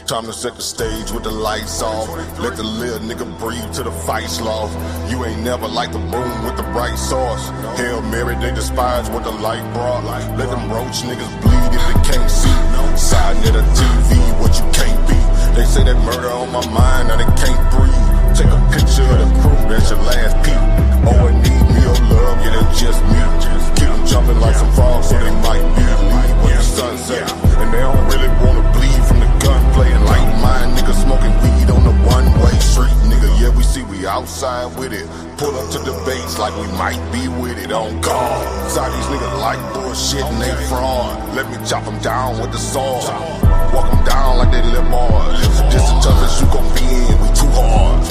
Time to set the stage with the lights off. Let the little nigga breathe till the fight's lost. You ain't never like the room with the bright sauce. Hail Mary, they despise what the light brought. Let them roach niggas bleed if they can't see. sa.neter TV, what you can't be. They say that murder on my mind, now they can't breathe. Take a picture of the crew, that's your last peep. Oh, I need me your love, yeah, that's just me. Keep them jumping like some frogs, so they might be leave when the sun sets. And they don't really wanna bleed from the gunplay. And like mine, niggas smoking weed on the one-way street, nigga. Yeah, we see we outside with it. Pull up to debates like we might be with it on guard. Side these niggas like bullshit and they fraud. Let me chop them down with the sword. Walk them down like they live hard. This the toughest you gon' be in, we too hard.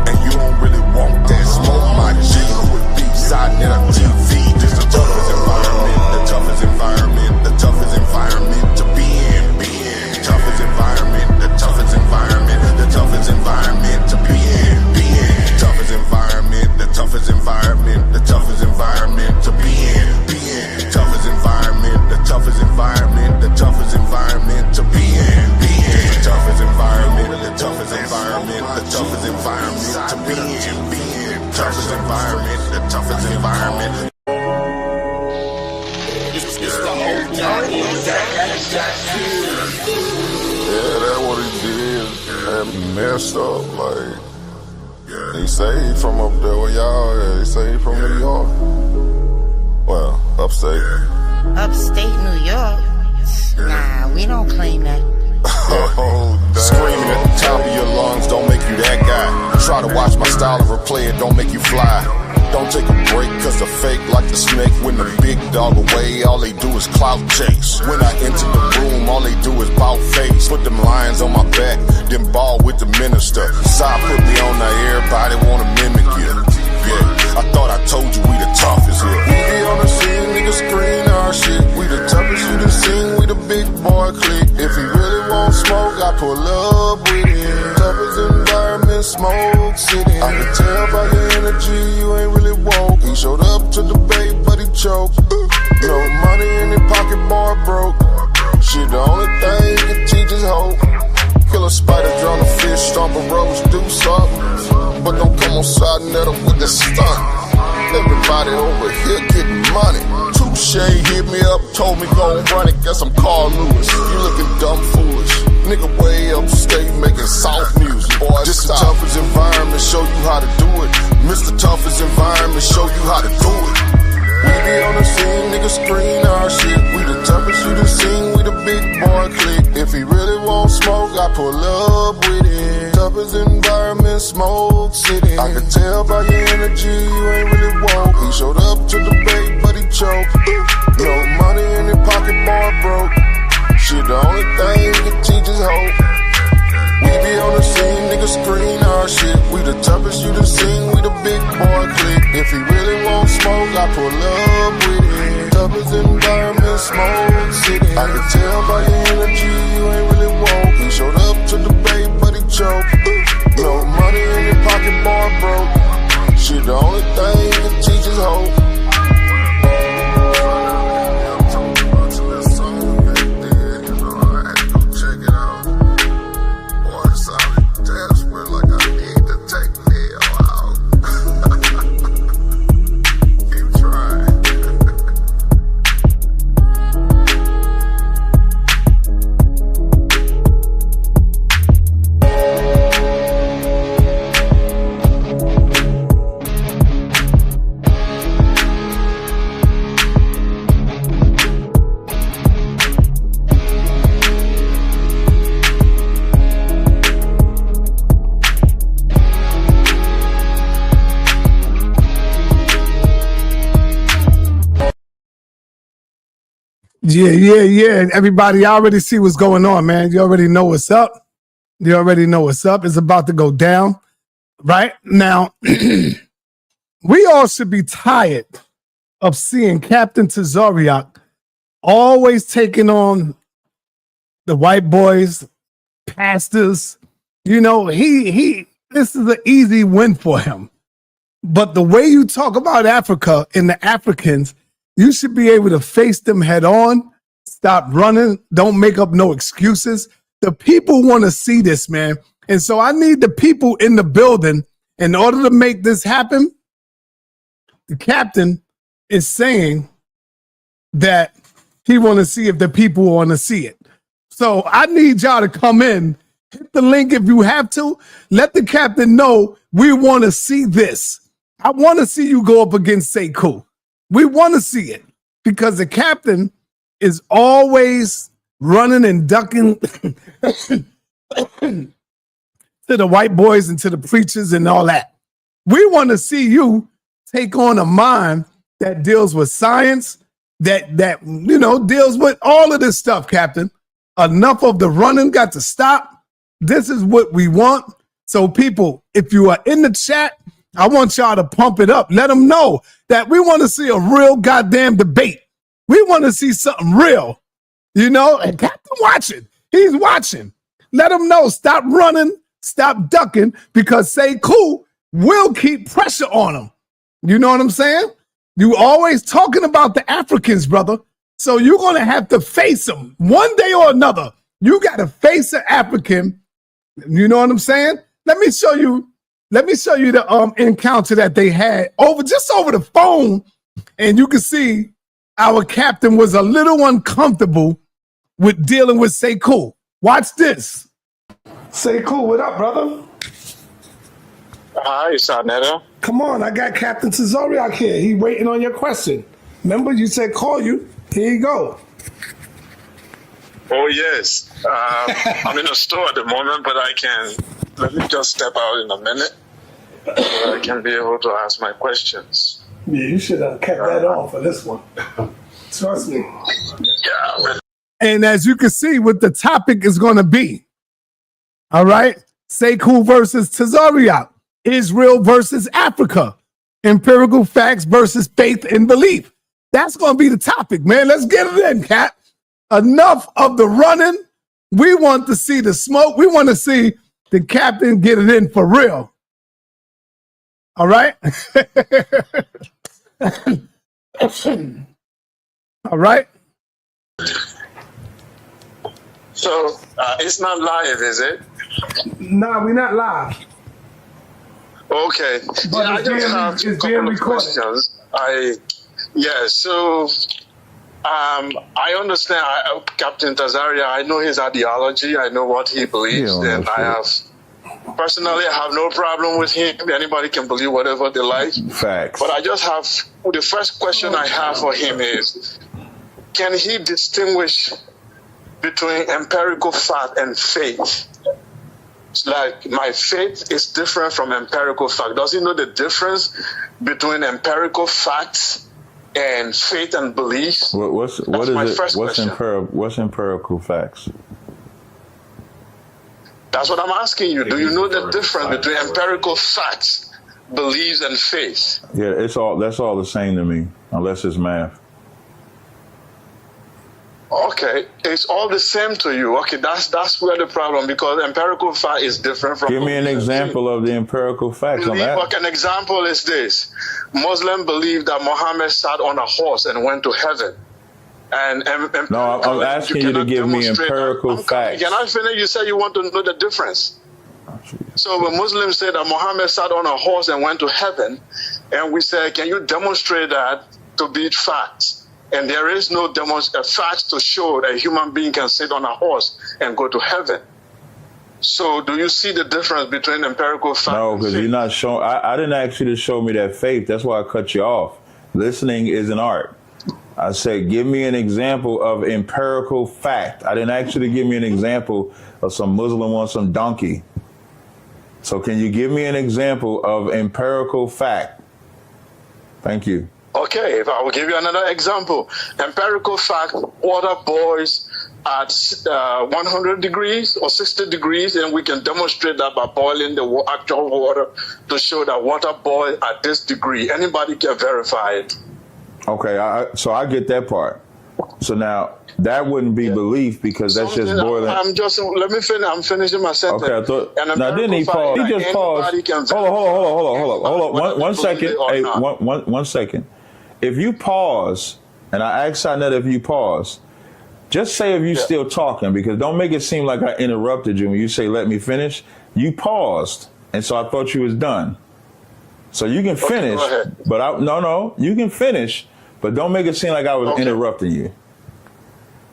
And you don't really want that smoke, my G. Who would be sa.neter TV? This the toughest environment, the toughest environment, the toughest environment to be in, The toughest environment, the toughest environment, the toughest environment to be in, Toughest environment, the toughest environment, the toughest environment to be in, Toughest environment, the toughest environment, the toughest environment to be in, The toughest environment, the toughest environment, the toughest environment to be in, Toughest environment, the toughest environment. Yeah, that's what he did. And messed up, like. He saved from up there where y'all at. He saved from New York. Well, upstate. Upstate New York? Nah, we don't claim that. Oh, screaming at the top of your lungs don't make you that guy. Try to watch my style and replay it, don't make you fly. Don't take a break, cause the fake like the snake. When the big dog away, all they do is clout chase. When I enter the room, all they do is bout face. Put them lions on my back, then ball with the minister. Side put me on there, everybody wanna mimic you. Yeah, I thought I told you we the toughest here. We be on the scene, niggas screen our shit. We the toughest you done seen, we the big boy clique. If he really want smoke, I pull up with him. Toughest environment, smoke city. I can tell by your energy, you ain't really woke. He showed up to debate, but he choked. No money in his pocket, boy broke. Shit, the only thing he can teach is hope. Kill a spider, drown a fish, stomp a rose, do something. But don't come on sa.neter with the stunt. Everybody over here getting money. Touche hit me up, told me gon' run it. Guess I'm Carl Lewis. You looking dumb foolish. Nigga way upstate making soft music. Boy, this the toughest environment, show you how to do it. Mr. Toughest environment, show you how to do it. We be on the scene, niggas screen our shit. We the toughest you done seen, we the big boy clique. If he really want smoke, I pull up with him. Toughest environment, smoke city. I can tell by your energy, you ain't really woke. He showed up to debate, but he choked. No money in his pocket, boy broke. Shit, the only thing he can teach is hope. We be on the scene, niggas screen our shit. We the toughest you done seen, we the big boy clique. If he really want smoke, I pull up with him. Toughest environment, smoke city. I can tell by your energy, you ain't really woke. He showed up to debate, but he choked. No money in his pocket, boy broke. Shit, the only thing he can teach is hope. Yeah. Everybody, y'all already see what's going on, man. You already know what's up. It's about to go down. Right now, we all should be tired of seeing Captain Tazaryach always taking on the white boys, pastors. You know, this is an easy win for him. But the way you talk about Africa and the Africans, you should be able to face them head on, stop running, don't make up no excuses. The people want to see this, man. And so I need the people in the building in order to make this happen. The captain is saying that he want to see if the people want to see it. So I need y'all to come in, hit the link if you have to. Let the captain know we want to see this. I want to see you go up against Sekou. We want to see it because the captain is always running and ducking to the white boys and to the preachers and all that. We want to see you take on a mind that deals with science, that deals with all of this stuff, Captain. Enough of the running got to stop. This is what we want. So people, if you are in the chat, I want y'all to pump it up. Let them know that we want to see a real goddamn debate. We want to see something real, and Captain watching. He's watching. Let him know, stop running, stop ducking, because Sekou will keep pressure on him. You know what I'm saying? You always talking about the Africans, brother. So you're going to have to face them one day or another. You got to face an African. You know what I'm saying? Let me show you the encounter that they had over the phone. And you can see our captain was a little uncomfortable with dealing with Sekou. Watch this. Sekou, what up, brother? Hi, sa.neter. Come on, I got Captain Tazaryach here. He waiting on your question. Remember, you said call you. Here you go. Oh, yes. I'm in a store at the moment, but let me just step out in a minute so I can be able to ask my questions. Yeah, you should have kept that on for this one. Trust me. Yeah. And as you can see what the topic is going to be, all right? Sekou versus Tazaryach, Israel versus Africa, empirical facts versus faith and belief. That's going to be the topic, man. Let's get it in, Cap. Enough of the running. We want to see the smoke. We want to see the captain get it in for real. All right? All right? So, it's not live, is it? Nah, we're not live. Okay. But I just have a couple of questions. I understand Captain Tazaryach. I know his ideology. I know what he believes, and I have no problem with him. Anybody can believe whatever they like. Facts. But I just have the first question I have for him is: can he distinguish between empirical fact and faith? It's like my faith is different from empirical fact. Does he know the difference between empirical facts and faith and beliefs? What's empirical facts? That's what I'm asking you. Do you know the difference between empirical facts, beliefs, and faith? Yeah, that's all the same to me, unless it's math. Okay, it's all the same to you. Okay, that's where the problem, because empirical fact is different from. Give me an example of the empirical facts on that. Like an example is this: Muslims believe that Muhammad sat on a horse and went to heaven. And no, I'm asking you to give me empirical facts. Can I finish? You said you want to know the difference. So when Muslims say that Muhammad sat on a horse and went to heaven, and we say, can you demonstrate that to be facts? And there is no fact to show that a human being can sit on a horse and go to heaven. So do you see the difference between empirical fact? No, because you're not showing. I didn't ask you to show me that faith. That's why I cut you off. Listening is an art. I said, give me an example of empirical fact. I didn't ask you to give me an example of some Muslim on some donkey. So can you give me an example of empirical fact? Thank you. Okay, if I will give you another example. Empirical fact, water boils at 100 degrees or 60 degrees, and we can demonstrate that by boiling the actual water to show that water boils at this degree. Anybody can verify it. Okay, so I get that part. So now that wouldn't be belief, because that's just boiling. Let me finish. I'm finishing my sentence. Okay, I thought. Now didn't he pause? He just paused. Hold on. One second. Hey, one second. If you pause, and I asked sa.neter if you pause, Just say if you're still talking, because don't make it seem like I interrupted you when you say, let me finish. You paused, and so I thought you was done. So you can finish, go ahead. but no, you can finish, but don't make it seem like I was interrupting you.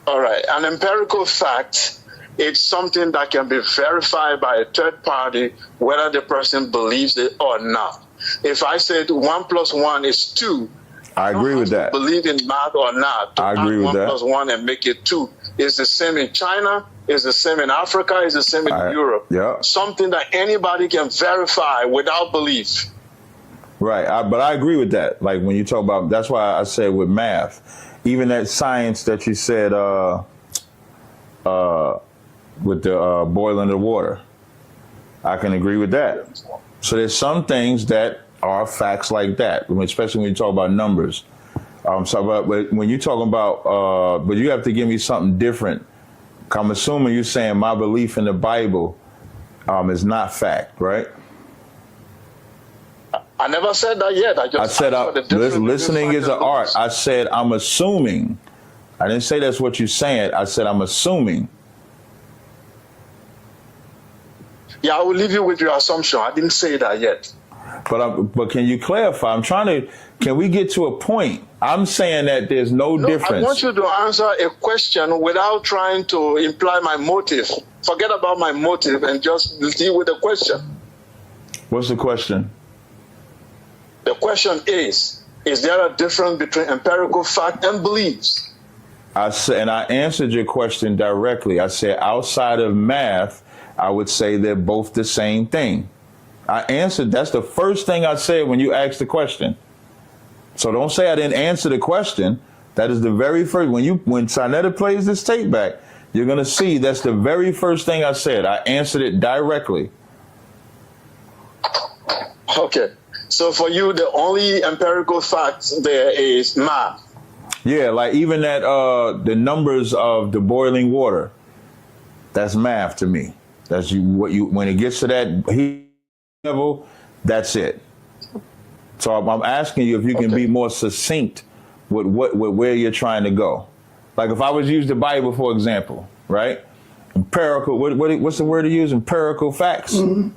All right. An empirical fact is something that can be verified by a third party, whether the person believes it or not. If I said 1 + 1 is 2, I agree with that. Believe in math or not, I agree with that. 1 + 1 and make it 2. It's the same in China, it's the same in Africa, it's the same in Europe. Yeah. Something that anybody can verify without belief. Right, but I agree with that. Like when you talk about, that's why I said with math, even that science that you said with the boiling the water, I can agree with that. So there's some things that are facts like that, especially when you talk about numbers. But when you're talking about, but you have to give me something different. I'm assuming you're saying my belief in the Bible is not fact, right? I never said that yet. I said listening is an art. I said I'm assuming. I didn't say that's what you're saying. I said I'm assuming. Yeah, I will leave you with your assumption. I didn't say that yet. But can you clarify? Can we get to a point? I'm saying that there's no difference. I want you to answer a question without trying to imply my motive. Forget about my motive and just deal with the question. What's the question? The question is there a difference between empirical fact and beliefs? I answered your question directly. I said outside of math, I would say they're both the same thing. I answered, that's the first thing I said when you asked the question. So don't say I didn't answer the question. That is the very first, when sa.neter plays this tape back, you're going to see that's the very first thing I said. I answered it directly. Okay. So for you, the only empirical fact there is math. Yeah, like even that, the numbers of the boiling water, that's math to me. That's when it gets to that heat level, that's it. So I'm asking you if you can be more succinct with where you're trying to go. Like if I was to use the Bible, for example, right? Empirical, what's the word to use? Empirical facts. Mm-hmm.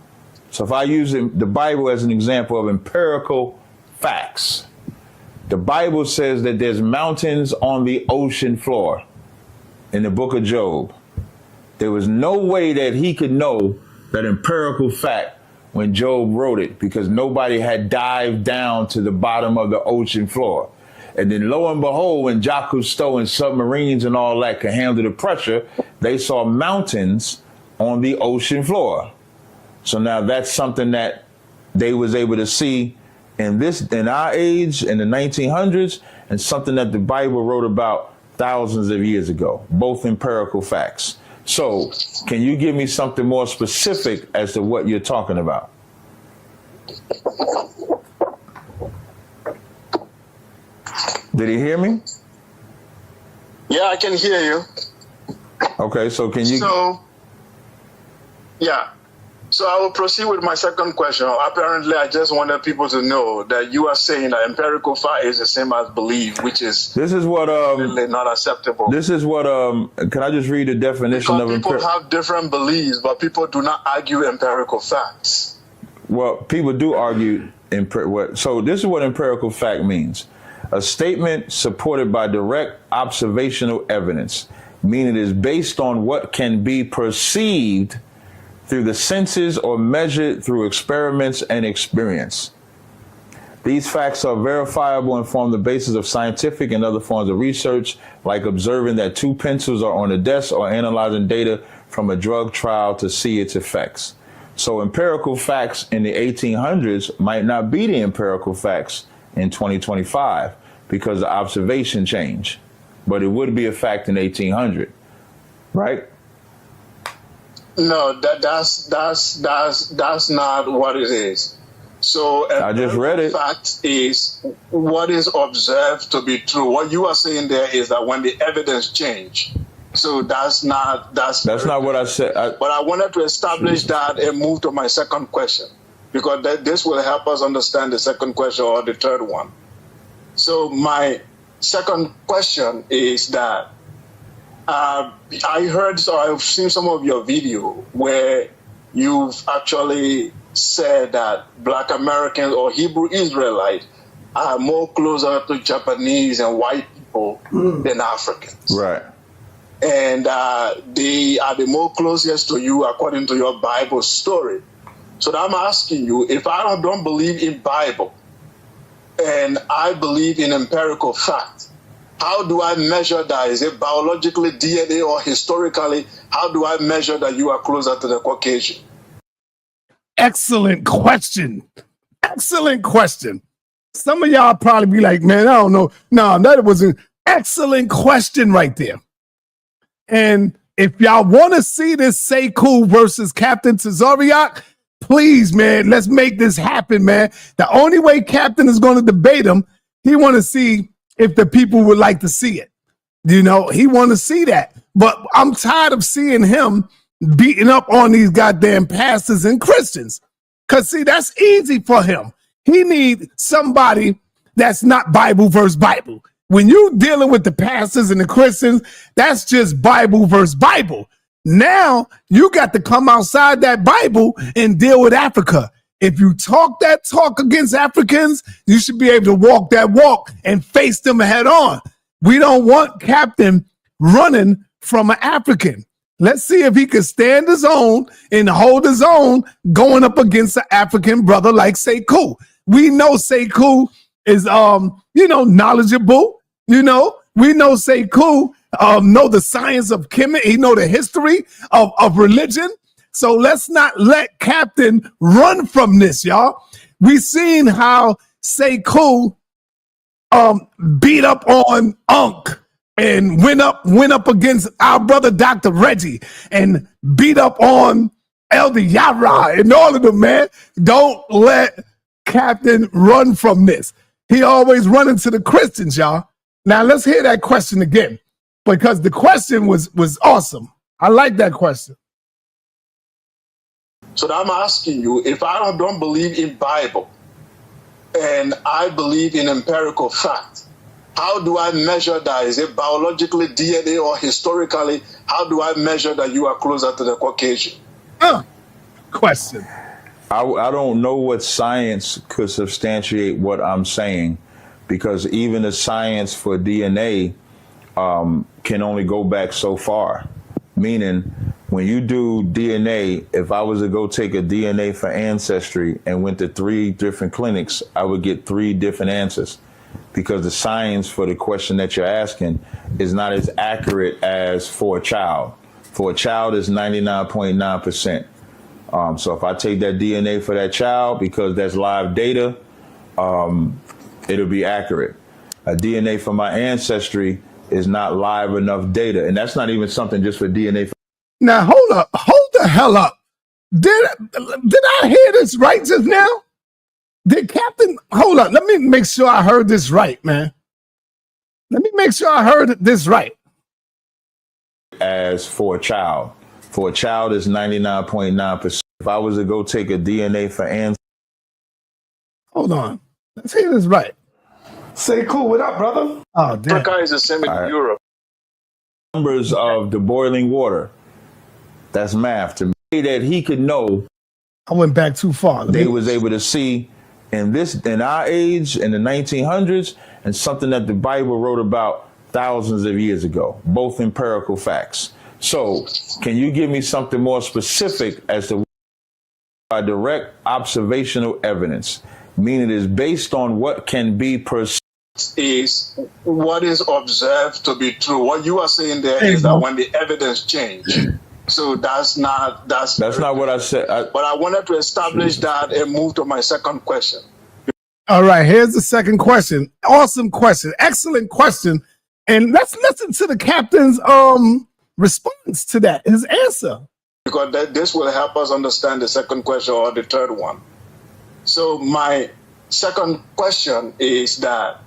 So if I use the Bible as an example of empirical facts, the Bible says that there's mountains on the ocean floor in the book of Job. There was no way that he could know that empirical fact when Job wrote it, because nobody had dived down to the bottom of the ocean floor. And then lo and behold, when Jacques Cousteau and submarines and all that could handle the pressure, they saw mountains on the ocean floor. So now that's something that they was able to see in our age, in the 1900s, and something that the Bible wrote about thousands of years ago, both empirical facts. So can you give me something more specific as to what you're talking about? Did he hear me? Yeah, I can hear you. Okay, so can you? So I will proceed with my second question. Apparently, I just wanted people to know that you are saying that empirical fact is the same as belief, which is really not acceptable. This is what can I just read the definition because of people have different beliefs, but people do not argue empirical facts. Well, people do argue so this is what empirical fact means. A statement supported by direct observational evidence, meaning it is based on what can be perceived through the senses or measured through experiments and experience. These facts are verifiable and form the basis of scientific and other forms of research, like observing that two pencils are on a desk or analyzing data from a drug trial to see its effects. So empirical facts in the 1800s might not be the empirical facts in 2025 because the observation changed, but it would be a fact in 1800, right? No, that's not what it is. So I just read it. Fact is what is observed to be true. What you are saying there is that when the evidence change. So that's not what I said. But I wanted to establish that and move to my second question, because this will help us understand the second question or the third one. So my second question is that I heard, so I've seen some of your video where you've actually said that Black Americans or Hebrew Israelites are more closer to Japanese and white people than Africans. Right. And they are the more closest to you according to your Bible story. So I'm asking you, if I don't believe in Bible and I believe in empirical fact, how do I measure that? Is it biologically, DNA, or historically? How do I measure that you are closer to the Caucasian? Excellent question. Excellent question. Some of y'all probably be like, man, I don't know. No, that was an excellent question right there. And if y'all want to see this Sekou versus Captain Tazaryach, please, man, let's make this happen, man. The only way Captain is going to debate him, he want to see if the people would like to see it. You know, he want to see that. But I'm tired of seeing him beating up on these goddamn pastors and Christians. Because, see, that's easy for him. He need somebody that's not Bible versus Bible. When you dealing with the pastors and the Christians, that's just Bible versus Bible. Now you got to come outside that Bible and deal with Africa. If you talk that talk against Africans, you should be able to walk that walk and face them head on. We don't want Captain running from an African. Let's see if he can stand his own and hold his own going up against an African brother like Sekou. We know Sekou is, knowledgeable. We know Sekou know the science of chemistry. He know the history of religion. So let's not let Captain run from this, y'all. We seen how Sekou beat up on Unc and went up against our brother Dr. Reggie and beat up on Elder Yara and all of them, man. Don't let Captain run from this. He always running to the Christians, y'all. Now let's hear that question again, because the question was awesome. I like that question. So I'm asking you, if I don't believe in Bible and I believe in empirical fact, how do I measure that? Is it biologically, DNA, or historically? How do I measure that you are closer to the Caucasian? Question. I don't know what science could substantiate what I'm saying, because even the science for DNA can only go back so far. Meaning, when you do DNA, if I was to go take a DNA for Ancestry and went to 3 different clinics, I would get 3 different answers, because the science for the question that you're asking is not as accurate as for a child. For a child, it's 99.9%. So if I take that DNA for that child, because that's live data, it'll be accurate. A DNA for my Ancestry is not live enough data. And that's not even something just for DNA. Now, hold the hell up. Did I hear this right just now? Did Captain, hold up, let me make sure I heard this right, man. Let me make sure I heard this right. As for a child. For a child, is 99.9%. If I was to go take a DNA for Ancestry. Hold on. Let's hear this right. Sekou, what up, brother? Oh, damn. Africa is the same in Europe. Numbers of the boiling water. That's math to me. That he could know. I went back too far. They was able to see in our age, in the 1900s, and something that the Bible wrote about thousands of years ago, both empirical facts. So can you give me something more specific as to by direct observational evidence, meaning it is based on what can be perceived? Is what is observed to be true. What you are saying there is that when the evidence change. So that's not what I said. But I wanted to establish that and move to my second question. All right, here's the second question. Awesome question. Excellent question. And let's listen to the Captain's response to that, his answer. Because this will help us understand the second question or the third one. So my second question is that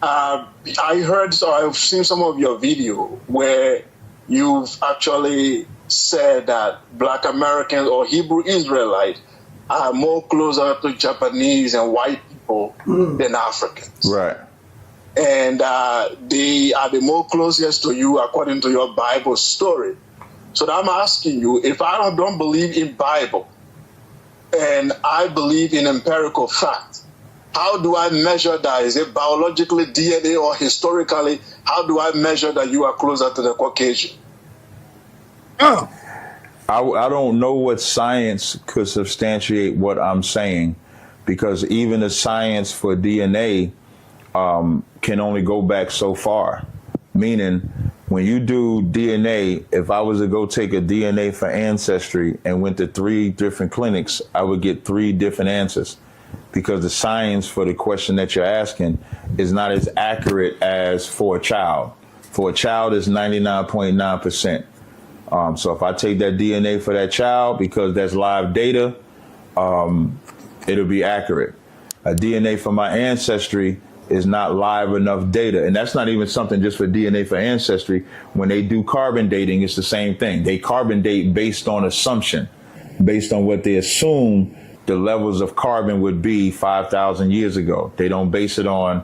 I've seen some of your video where you've actually said that Black Americans or Hebrew Israelites are more closer to Japanese and white people than Africans. Right. and they are the more closest to you according to your Bible story. So I'm asking you, if I don't believe in Bible and I believe in empirical fact, how do I measure that? Is it biologically, DNA, or historically? How do I measure that you are closer to the Caucasian? Oh. I don't know what science could substantiate what I'm saying, because even the science for DNA can only go back so far. Meaning, when you do DNA, if I was to go take a DNA for Ancestry and went to 3 different clinics, I would get 3 different answers, because the science for the question that you're asking is not as accurate as for a child. For a child, it's 99.9%. So if I take that DNA for that child, because that's live data, it'll be accurate. A DNA for my Ancestry is not live enough data. And that's not even something just for DNA for Ancestry. When they do carbon dating, it's the same thing. They carbon date based on assumption, based on what they assume the levels of carbon would be 5,000 years ago. They don't base it on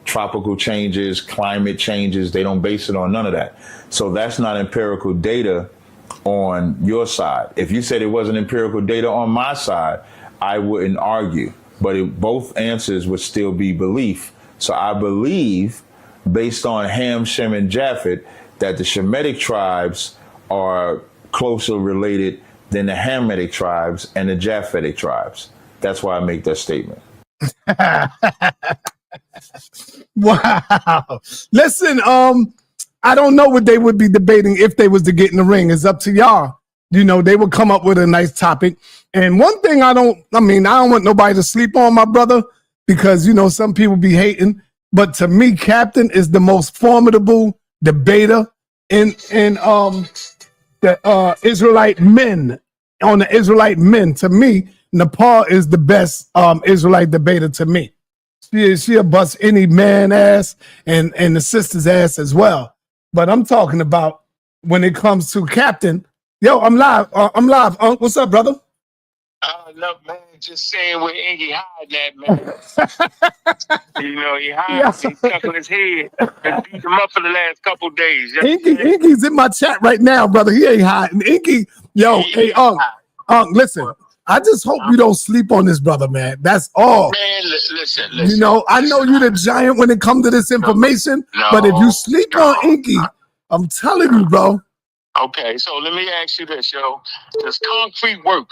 tropical changes, climate changes. They don't base it on none of that. So that's not empirical data on your side. If you said it wasn't empirical data on my side, I wouldn't argue. But both answers would still be belief. So I believe, based on Ham, Shem, and Japheth, that the Shemitic tribes are closer related than the Hamitic tribes and the Japhetic tribes. That's why I make that statement. Wow. Listen, I don't know what they would be debating if they was to get in the ring. It's up to y'all. You know, they would come up with a nice topic. And one thing I don't want nobody to sleep on, my brother, because, you know, some people be hating. But to me, Captain is the most formidable debater in the Israelite men, on the Israelite men. To me, Nepal is the best Israelite debater to me. She'll bust any man ass and the sister's ass as well. But I'm talking about when it comes to Captain. Yo, I'm live. What's up, brother? Look, man, just saying where Inky hiding at, man. You know, he hiding, he's stuck on his head. Been beating him up for the last couple days. Inky's in my chat right now, brother. He ain't hiding. Inky, yo, hey, listen. I just hope you don't sleep on this brother, man. That's all. Man, listen. You know, I know you're the giant when it comes to this information, but if you sleep on Inky, I'm telling you, bro. Okay, so let me ask you this, yo. Does concrete work?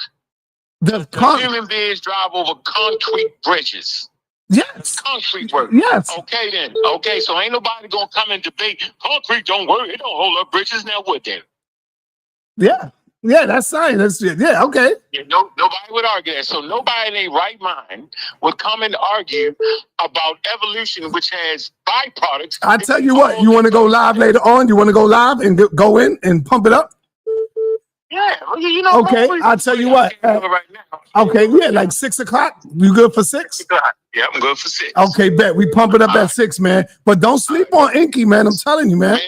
Does human beings drive over concrete bridges? Yes. Concrete work. Yes. Okay, then. Okay, so ain't nobody gonna come and debate concrete don't work. It don't hold up bridges. Now what then? Yeah. Yeah, that's science. Yeah, okay. Yeah, nobody would argue that. So nobody in their right mind would come and argue about evolution, which has byproducts. I tell you what, you want to go live later on? You want to go live and go in and pump it up? Yeah, you know. Okay, I'll tell you what. Right now. Okay, yeah, like 6 o'clock. You good for 6? Yeah, I'm good for 6. Okay, bet. We pump it up at 6, man. But don't sleep on Inky, man. I'm telling you, man.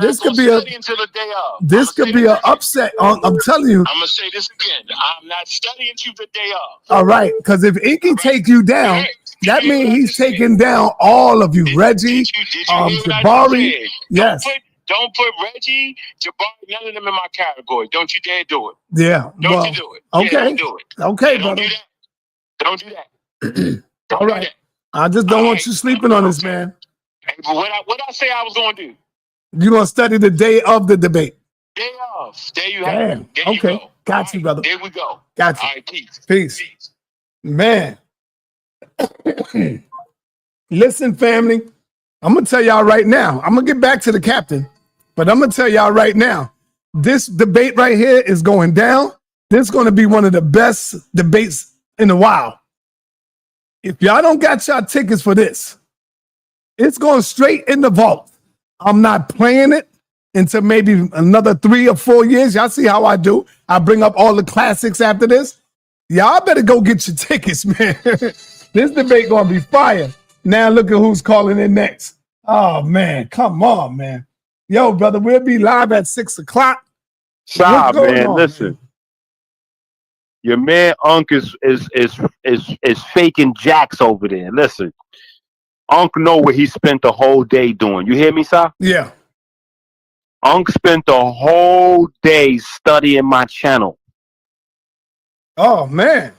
This could be until the day of. This could be an upset. I'm telling you. I'm gonna say this again. I'm not studying you the day of. All right, because if Inky take you down, that means he's taking down all of you. Reggie, Jabari. Yes. Don't put Reggie, Jabari, none of them in my category. Don't you dare do it. Yeah. Don't you do it. Okay. Yeah, don't do it. Okay, yeah, brother. Don't do that. All right. I just don't want you sleeping on this, man. Hey, but what I say I was going to do? You're going to study the day of the debate. Day of. There you have it. There okay. You go. Got you, brother. There we go. Got you. All right, peace. Man. Listen, family. I'm going to tell y'all right now. I'm going to get back to the captain. But I'm going to tell y'all right now, this debate right here is going down. This is going to be one of the best debates in a while. If y'all don't got y'all tickets for this, it's going straight in the vault. I'm not playing it until maybe another 3 or 4 years. Y'all see how I do. I bring up all the classics after this. Y'all better go get your tickets, man. This debate going to be fire. Now look at who's calling in next. Oh, man. Come on, man. Yo, brother, we'll be live at 6 o'clock. Stop, man. Listen, your man Unc is faking jacks over there. Listen, Unc know what he spent the whole day doing. You hear me, Sa? Yeah. Unc spent the whole day studying my channel. Oh man.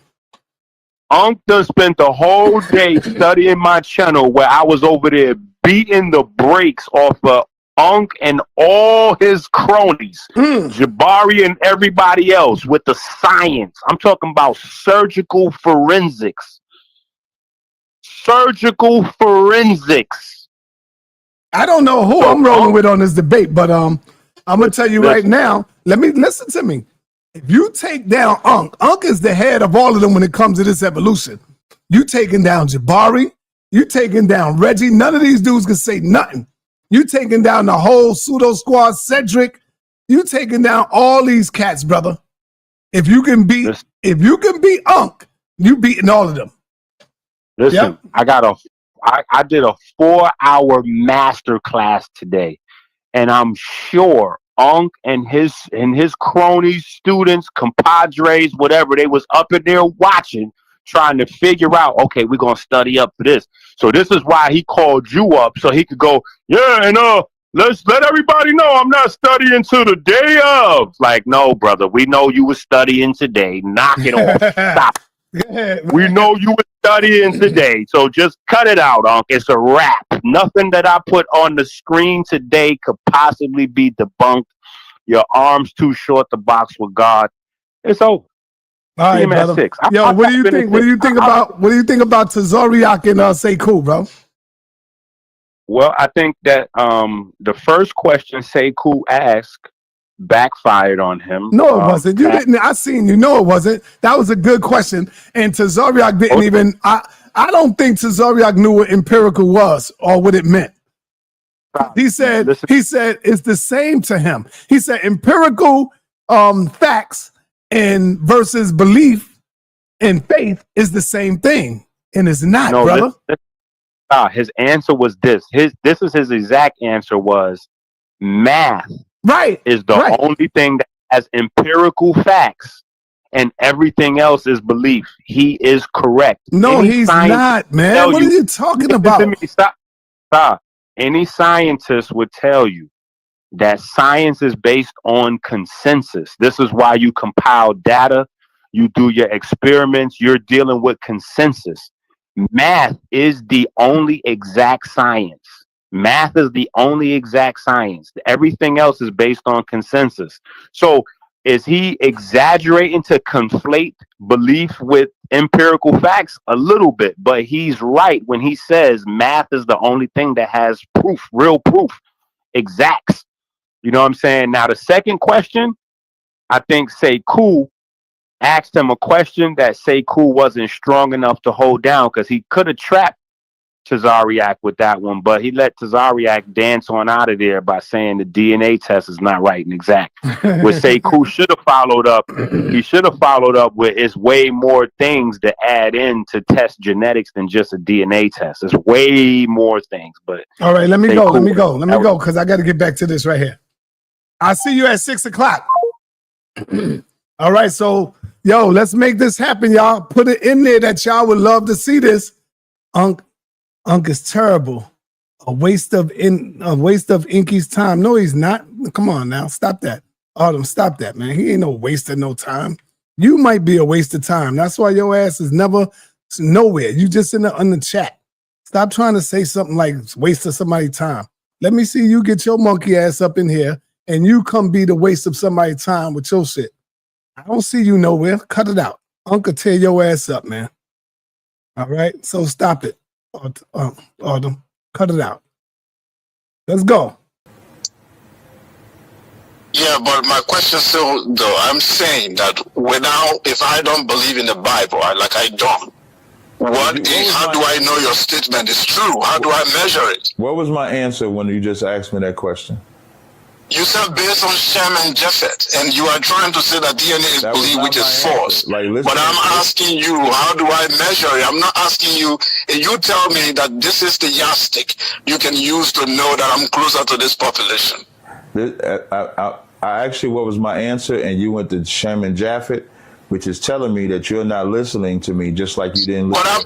Unc done spent the whole day studying my channel, where I was over there beating the brakes off of Unc and all his cronies, Jabari and everybody else, with the science. I'm talking about surgical forensics. Surgical forensics. I don't know who I'm rolling with on this debate, but I'm gonna tell you right now. Listen to me. If you take down Unc is the head of all of them when it comes to this evolution. You taking down Jabari, you taking down Reggie. None of these dudes can say nothing. You taking down the whole pseudo squad, Cedric. You taking down all these cats, brother. If you can beat Unc, you beating all of them. Listen, yep. I did a 4-hour master class today, and I'm sure Unc and his cronies, students, compadres, whatever, they was up in there watching, trying to figure out, okay, we're gonna study up for this. So this is why he called you up, so he could go, yeah, and let's let everybody know I'm not studying till the day of. Like, no, brother, we know you were studying today. Knock it off. Stop. We know you were studying today, so just cut it out, Unc. It's a wrap. Nothing that I put on the screen today could possibly be debunked. Your arm's too short to box with God. It's over. All right, brother. 6. Yo, what do you think? What do you think about Tazaryach and Sekou, bro? Well, I think that the first question Sekou asked backfired on him. No, it wasn't. You didn't. I seen you. No, it wasn't. That was a good question. And Tazaryach didn't even. I don't think Tazaryach knew what empirical was or what it meant. He said it's the same to him. He said empirical facts and versus belief and faith is the same thing, and it's not, brother. His answer was this. His exact answer was math. Right. Is the only thing that has empirical facts, and everything else is belief. He is correct. No, he's not, man. What are you talking about? Stop. Any scientist would tell you that science is based on consensus. This is why you compile data, you do your experiments, you're dealing with consensus. Math is the only exact science. Math is the only exact science. Everything else is based on consensus. So is he exaggerating to conflate belief with empirical facts? A little bit, but he's right when he says math is the only thing that has proof, real proof, exacts. You know what I'm saying? Now, the second question, I think Sekou asked him a question that Sekou wasn't strong enough to hold down, because he could have trapped Tazaryach with that one, but he let Tazaryach dance on out of there by saying the DNA test is not right and exact. What Sekou should have followed up, he should have followed up with it's way more things to add in to test genetics than just a DNA test. There's way more things. But all right, let me go, because I got to get back to this right here. I'll see you at 6 o'clock. All right, so yo, let's make this happen, y'all. Put it in there that y'all would love to see this. Unc is terrible. A waste of Inky's time. No, he's not. Come on now. Stop that. Autumn, stop that, man. He ain't no waste of no time. You might be a waste of time. That's why your ass is never nowhere. You just in the chat. Stop trying to say something like waste of somebody's time. Let me see you get your monkey ass up in here and you come be the waste of somebody's time with your shit. I don't see you nowhere. Cut it out. Unc will tear your ass up, man. All right? So stop it. Autumn, cut it out. Let's go. Yeah, but my question still, though, I'm saying that if I don't believe in the Bible, how do I know your statement is true? How do I measure it? What was my answer when you just asked me that question? You said based on Shem and Japhet, and you are trying to say that DNA is belief, which is false. But I'm asking you, how do I measure it? I'm not asking you, you tell me that this is the yardstick you can use to know that I'm closer to this population. I asked you what was my answer, and you went to Shem and Japhet. which is telling me that you're not listening to me, just like you didn't listen. But I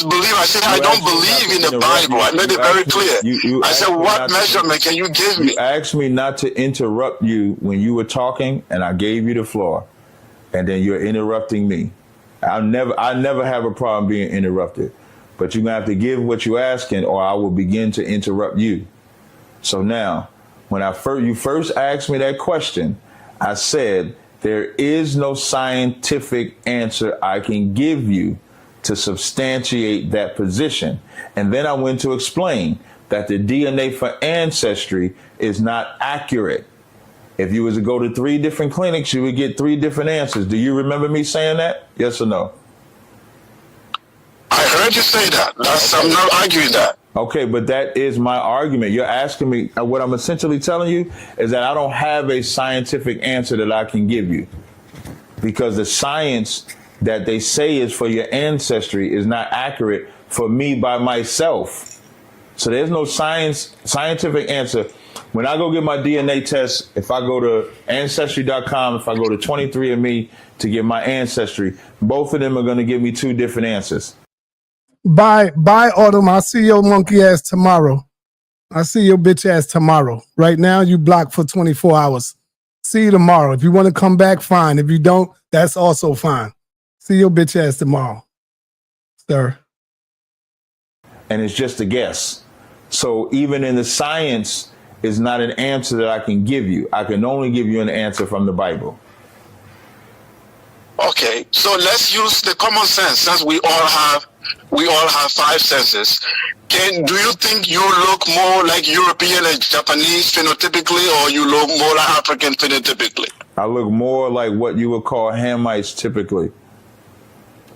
believe. I said I don't believe in the Bible. I made it very clear. I said, what measurement can you give me? You asked me not to interrupt you when you were talking, and I gave you the floor, and then you're interrupting me. I never have a problem being interrupted, but you're gonna have to give what you're asking, or I will begin to interrupt you. So now, when you first asked me that question, I said, there is no scientific answer I can give you to substantiate that position. And then I went to explain that the DNA for ancestry is not accurate. If you was to go to 3 different clinics, you would get 3 different answers. Do you remember me saying that? Yes or no? I heard you say that. I'm not arguing that. Okay, but that is my argument. You're asking me, what I'm essentially telling you is that I don't have a scientific answer that I can give you, because the science that they say is for your ancestry is not accurate for me by myself. So there's no scientific answer. When I go get my DNA test, if I go to Ancestry.com, if I go to 23andMe to get my ancestry, both of them are going to give me 2 different answers. Bye, Autumn. I'll see your monkey ass tomorrow. I'll see your bitch ass tomorrow. Right now, you blocked for 24 hours. See you tomorrow. If you want to come back, fine. If you don't, that's also fine. See your bitch ass tomorrow, sir. And it's just a guess. So even in the science is not an answer that I can give you. I can only give you an answer from the Bible. Okay, so let's use the common sense, since we all have 5 senses. Do you think you look more like European and Japanese phenotypically, or you look more like African phenotypically? I look more like what you would call Hamites typically.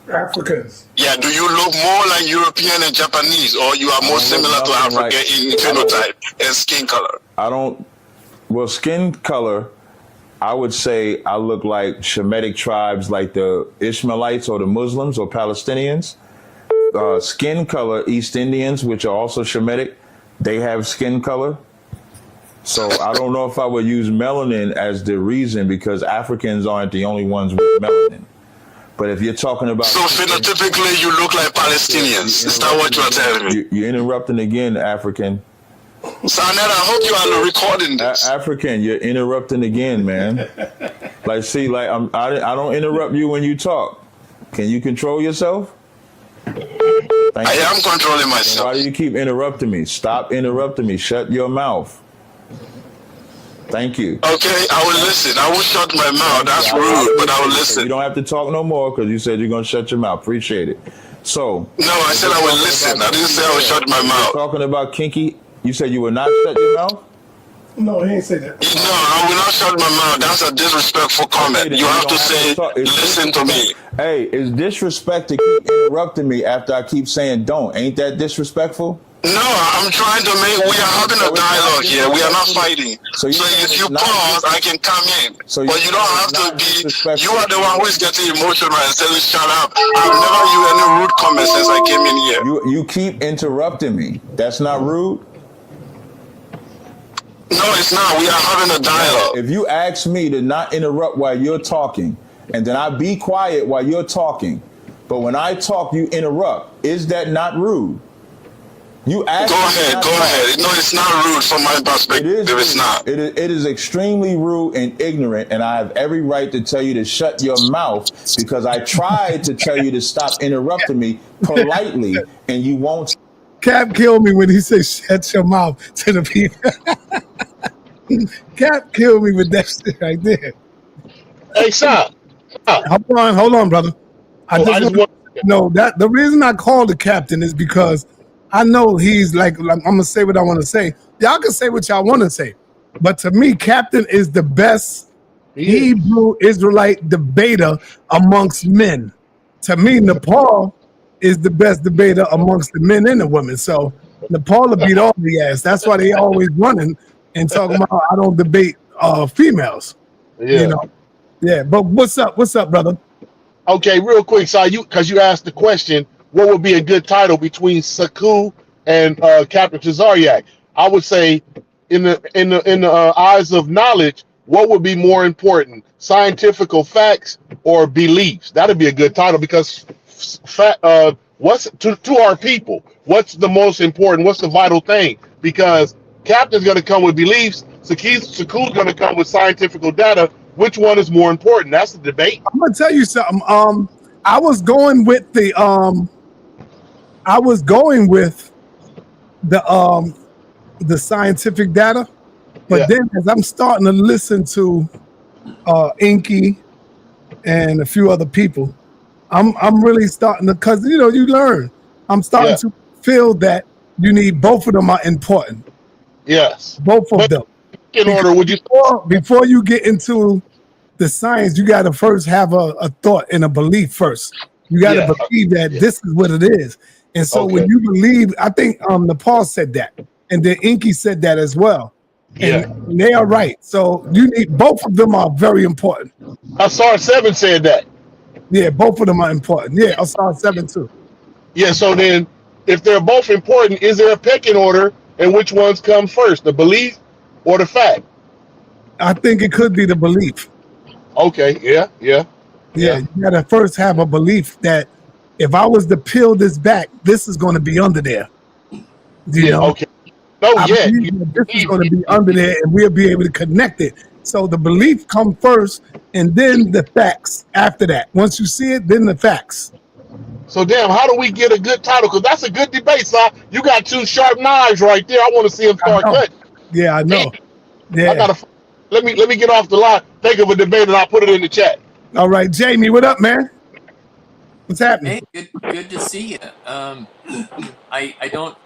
Africans. Yeah, do you look more like European and Japanese, or you are more similar to African in phenotype and skin color? Well, skin color, I would say I look like Shemitic tribes like the Ishmaelites or the Muslims or Palestinians. Skin color, East Indians, which are also Shemitic, they have skin color. So I don't know if I would use melanin as the reason, because Africans aren't the only ones with melanin. But if you're talking about... So phenotypically, you look like Palestinians. Is that what you're telling me? You're interrupting again, African. sa.neter, I hope you are recording this. African, you're interrupting again, man. Like, see, like I don't interrupt you when you talk. Can you control yourself? I am controlling myself. Why do you keep interrupting me? Stop interrupting me. Shut your mouth. Thank you. Okay, I will listen. I will shut my mouth. That's rude, but I will listen. You don't have to talk no more, because you said you're going to shut your mouth. Appreciate it. So. No, I said I will listen. I didn't say I will shut my mouth. Talking about kinky, you said you will not shut your mouth? No, he ain't say that. No, I will not shut my mouth. That's a disrespectful comment. You have to say, listen to me. Hey, it's disrespect to keep interrupting me after I keep saying don't. Ain't that disrespectful? No, I'm trying to we are having a dialogue here. We are not fighting. So if you pause, I can come in. But you don't have to be, you are the one who is getting emotional and saying, shut up. I've never used any rude comments since I came in here. You keep interrupting me. That's not rude? No, it's not. We are having a dialogue. If you ask me to not interrupt while you're talking, and then I be quiet while you're talking, but when I talk, you interrupt, is that not rude? You ask. Go ahead. No, it's not rude from my perspective. It's not. It is extremely rude and ignorant, and I have every right to tell you to shut your mouth, because I tried to tell you to stop interrupting me politely, and you won't. Cap killed me when he said shut your mouth to the people. Cap killed me with that shit right there. Hey, Sa. Hold on, brother. I just want to know that the reason I called the captain is because I know he's like, I'm gonna say what I want to say. Y'all can say what y'all want to say, but to me, Captain is the best Hebrew Israelite debater amongst men. To me, Nepal is the best debater amongst the men and the women. So Nepal will beat all the ass. That's why they always running and talking about I don't debate females. Yeah. You know? Yeah. But what's up? What's up, brother? Okay, real quick, Sa, because you asked the question, what would be a good title between Sekou and Captain Tazaryach? I would say, in the eyes of knowledge, what would be more important, scientific facts or beliefs? That'd be a good title because what's to our people, what's the most important? What's the vital thing? Because Captain's going to come with beliefs, Sekou's going to come with scientific data. Which one is more important? That's the debate. I'm gonna tell you something. I was going with the scientific data, but Yeah. then as I'm starting to listen to Inky and a few other people, I'm really starting to, because you learn. I'm starting to feel that you need both of them are important. Yes. Both of them. In order, would you? Before you get into the science, you got to first have a thought and a belief first. You got to believe that this is what it is. And so when you believe, I think Nepal said that, and then Inky said that as well. And they are right. So you need, both of them are very important. Asar 7 said that. Yeah, both of them are important. Yeah, Asar 7 too. Yeah, so then if they're both important, is there a pecking order and which ones come first, the belief or the fact? I think it could be the belief. Okay, yeah. You gotta first have a belief that if I was to peel this back, this is gonna be under there. You know? Okay. No, this is gonna be under there and we'll be able to connect it. So the belief come first and then the facts after that. Once you see it, then the facts. So damn, how do we get a good title? Because that's a good debate, Si. You got two sharp knives right there. I want to see them start cutting. Yeah, I know. Yeah. I gotta let me get off the line, think of a debate, and I'll put it in the chat. All right, Jamie, what up, man? What's happening? Hey, good to see you. I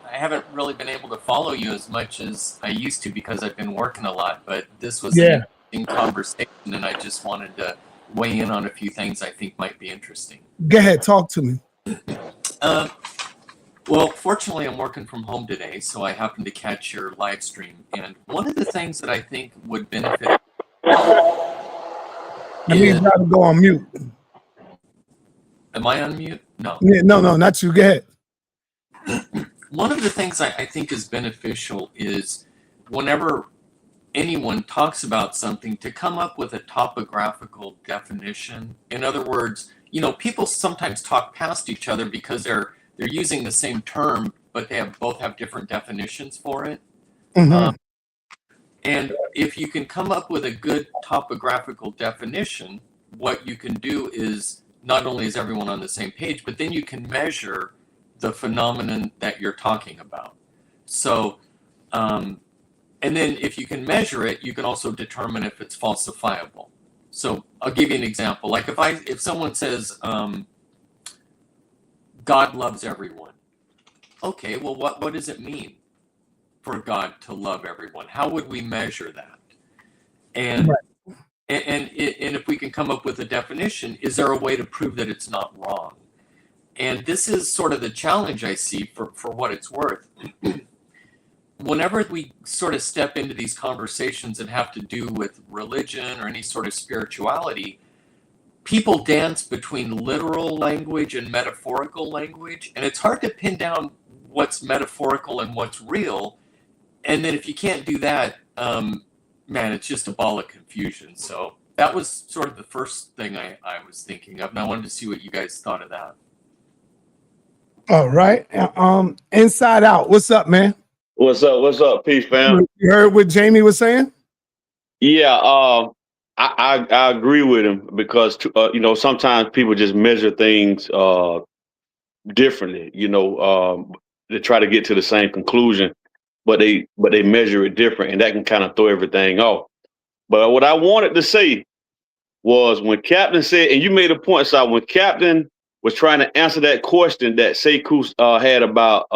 haven't really been able to follow you as much as I used to because I've been working a lot, but this was an interesting conversation, and I just wanted to weigh in on a few things I think might be interesting. Go ahead, talk to me. Well, fortunately, I'm working from home today, so I happened to catch your live stream. And one of the things that I think would benefit. I mean, you gotta go on mute. Am I on mute? No. Yeah, no, not you. Go ahead. One of the things I think is beneficial is whenever anyone talks about something, to come up with a topographical definition. In other words, people sometimes talk past each other because they're using the same term, but they both have different definitions for it. Mm-hmm. And if you can come up with a good topographical definition, what you can do is not only is everyone on the same page, but then you can measure the phenomenon that you're talking about. So, and then if you can measure it, you can also determine if it's falsifiable. So I'll give you an example. Like if someone says, God loves everyone. Okay, well, what does it mean for God to love everyone? How would we measure that? And if we can come up with a definition, is there a way to prove that it's not wrong? And this is sort of the challenge I see for what it's worth. Whenever we sort of step into these conversations that have to do with religion or any sort of spirituality, people dance between literal language and metaphorical language, and it's hard to pin down what's metaphorical and what's real. And then if you can't do that, man, it's just a ball of confusion. So that was sort of the first thing I was thinking of, and I wanted to see what you guys thought of that. All right. Inside Out, what's up, man? What's up? Peace, fam. You heard what Jamie was saying? Yeah, I agree with him because sometimes people just measure things differently. They try to get to the same conclusion, but they measure it different, and that can kind of throw everything off. But what I wanted to say was when Captain said, and you made a point, so when Captain was trying to answer that question that Sekou had about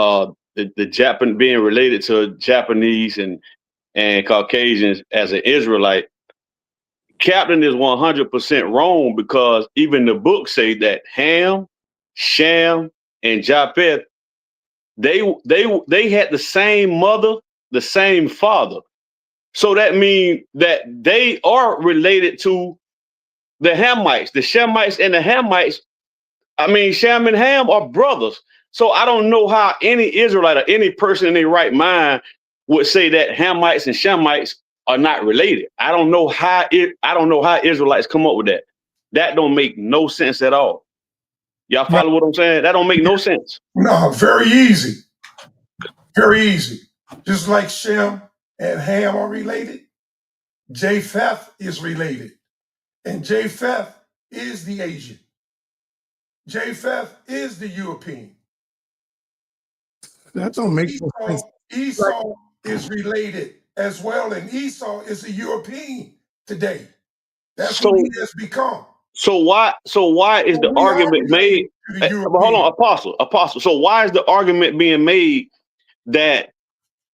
the Japan being related to Japanese and Caucasians as an Israelite, Captain is 100% wrong because even the books say that Ham, Shem, and Japheth, they had the same mother, the same father. So that means that they are related to the Hamites, the Shemites and the Hamites. I mean, Shem and Ham are brothers. So I don't know how any Israelite or any person in their right mind would say that Hamites and Shemites are not related. I don't know how Israelites come up with that. That don't make no sense at all. Y'all follow what I'm saying? That don't make no sense. No, very easy. Very easy. Just like Shem and Ham are related, Japheth is related. And Japheth is the Asian. Japheth is the European. That don't make no sense. Esau is related as well, and Esau is a European today. That's what he has become. So why is the argument made? Hold on, Apostle. So why is the argument being made that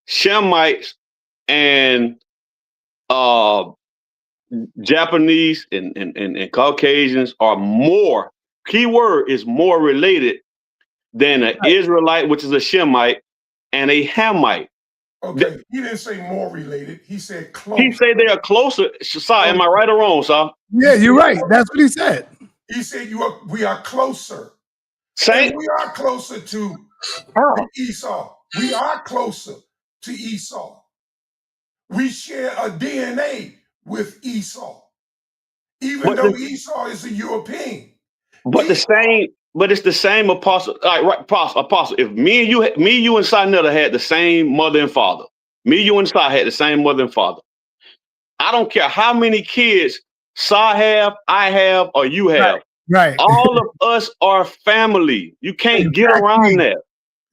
Shemites and Japanese and Caucasians are more, keyword is more related than an Israelite, which is a Shemite, and a Hamite? Okay, he didn't say more related. He said close. He said they are closer. Sorry, am I right or wrong, sir? Yeah, you're right. That's what he said. He said we are closer. Same. We are closer to Esau. We are closer to Esau. We share a DNA with Esau, even though Esau is a European. But it's the same, Apostle. All right, Apostle. If me, you, and sa.neter had the same mother and father, me, you, and Sa had the same mother and father, I don't care how many kids Sa have, I have, or you have. Right. All of us are family. You can't get around that.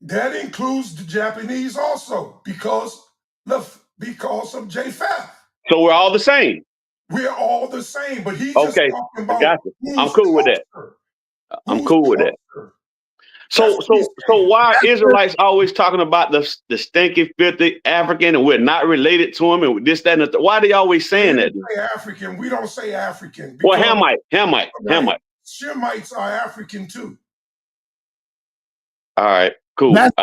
That includes the Japanese also, because of Japheth. So we're all the same. We're all the same, but he's just talking about. I got you. I'm cool with that. I'm cool with that. So why are Israelites always talking about the stinky, filthy African, and we're not related to him, and this, that, and the why are they always saying that? Say African. We don't say African. Well, Hamite. Shemites are African too. All right, cool. That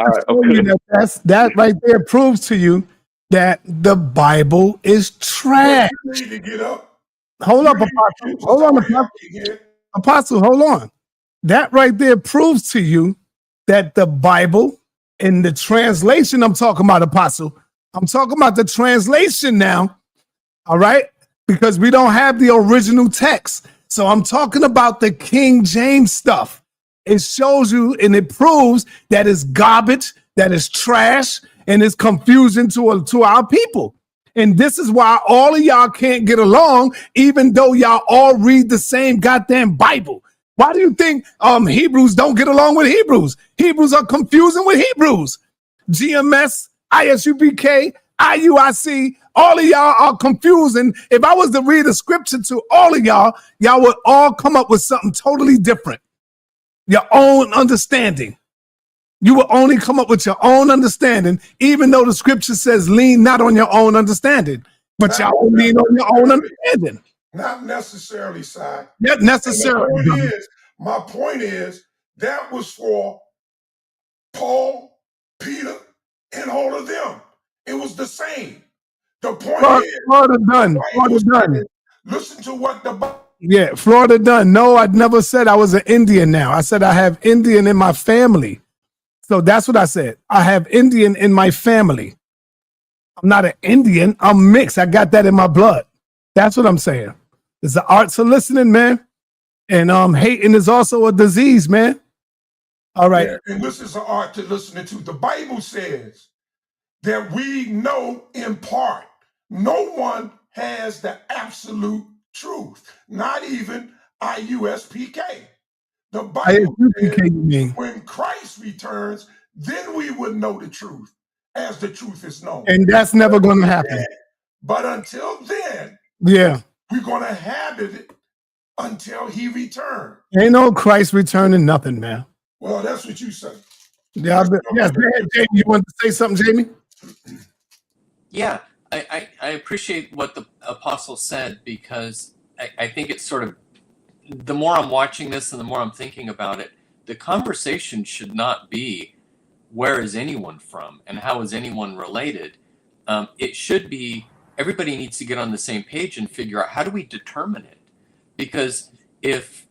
right there proves to you that the Bible is trash. You need to get up. Hold up, Apostle. Hold on, Apostle. Apostle, hold on. That right there proves to you that the Bible, in the translation I'm talking about, Apostle, I'm talking about the translation now, all right? Because we don't have the original text. So I'm talking about the King James stuff. It shows you and it proves that it's garbage, that it's trash, and it's confusion to our people. And this is why all of y'all can't get along, even though y'all all read the same goddamn Bible. Why do you think Hebrews don't get along with Hebrews? Hebrews are confusing with Hebrews. GMS, ISUBK, IUIC, all of y'all are confusing. If I was to read a scripture to all of y'all, y'all would all come up with something totally different. Your own understanding. You will only come up with your own understanding, even though the scripture says lean not on your own understanding, but y'all will lean on your own understanding. Not necessarily, Si. Not necessarily. My point is that was for Paul, Peter, and all of them. It was the same. The point is, Florida done. Listen to what the Yeah, Florida done. No, I'd never said I was an Indian now. I said I have Indian in my family. So that's what I said. I have Indian in my family. I'm not an Indian. I'm mixed. I got that in my blood. That's what I'm saying. It's the arts of listening, man. And hating is also a disease, man. All right. Yeah, and this is an art to listening to. The Bible says that we know in part. No one has the absolute truth, not even IUSPK. The Bible says when Christ returns, then we would know the truth as the truth is known. And that's never going to happen. But until then, yeah, we're going to have it until he returns. Ain't no Christ returning nothing, man. Well, that's what you say. Yeah, yes. Jamie, you want to say something, Jamie? Yeah, I appreciate what the apostle said, because I think it's sort of, the more I'm watching this and the more I'm thinking about it, the conversation should not be where is anyone from and how is anyone related. It should be everybody needs to get on the same page and figure out how do we determine it. Because if,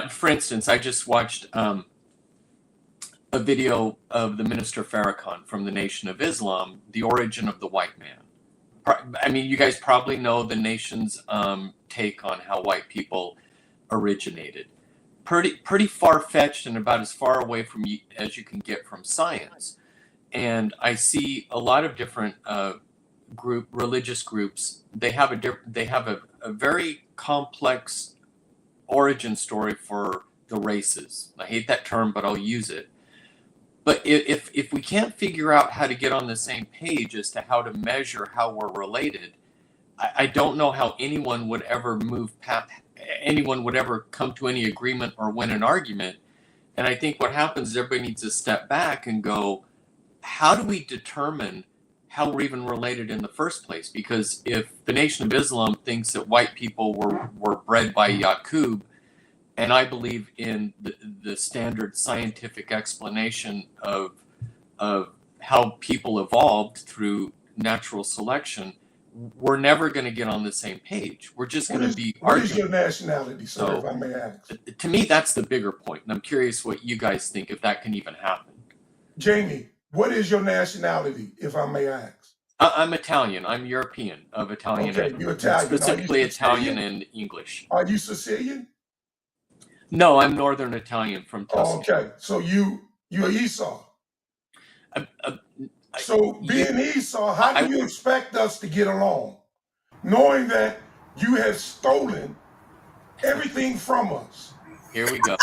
for instance, I just watched a video of the Minister Farrakhan from the Nation of Islam, The Origin of the White Man, I mean, you guys probably know the nation's take on how white people originated. Pretty far-fetched and about as far away from you as you can get from science. And I see a lot of different religious groups. They have a very complex origin story for the races. I hate that term, but I'll use it. But if we can't figure out how to get on the same page as to how to measure how we're related, I don't know how anyone would ever come to any agreement or win an argument. And I think what happens is everybody needs to step back and go, how do we determine how we're even related in the first place? Because if the Nation of Islam thinks that white people were bred by Yaqub, and I believe in the standard scientific explanation of how people evolved through natural selection, we're never going to get on the same page. We're just going to be What arguing. is your nationality, sir, So, if I may ask? To me, that's the bigger point, and I'm curious what you guys think, if that can even happen. Jamie, what is your nationality, if I may ask? I'm Italian. I'm European of Italian. Okay, you're Italian. Specifically Are you Italian Sicilian? and English. Are you Sicilian? No, I'm Northern Italian from Tuscany. Okay, so you're Esau. So being Esau, how do you expect us to get along, knowing that you have stolen everything from us? Here we go.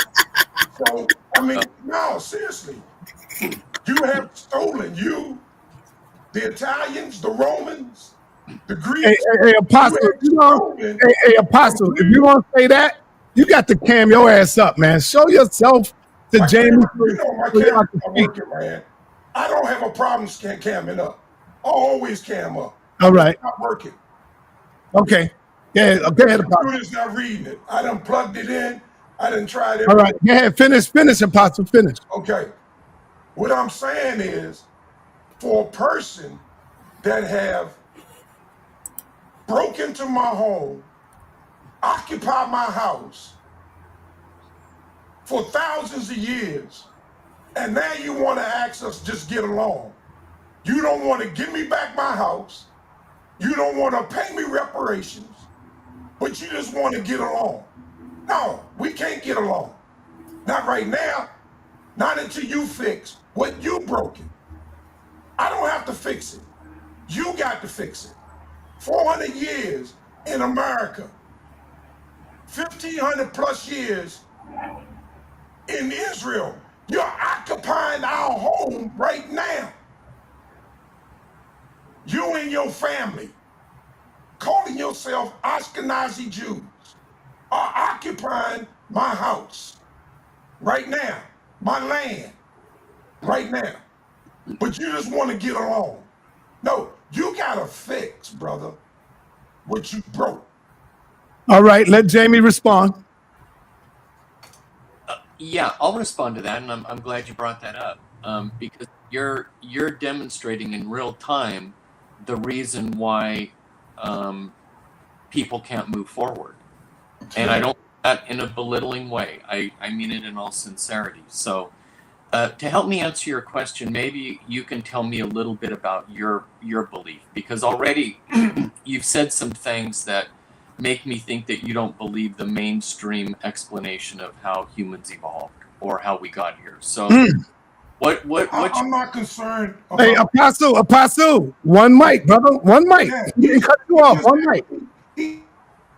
So, I mean, no, seriously. You have stolen, the Italians, the Romans, the Greeks. Hey, Apostle, Apostle, if you want to say that, you got to cam your ass up, man. Show yourself to Jamie. You know my camera's not working, man. I don't have a problem camming up. I always cam up. All right. It's not working. Okay. Yeah, go ahead, The Apostle. computer's not reading it. I done plugged it in. I done tried it. All right. Go ahead. Finish, Apostle. Finish. Okay. What I'm saying is, for a person that have broke into my home, occupied my house for thousands of years, and now you want to ask us just get along. You don't want to give me back my house. You don't want to pay me reparations, but you just want to get along. No, we can't get along. Not right now. Not until you fix what you broken. I don't have to fix it. You got to fix it. 400 years in America. 1,500 plus years in Israel. You're occupying our home right now. You and your family, calling yourself Ashkenazi Jews, are occupying my house right now, my land right now. But you just want to get along. No, you gotta fix, brother, what you broke. All right, let Jamie respond. Yeah, I'll respond to that, and I'm glad you brought that up, because you're demonstrating in real time the reason why people can't move forward, and I don't mean that in a belittling way. I mean it in all sincerity. So, to help me answer your question, maybe you can tell me a little bit about your belief, because already you've said some things that make me think that you don't believe the mainstream explanation of how humans evolved or how we got here. So what I'm not concerned about— Hey, Apostle, one mic, brother, one mic. Yeah, You can cut you off, one mic.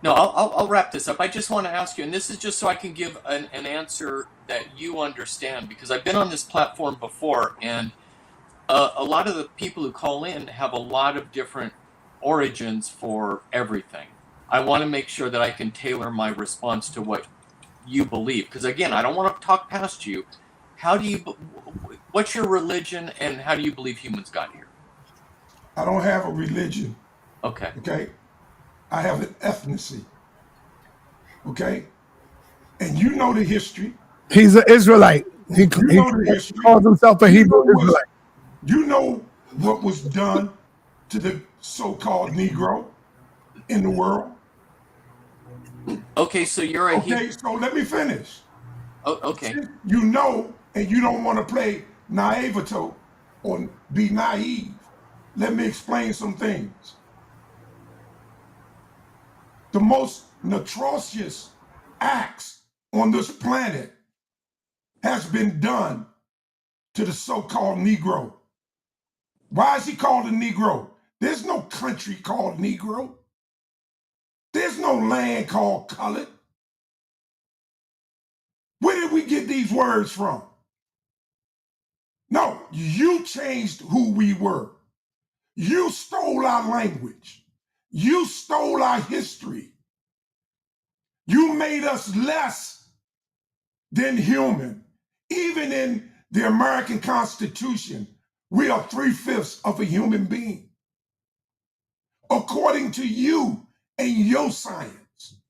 No, I'll wrap this up. I just want to ask you, and this is just so I can give an answer that you understand, because I've been on this platform before, and a lot of the people who call in have a lot of different origins for everything. I want to make sure that I can tailor my response to what you believe, because again, I don't want to talk past you. What's your religion, and how do you believe humans got here? I don't have a religion. Okay. Okay. I have an ethnicity. Okay. And you know the history. He's an Israelite. He know the history. calls himself a Hebrew Israelite. You know what was done to the so-called Negro in the world. Okay, so you're a Okay, so let me finish. Oh, okay. You know, and you don't want to play naivete or be naive. Let me explain some things. the most atrocious acts on this planet has been done to the so-called Negro. Why is he called a Negro? There's no country called Negro. There's no land called colored. Where did we get these words from? No, you changed who we were. You stole our language. You stole our history. You made us less than human. Even in the American Constitution, we are 3/5 of a human being. According to you and your science.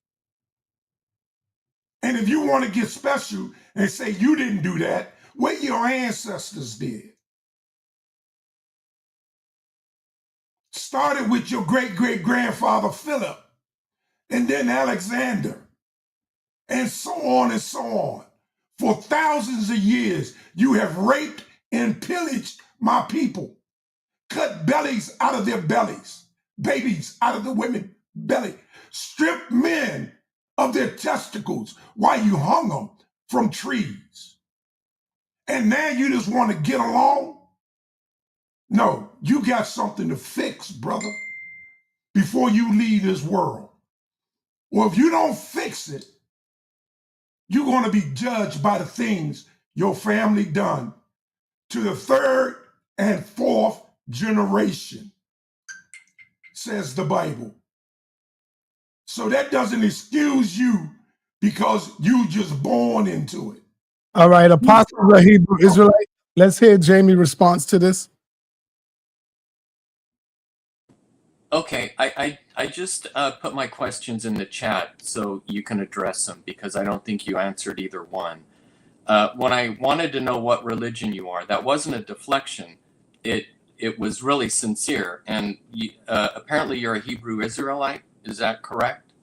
And if you want to get special and say you didn't do that, what your ancestors did. Started with your great-great-grandfather Philip, and then Alexander, and so on and so on. For thousands of years, you have raped and pillaged my people, cut bellies out of their bellies, babies out of the women's belly, stripped men of their testicles while you hung them from trees. And now you just want to get along? No, you got something to fix, brother, before you leave this world. Or if you don't fix it, you're going to be judged by the things your family done to the third and fourth generation, says the Bible. So that doesn't excuse you because you just born into it. All right, Apostle, the Hebrew Israelite. Let's hear Jamie's response to this. Okay, I just put my questions in the chat so you can address them, because I don't think you answered either one. When I wanted to know what religion you are, that wasn't a deflection. It was really sincere. And apparently you're a Hebrew Israelite. Is that correct?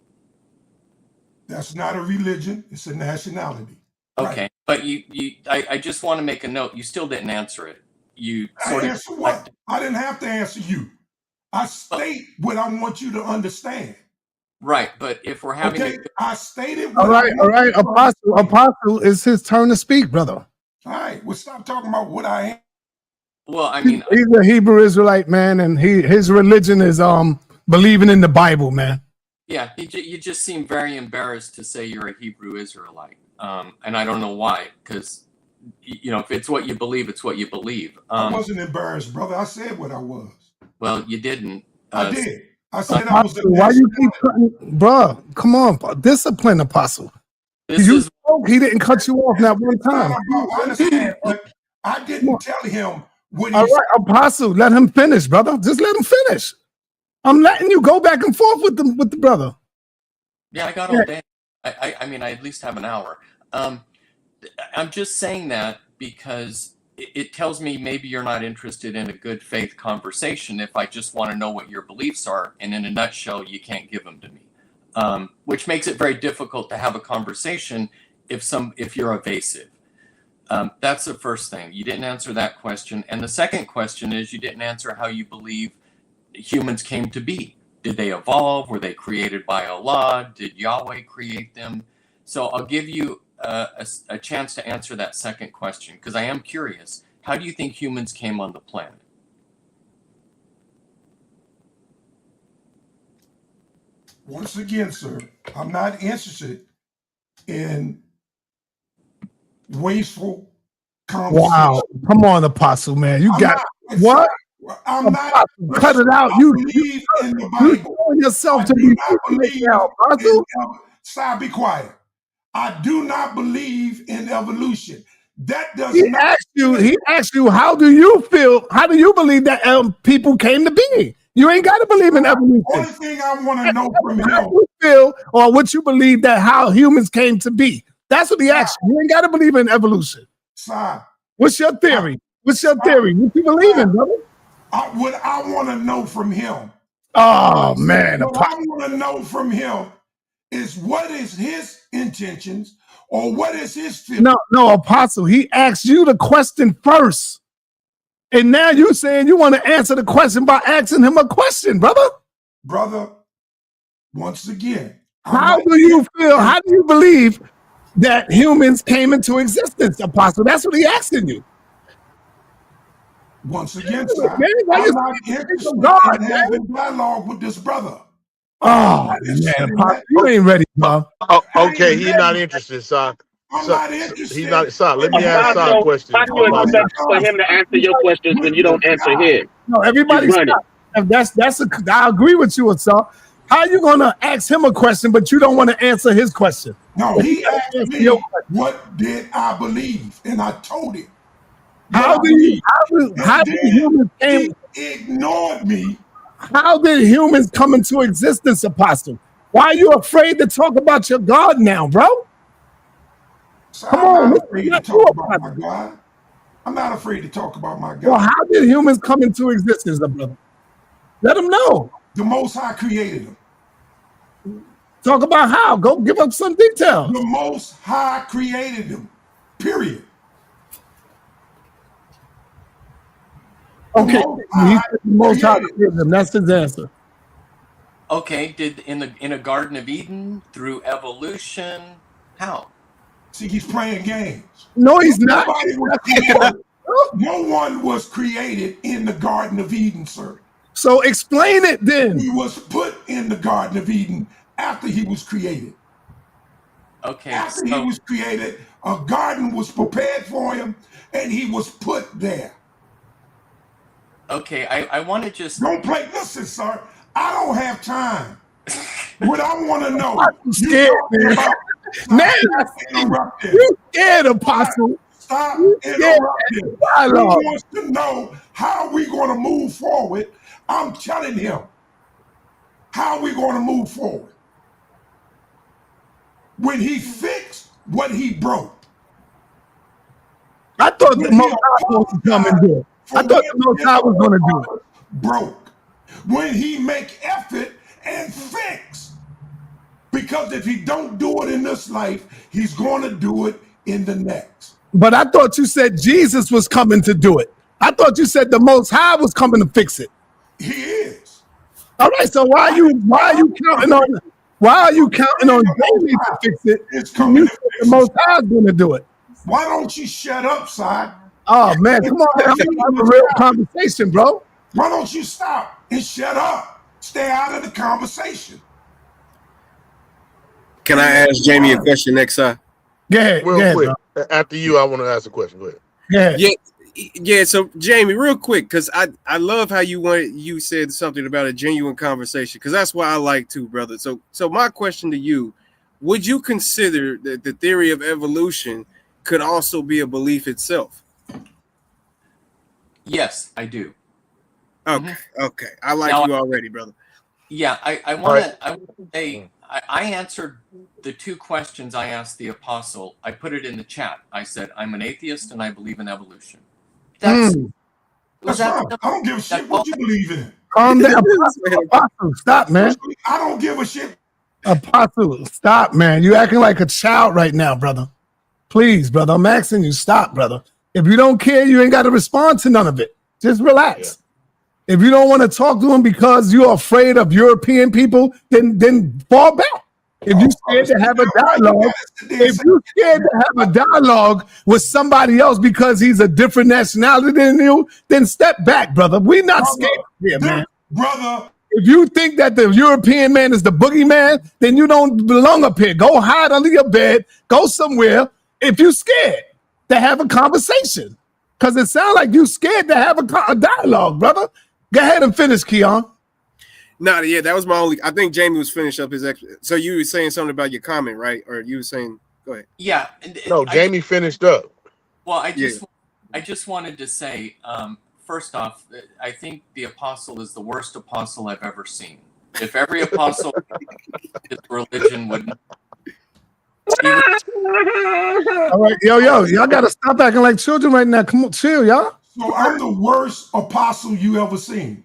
That's not a religion. It's a nationality. Okay, Right. but I just want to make a note. You still didn't answer it. You sort of answer what? I didn't have to answer you. I state what I want you to understand. Right, but if we're having okay, I stated all right, Apostle, it's his turn to speak, brother. All right, well, stop talking about what I am. Well, I mean, he's a Hebrew Israelite, man, and his religion is believing in the Bible, man. Yeah, you just seem very embarrassed to say you're a Hebrew Israelite, and I don't know why, because if it's what you believe, it's what you believe. I wasn't embarrassed, brother. I said what I was. Well, you didn't. I did. I said Apostle, I was. Why you keep cutting, bro? Come on, discipline, Apostle. He didn't cut you off that one time. I understand, but I didn't tell him what he All right, Apostle, let him finish, brother. Just let him finish. I'm letting you go back and forth with the brother. Yeah, I got all day. I mean, I at least have an hour. I'm just saying that because it tells me maybe you're not interested in a good faith conversation if I just want to know what your beliefs are, and in a nutshell, you can't give them to me, which makes it very difficult to have a conversation if you're evasive. That's the first thing. You didn't answer that question. And the second question is you didn't answer how you believe humans came to be. Did they evolve? Were they created by Allah? Did Yahweh create them? So I'll give you a chance to answer that second question, because I am curious. How do you think humans came on the planet? Once again, sir, I'm not interested in wasteful conversation. Wow, come on, Apostle, man, you got what? I'm not. Cut it out. You believe in the Bible. You yourself to be Apostle. Stop. Be quiet. I do not believe in evolution. That does not. He asked you, how do you feel? How do you believe that people came to be? You ain't got to believe in evolution. The only thing I want to know from him, how you feel, or what you believe that how humans came to be. That's what he asked you. You ain't got to believe in evolution. What's your theory? What's your theory? What you believe in, brother? What I want to know from him. Oh man, what I want to know from him is what is his intentions, or what is his feeling. No, Apostle. He asked you the question first, and now you saying you want to answer the question by asking him a question, brother. Brother, Once again, how do you feel? How do you believe that humans came into existence, Apostle? That's what he asking you. Once again, sir, Man, I'm not interested in having dialogue with this brother. Oh, man, Apostle, you ain't ready, bro. Okay, he's not interested, sir. I'm not interested. He's not. Sir, let me ask Sir a question. How do you expect for him to answer your questions when you don't answer his? No, everybody stop. I agree with you, sir. How are you gonna ask him a question, but you don't want to answer his question? No, he asked me what did I believe, and I told him. How did humans he ignored me? How did humans come into existence, Apostle? Why are you afraid to talk about your God now, bro? So come on, not afraid to talk about my God. I'm not afraid to talk about my God. Well, how did humans come into existence, brother? Let them know. The Most High created them. Talk about how. Go give up some details. The Most High created them. Period. Okay, the Most High created them. That's his answer. Okay, did in a Garden of Eden through evolution? How? See, he's playing games. No, he's not. No one was created in the Garden of Eden, sir. So explain it then. He was put in the Garden of Eden after he was created. Okay. After he was created, a garden was prepared for him, and he was put there. Okay, I want to just... Don't play... Listen, sir, I don't have time. What I want to know... I'm scared, man. You scared, Apostle. Stop interrupting. He wants to know how we going to move forward. I'm telling him how we going to move forward. When he fixed what he broke. I thought the Most High was going to come and do it. I thought the Most High was going to do it. Broke. When he make effort and fix. Because if he don't do it in this life, he's going to do it in the next. But I thought you said Jesus was coming to do it. I thought you said the Most High was coming to fix it. He is. All right, so why are you counting on David to fix it? It's coming to fix the Most High is going to do it. Why don't you shut up, son? Oh man, come on, man. I'm having a real conversation, bro. Why don't you stop and shut up? Stay out of the conversation. Can I ask Jamie a question next, sir? Go ahead. Real quick. Bro. After you, I want to ask a question. Go ahead. Yeah. So Jamie, real quick, because I love how you said something about a genuine conversation, because that's what I like too, brother. So my question to you: would you consider that the theory of evolution could also be a belief itself? Yes, I do. Okay. Okay. I like you already, brother. Yeah, I want to say I answered the two questions I asked the apostle. I put it in the chat. I said, I'm an atheist and I believe in evolution. That's fine. I don't give a shit what you believe in. Calm down. Apostle, stop, man. I don't give a shit. Apostle, stop, man. You acting like a child right now, brother. Please, brother. I'm asking you, stop, brother. If you don't care, you ain't got to respond to none of it. Just relax. Yeah. If you don't want to talk to him because you're afraid of European people, then fall back. If you're scared to have a dialogue, with somebody else because he's a different nationality than you, then step back, brother. We're not scared here, man. Brother. If you think that the European man is the boogeyman, then you don't belong up here. Go hide under your bed. Go somewhere if you're scared to have a conversation. Because it sounds like you're scared to have a dialogue, brother. Go ahead and finish, Keon. No, yeah, that was my only. I think Jamie was finished up his. So you were saying something about your comment, right? Or you were saying, go ahead. Yeah. No, Jamie finished up. Well, I just wanted to say, first off, I think the apostle is the worst apostle I've ever seen. If every apostle, his religion would. All right, y'all gotta stop acting like children right now. Come on, chill, y'all. So I'm the worst apostle you ever seen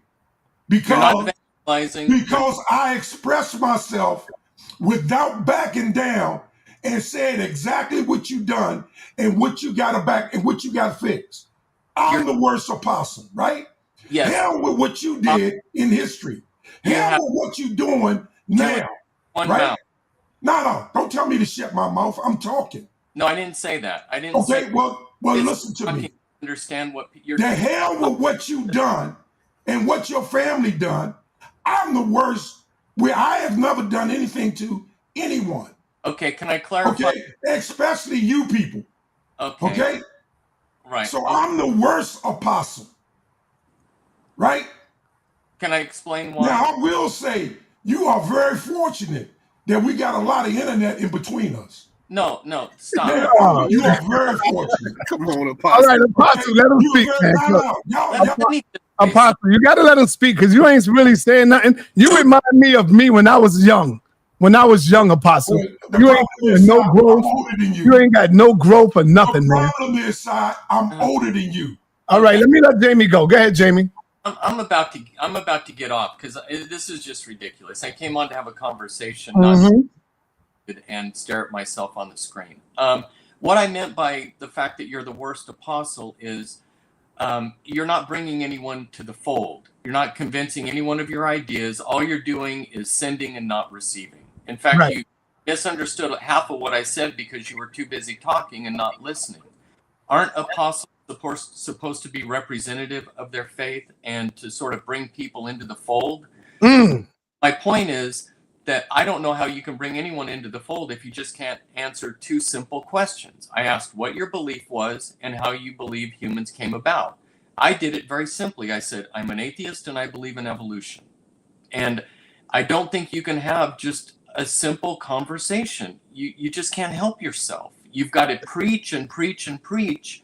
because I expressed myself without backing down and said exactly what you done and what you got to back and what you got to fix. I'm the worst apostle, right? Yes. Hell with what you did in history. Hell with what you doing now. One right? mouth. No, don't tell me to shut my mouth. I'm talking. No, I didn't say that. I didn't Okay, say. well, It's listen to talking me. to understand what you're. The hell with what you done and what your family done. I'm the worst. Where I have never done anything to anyone. Okay, can I clarify? Okay, especially you people. Okay. Right. So I'm the worst apostle. Right. Can I explain why? Now I will say you are very fortunate that we got a lot of internet in between us. No, stop. Yeah, you are very fortunate. Come on, All Apostle. right, Apostle, let him speak, man. Apostle, you got to let him speak because you ain't really saying nothing. You remind me of me when I was young. When I was young, Apostle, you ain't got no growth. You ain't got no growth or nothing, man. The problem is, I'm older than you. All right, let me let Jamie go. Go ahead, Jamie. I'm about to get off because this is just ridiculous. I came on to have a conversation, not and stare at myself on the screen. What I meant by the fact that you're the worst apostle is you're not bringing anyone to the fold. You're not convincing anyone of your ideas. All you're doing is sending and not receiving. In fact, you misunderstood half of what I said because you were too busy talking and not listening. Aren't apostles supposed to be representative of their faith and to sort of bring people into the fold? My point is that I don't know how you can bring anyone into the fold if you just can't answer two simple questions. I asked what your belief was and how you believe humans came about. I did it very simply. I said, I'm an atheist and I believe in evolution. And I don't think you can have just a simple conversation. You just can't help yourself. You've got to preach and preach and preach.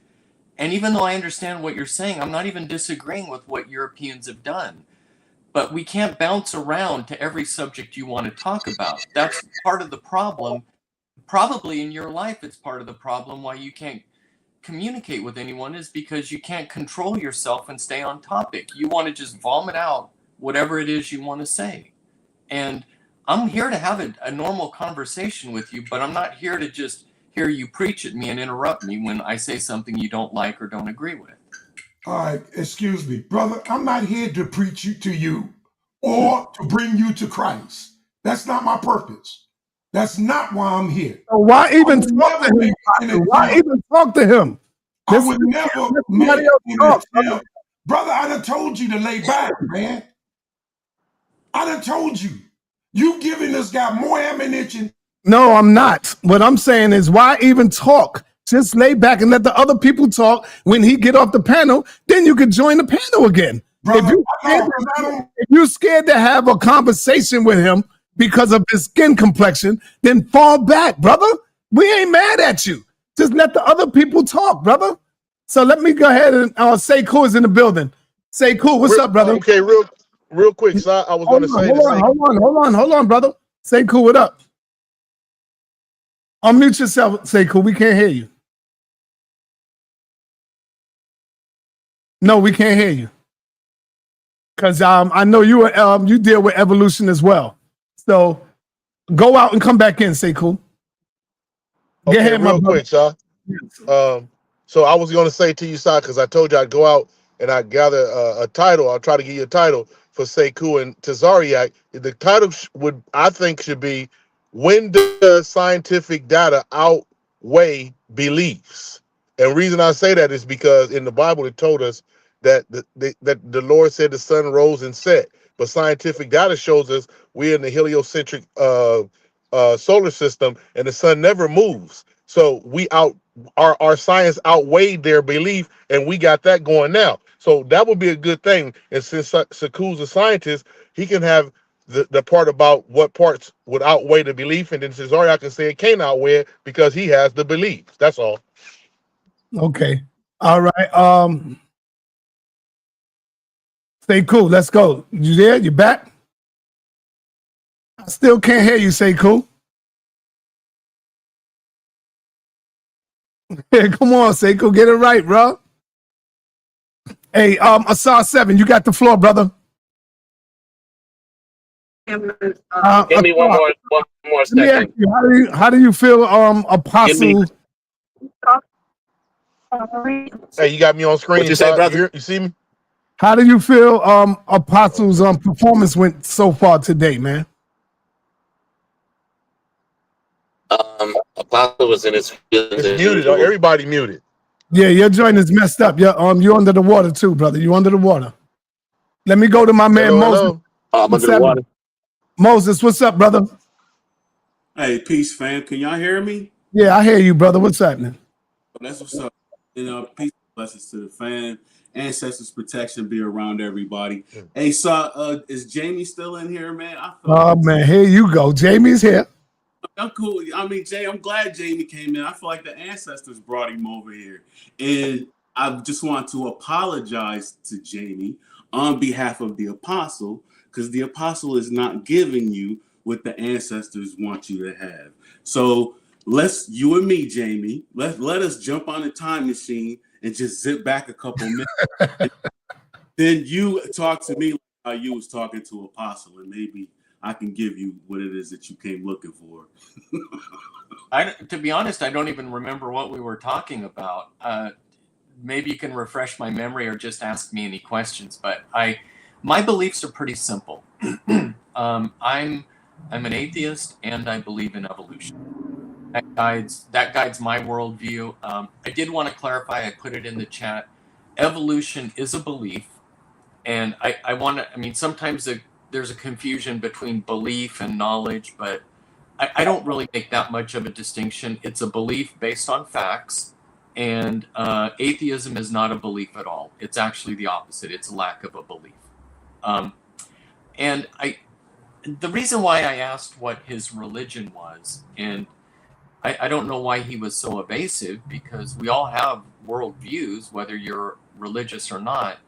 And even though I understand what you're saying, I'm not even disagreeing with what Europeans have done. But we can't bounce around to every subject you want to talk about. That's part of the problem. Probably in your life, it's part of the problem why you can't communicate with anyone is because you can't control yourself and stay on topic. You want to just vomit out whatever it is you want to say. And I'm here to have a normal conversation with you, but I'm not here to just hear you preach at me and interrupt me when I say something you don't like or don't agree with. All right, excuse me, brother. I'm not here to preach to you or to bring you to Christ. That's not my purpose. That's not why I'm here. So why even talk to him? Why even talk to him? I would never make an attempt. Brother, I done told you to lay back, man. I done told you. You giving this guy more ammunition. No, I'm not. What I'm saying is why even talk? Just lay back and let the other people talk. When he get off the panel, then you can join the panel again. Brother, if you're scared to have a conversation with him because of his skin complexion, then fall back, brother. We ain't mad at you. Just let the other people talk, brother. So let me go ahead and Sekou is in the building. Sekou, what's up, brother? Okay, real quick, so I was going to say hold on, brother. Sekou, what up? Unmute yourself, Sekou. We can't hear you. No, we can't hear you. Because I know you deal with evolution as well. So go out and come back in, Sekou. Okay, ahead, real quick, sir. So I was going to say to you, sir, because I told you I'd go out and I'd gather a title. I'll try to give you a title for Sekou and Tazaryach. The title I think should be, when does scientific data outweigh beliefs? And the reason I say that is because in the Bible it told us that the Lord said the sun rose and set, but scientific data shows us we're in the heliocentric solar system and the sun never moves. So our science outweighed their belief, and we got that going now. So that would be a good thing. And since Sekou's a scientist, he can have the part about what parts would outweigh the belief, and then Tazaryach can say it can't outweigh it because he has the belief. That's all. Okay. All right. Sekou, let's go. You there? You back? I still can't hear you, Sekou. Yeah, come on, Sekou, get it right, bro. Hey, sa.neter, you got the floor, brother. Give me one more second. How do you feel, Apostle? Hey, you got me on screen. What you say, brother? You see me? How do you feel, Apostle's performance went so far today, man? Apostle was in his feelings. It's muted. Everybody muted. Yeah, your joint is messed up. You're under the water too, brother. You under the water. Let me go to my man Moses. Hello. I'm What's under the water. Moses, what's up, brother? Hey, peace, fam. Can y'all hear me? Yeah, I hear you, brother. What's happening? That's what's up. Peace and blessings to the fam. Ancestors protection be around everybody. Hey, so is Jamie still in here, man? Man, here you go. Jamie's here. I'm cool. I mean, Jay, I'm glad Jamie came in. I feel like the ancestors brought him over here. And I just want to apologize to Jamie on behalf of the apostle, because the apostle is not giving you what the ancestors want you to have. So you and me, Jamie, let us jump on a time machine and just zip back a couple minutes. Then you talk to me like how you was talking to apostle, and maybe I can give you what it is that you came looking for. To be honest, I don't even remember what we were talking about. Maybe you can refresh my memory or just ask me any questions. But my beliefs are pretty simple. I'm an atheist, and I believe in evolution. That guides my worldview. I did want to clarify. I put it in the chat. Evolution is a belief, and I want to. I mean, sometimes there's a confusion between belief and knowledge, but I don't really make that much of a distinction. It's a belief based on facts, and atheism is not a belief at all. It's actually the opposite. It's a lack of a belief. And the reason why I asked what his religion was, and I don't know why he was so evasive, because we all have worldviews, whether you're religious or not.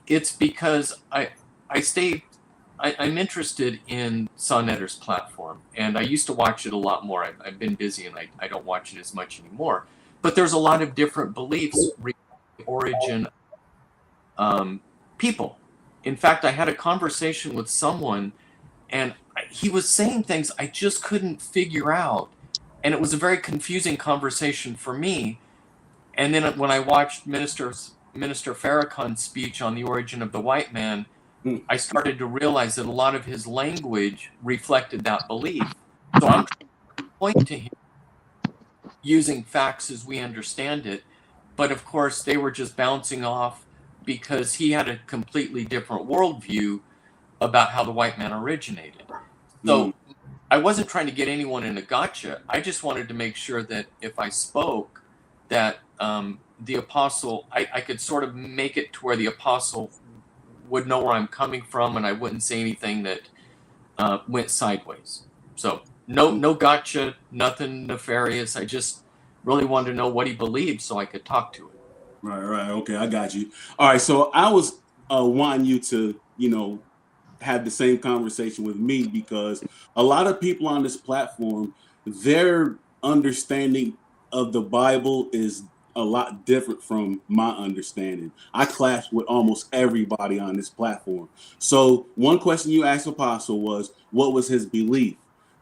It's because I'm interested in sa.neter's platform, and I used to watch it a lot more. I've been busy, and I don't watch it as much anymore. But there's a lot of different beliefs regarding the origin of people. In fact, I had a conversation with someone, and he was saying things I just couldn't figure out. And it was a very confusing conversation for me. And then when I watched Minister Farrakhan's speech on the origin of the white man, I started to realize that a lot of his language reflected that belief. So I'm trying to point to him using facts as we understand it. But of course, they were just bouncing off because he had a completely different worldview about how the white man originated. So I wasn't trying to get anyone in a gotcha. I just wanted to make sure that if I spoke, that the apostle, I could sort of make it to where the apostle would know where I'm coming from, and I wouldn't say anything that went sideways. So no gotcha, nothing nefarious. I just really wanted to know what he believed so I could talk to it. Right. Okay, I got you. All right, so I was wanting you to, have the same conversation with me, because a lot of people on this platform, their understanding of the Bible is a lot different from my understanding. I clash with almost everybody on this platform. So one question you asked Apostle was, what was his belief?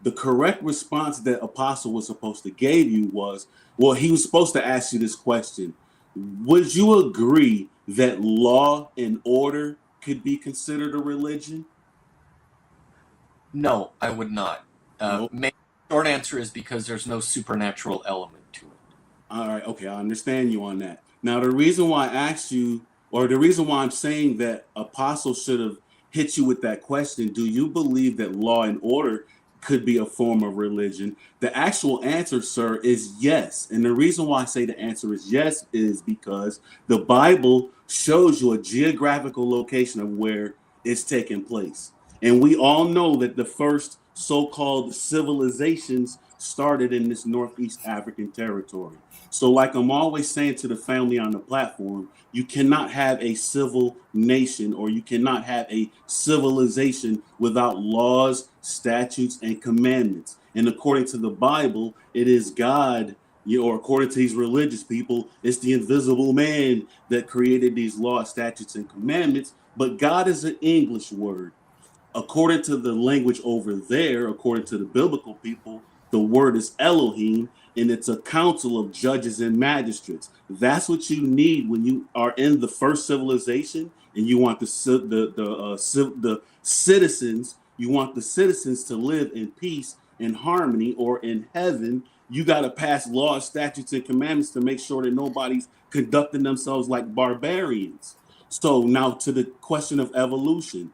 The correct response that Apostle was supposed to give you was, well, he was supposed to ask you this question. Would you agree that law and order could be considered a religion? No, I would not. Short answer is because there's no supernatural element to it. All right, okay, I understand you on that. Now, the reason why I asked you, or the reason why I'm saying that Apostle should have hit you with that question, do you believe that law and order could be a form of religion? The actual answer, sir, is yes. And the reason why I say the answer is yes is because the Bible shows you a geographical location of where it's taking place. And we all know that the first so-called civilizations started in this Northeast African territory. So like I'm always saying to the family on the platform, you cannot have a civil nation, or you cannot have a civilization without laws, statutes, and commandments. And according to the Bible, it is God, or according to these religious people, it's the invisible man that created these laws, statutes, and commandments. But God is an English word. According to the language over there, according to the biblical people, the word is Elohim, and it's a council of judges and magistrates. That's what you need when you are in the first civilization, and you want the citizens. You want the citizens to live in peace in harmony or in heaven, you got to pass laws, statutes, and commandments to make sure that nobody's conducting themselves like barbarians. So now to the question of evolution.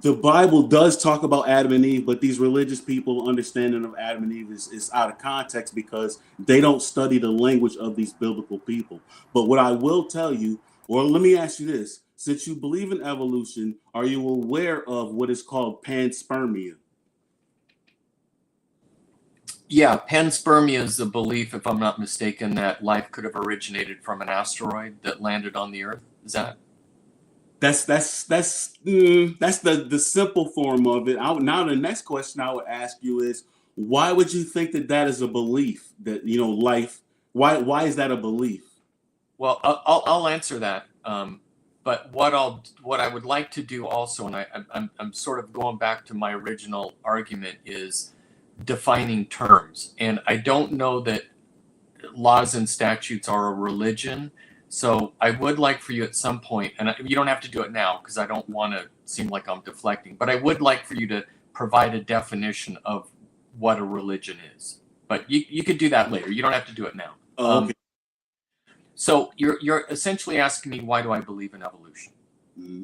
The Bible does talk about Adam and Eve, but these religious people understanding of Adam and Eve is out of context because they don't study the language of these biblical people. But what I will tell you, or let me ask you this, since you believe in evolution, are you aware of what is called panspermia? Yeah, panspermia is the belief, if I'm not mistaken, that life could have originated from an asteroid that landed on the Earth. Is that? That's the simple form of it. Now the next question I would ask you is, why would you think that is a belief, that life? Why is that a belief? Well, I'll answer that. But what I would like to do also, and I'm sort of going back to my original argument, is defining terms. And I don't know that laws and statutes are a religion. So I would like for you at some point, and you don't have to do it now because I don't want to seem like I'm deflecting, but I would like for you to provide a definition of what a religion is. But you could do that later. You don't have to do it now. Oh, okay. So you're essentially asking me, why do I believe in evolution? Mm-hmm.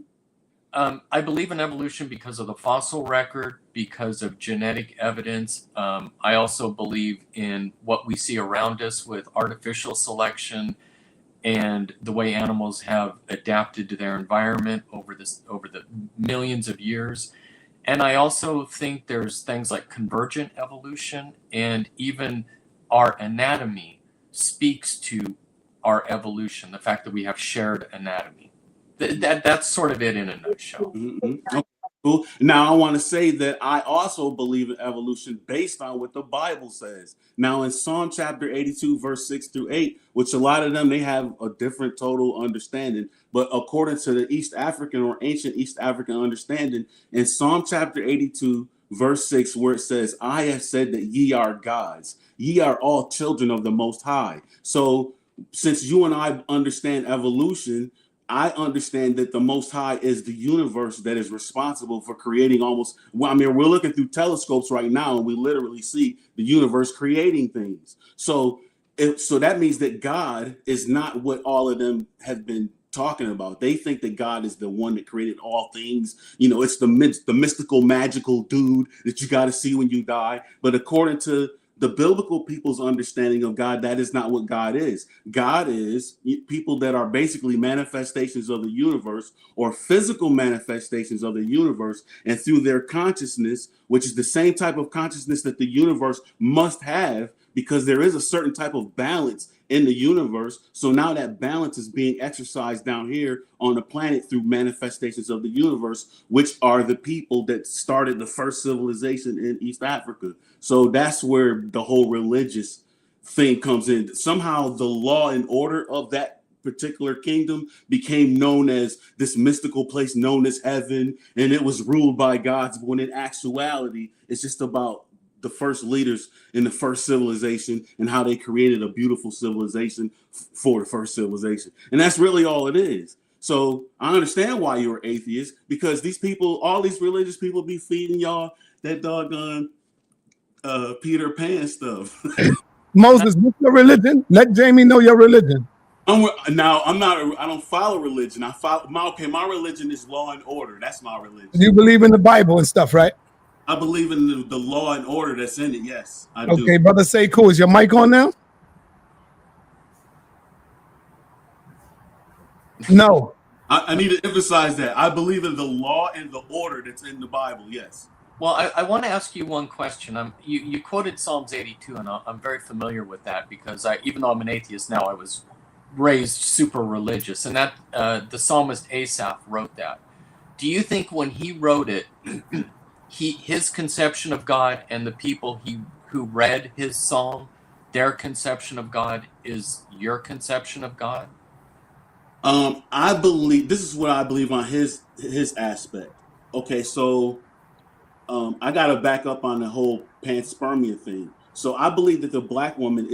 I believe in evolution because of the fossil record, because of genetic evidence. I also believe in what we see around us with artificial selection and the way animals have adapted to their environment over the millions of years. And I also think there's things like convergent evolution, and even our anatomy speaks to our evolution, the fact that we have shared anatomy. That's sort of it in a nutshell. Mm-hmm. Okay, cool. Now I want to say that I also believe in evolution based on what the Bible says. Now in Psalm chapter 82, verse 6-8, which a lot of them, they have a different total understanding. But according to the East African or ancient East African understanding, in Psalm chapter 82, verse 6, where it says, I have said that ye are gods, ye are all children of the Most High. So since you and I understand evolution, I understand that the Most High is the universe that is responsible for creating almost, we're looking through telescopes right now and we literally see the universe creating things. So that means that God is not what all of them have been talking about. They think that God is the one that created all things. It's the mystical, magical dude that you got to see when you die. But according to the biblical people's understanding of God, that is not what God is. God is people that are basically manifestations of the universe, or physical manifestations of the universe, and through their consciousness, which is the same type of consciousness that the universe must have, because there is a certain type of balance in the universe. So now that balance is being exercised down here on the planet through manifestations of the universe, which are the people that started the first civilization in East Africa. So that's where the whole religious thing comes in. Somehow the law and order of that particular kingdom became known as this mystical place known as heaven, and it was ruled by gods, when in actuality it's just about the first leaders in the first civilization and how they created a beautiful civilization for the first civilization. And that's really all it is. So I understand why you're atheist, because these people, all these religious people, be feeding y'all that doggone Peter Pan stuff. Moses, what's your religion? Let Jamie know your religion. I don't follow religion. My religion is law and order. That's my religion. You believe in the Bible and stuff, right? I believe in the law and order that's in it. Yes, I do. Okay, brother Sekou, is your mic on now? No. I need to emphasize that. I believe in the law and the order that's in the Bible. Yes. Well, I want to ask you one question. You quoted Psalms 82, and I'm very familiar with that because even though I'm an atheist now, I was raised super religious, and that the psalmist Asaph wrote that. Do you think when he wrote it, his conception of God and the people who read his psalm, their conception of God is your conception of God? I believe this is what I believe on his aspect. Okay, so I got to back up on the whole panspermia thing. So I believe that the black woman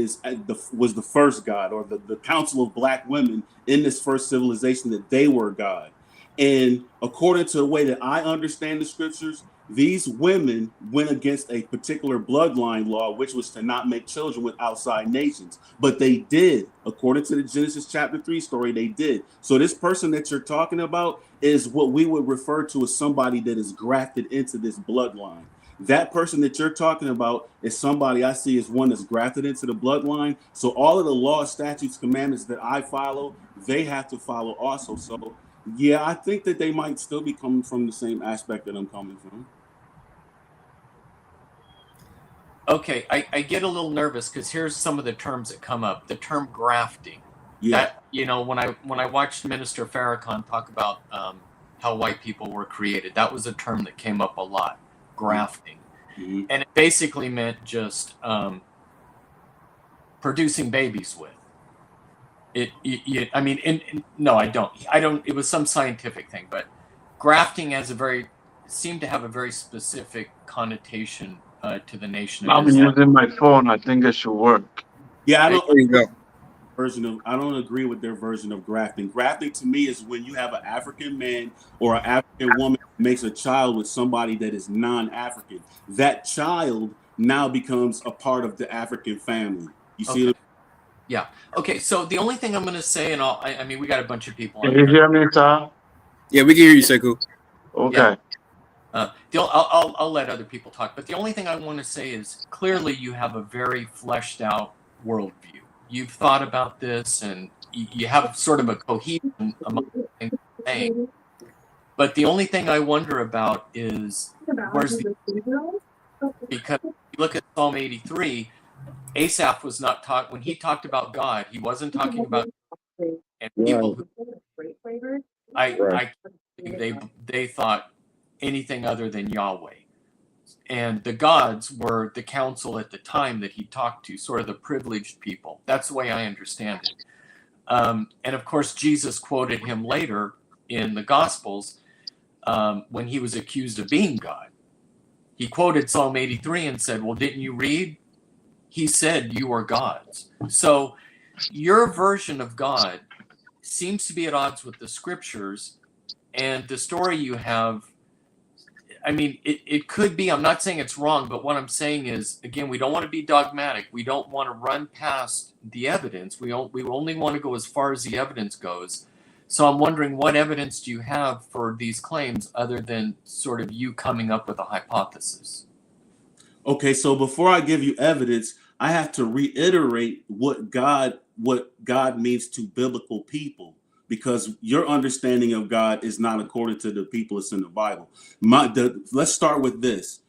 was the first God, or the council of black women in this first civilization, that they were God. And according to the way that I understand the scriptures, These women went against a particular bloodline law, which was to not make children with outside nations. But they did, according to the Genesis chapter 3 story, they did. So this person that you're talking about is what we would refer to as somebody that is grafted into this bloodline. That person that you're talking about is somebody I see as one that's grafted into the bloodline. So all of the laws, statutes, commandments that I follow, they have to follow also. So yeah, I think that they might still be coming from the same aspect that I'm coming from. Okay, I get a little nervous because here's some of the terms that come up. The term grafting. Yeah. That, you know, when I watched Minister Farrakhan talk about how white people were created, that was a term that came up a lot. Grafting. Mm-hmm. And it basically meant just producing babies with. I mean, no, I don't. It was some scientific thing, but grafting seemed to have a very specific connotation to the nation of I'm Islam. using my phone. I think it should work. Yeah, I There you go. I don't agree with their version of grafting. Grafting to me is when you have an African man or an African woman that makes a child with somebody that is non-African. That child now becomes a part of the African family. You see? Okay. Yeah. Okay. So the only thing I'm going to say, and I mean, we got a bunch of people on Can you hear me, sir? Yeah, we can hear you, Sekou. Okay. I'll let other people talk, but the only thing I want to say is clearly you have a very fleshed out worldview. You've thought about this, and you have sort of a cohesion among the things you're saying. But the only thing I wonder about is because if you look at Psalm 83, Asaph was not when he talked about God, he wasn't talking about and people who I they thought anything other than Yahweh. And the gods were the council at the time that he talked to, sort of the privileged people. That's the way I understand it. And of course, Jesus quoted him later in the Gospels when he was accused of being God. He quoted Psalm 83 and said, well, didn't you read? He said, you are gods. So your version of God seems to be at odds with the scriptures, and the story you have, I mean, it could be, I'm not saying it's wrong, but what I'm saying is, again, we don't want to be dogmatic. We don't want to run past the evidence. We only want to go as far as the evidence goes. So I'm wondering, what evidence do you have for these claims other than sort of you coming up with a hypothesis? Okay, so before I give you evidence, I have to reiterate what God means to biblical people, because your understanding of God is not according to the people that's in the Bible. Let's start with this.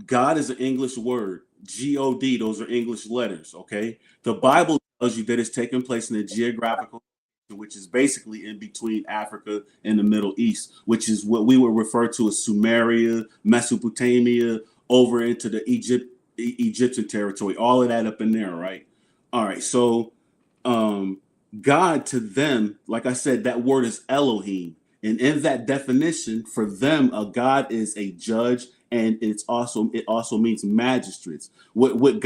God is an English word. G-O-D, those are English letters, okay? The Bible tells you that it's taking place in a geographical, which is basically in between Africa and the Middle East, which is what we would refer to as Sumeria, Mesopotamia, over into the Egyptian territory, all of that up in there, right? All right, so God to them, like I said, that word is Elohim. And in that definition, for them, a God is a judge, and it also means magistrates. What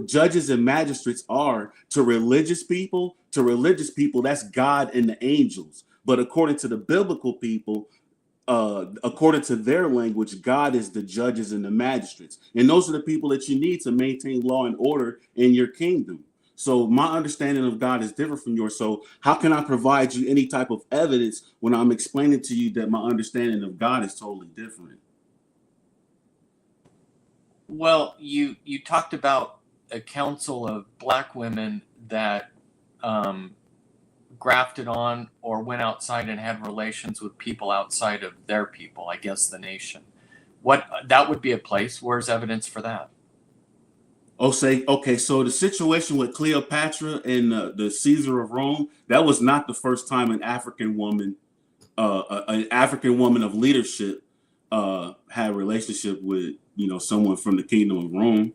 judges and magistrates are to religious people, that's God and the angels. But according to the biblical people, according to their language, God is the judges and the magistrates. And those are the people that you need to maintain law and order in your kingdom. So my understanding of God is different from yours. So how can I provide you any type of evidence when I'm explaining to you that my understanding of God is totally different? Well, you talked about a council of black women that grafted on or went outside and had relations with people outside of their people, I guess the nation. That would be a place. Where's evidence for that? Okay, so the situation with Cleopatra and the Caesar of Rome, that was not the first time an African woman of leadership had a relationship with someone from the kingdom of Rome.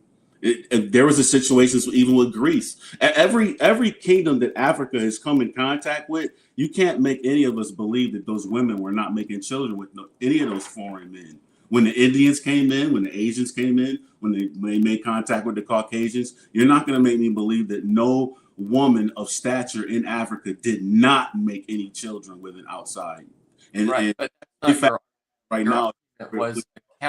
There was a situation even with Greece. Every kingdom that Africa has come in contact with, you can't make any of us believe that those women were not making children with any of those foreign men. When the Indians came in, when the Asians came in, when they made contact with the Caucasians, you're not going to make me believe that no woman of stature in Africa did not make any children with an outside. Right, but that's not right now, it was a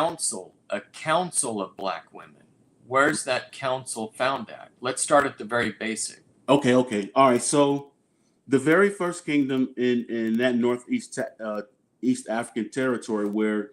a council of black women. Where's that council found at? Let's start at the very basic. Okay. All right. So the very first kingdom in that northeast East African territory where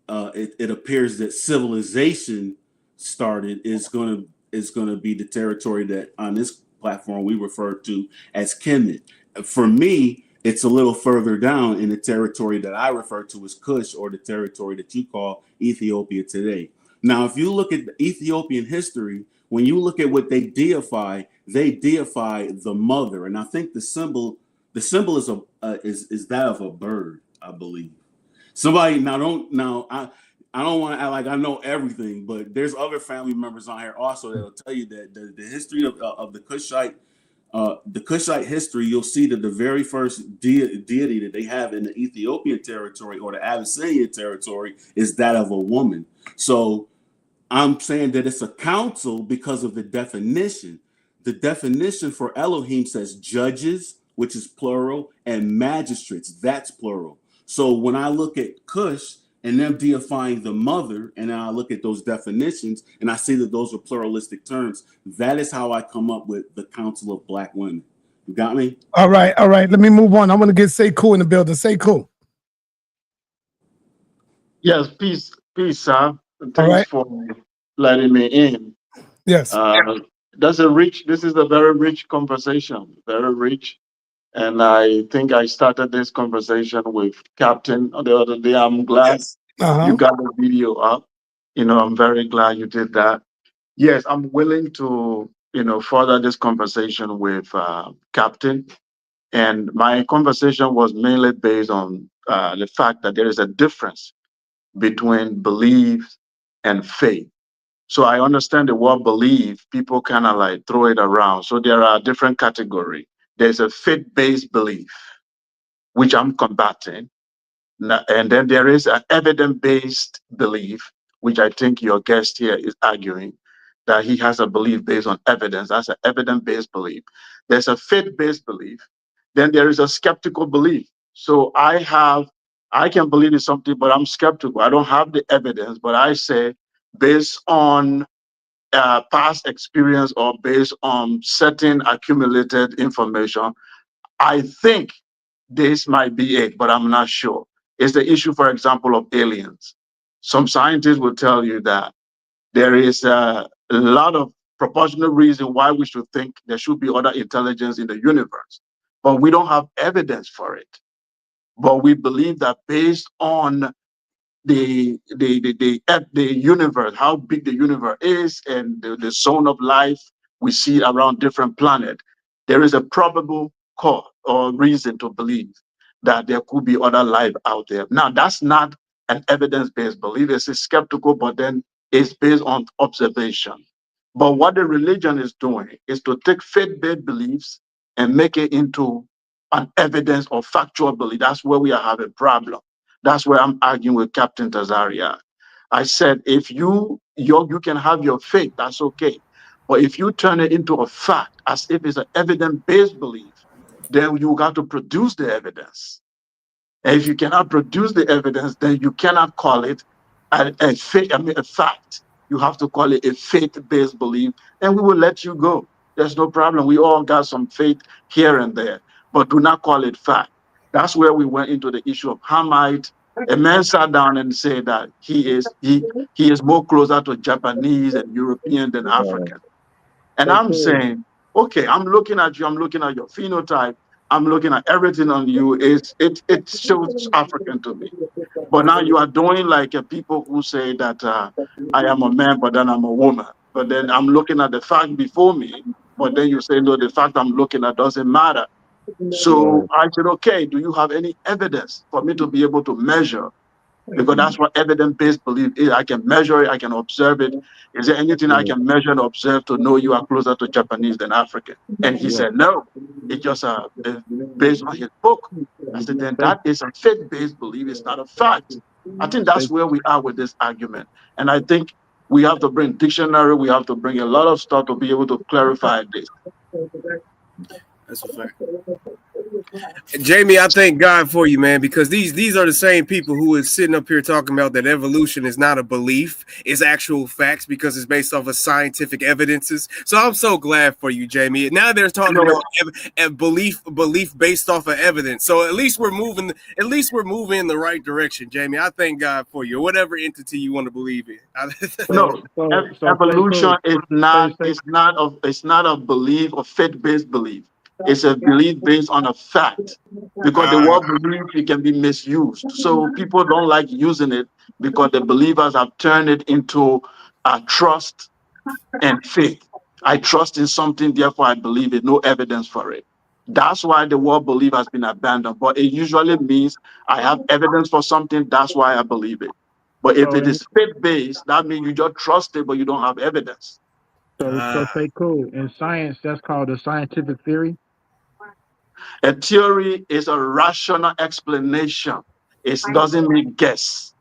it appears that civilization started is going to be the territory that on this platform we refer to as Kemet. For me, it's a little further down in the territory that I refer to as Kush, or the territory that you call Ethiopia today. Now, if you look at the Ethiopian history, when you look at what they deify the mother, and I think the symbol is that of a bird, I believe. Somebody I don't want to act like I know everything, but there's other family members on here also that'll tell you that the history of the Kushite history. You'll see that the very first deity that they have in the Ethiopian territory or the Abyssinian territory is that of a woman. So I'm saying that it's a council because of the definition. The definition for Elohim says judges, which is plural, and magistrates, that's plural. So when I look at Cush and them deifying the mother, and I look at those definitions and I see that those are pluralistic terms, that is how I come up with the Council of Black Women. You got me? All right. Let me move on. I'm going to get Sekou in the building. Sekou. Yes, peace, sir. Thanks for letting me in. Yes. This is a very rich conversation, very rich. And I think I started this conversation with Captain the other day. I'm glad you got the video up. I'm very glad you did that. Yes, I'm willing to, further this conversation with Captain. And my conversation was mainly based on the fact that there is a difference between belief and faith. So I understand the word belief, people kind of like throw it around. So there are different categories. There's a faith-based belief, which I'm combating. And then there is an evidence-based belief, which I think your guest here is arguing that he has a belief based on evidence. That's an evidence-based belief. There's a faith-based belief. Then there is a skeptical belief. So I can believe in something, but I'm skeptical. I don't have the evidence, but I say based on past experience or based on certain accumulated information, I think this might be it, but I'm not sure. It's the issue, for example, of aliens. Some scientists will tell you that there is a lot of proportional reason why we should think there should be other intelligence in the universe, but we don't have evidence for it. But we believe that based on the universe, how big the universe is, and the zone of life we see around different planets, there is a probable cause or reason to believe that there could be other life out there. Now, that's not an evidence-based belief. It's skeptical, but then it's based on observation. But what the religion is doing is to take faith-based beliefs and make it into an evidence or factual belief. That's where we are having a problem. That's where I'm arguing with Captain Tazaryach. I said, if you can have your faith, that's okay. But if you turn it into a fact, as if it's an evidence-based belief, then you got to produce the evidence. And if you cannot produce the evidence, then you cannot call it a fact. You have to call it a faith-based belief, and we will let you go. There's no problem. We all got some faith here and there, but do not call it fact. That's where we went into the issue of Hamite. A man sat down and said that he is more closer to Japanese and European than African. And I'm saying, okay, I'm looking at you, I'm looking at your phenotype, I'm looking at everything on you. It shows African to me. But now you are doing like people who say that I am a man, but then I'm a woman. But then I'm looking at the fact before me, but then you say, no, the fact I'm looking at doesn't matter. So I said, okay, do you have any evidence for me to be able to measure? Because that's what evidence-based belief is. I can measure it, I can observe it. Is there anything I can measure and observe to know you are closer to Japanese than African? And he said, no, it's just based on his book. I said, then that is a faith-based belief, it's not a fact. I think that's where we are with this argument. And I think we have to bring dictionary, we have to bring a lot of stuff to be able to clarify this. That's a fact. Jamie, I thank God for you, man, because these are the same people who is sitting up here talking about that evolution is not a belief, it's actual facts because it's based off of scientific evidences. So I'm so glad for you, Jamie. Now they're talking about belief based off of evidence. So at least we're moving in the right direction, Jamie. I thank God for you, whatever entity you want to believe in. No, evolution is not. It's not a belief or faith-based belief. It's a belief based on a fact, because the word belief, it can be misused. So people don't like using it because the believers have turned it into a trust and faith. I trust in something, therefore I believe it. No evidence for it. That's why the word belief has been abandoned. But it usually means I have evidence for something. That's why I believe it. But if it is faith-based, that means you just trust it, but you don't have evidence. So Sekou, in science, that's called a scientific theory. A theory is a rational explanation. It doesn't make guess.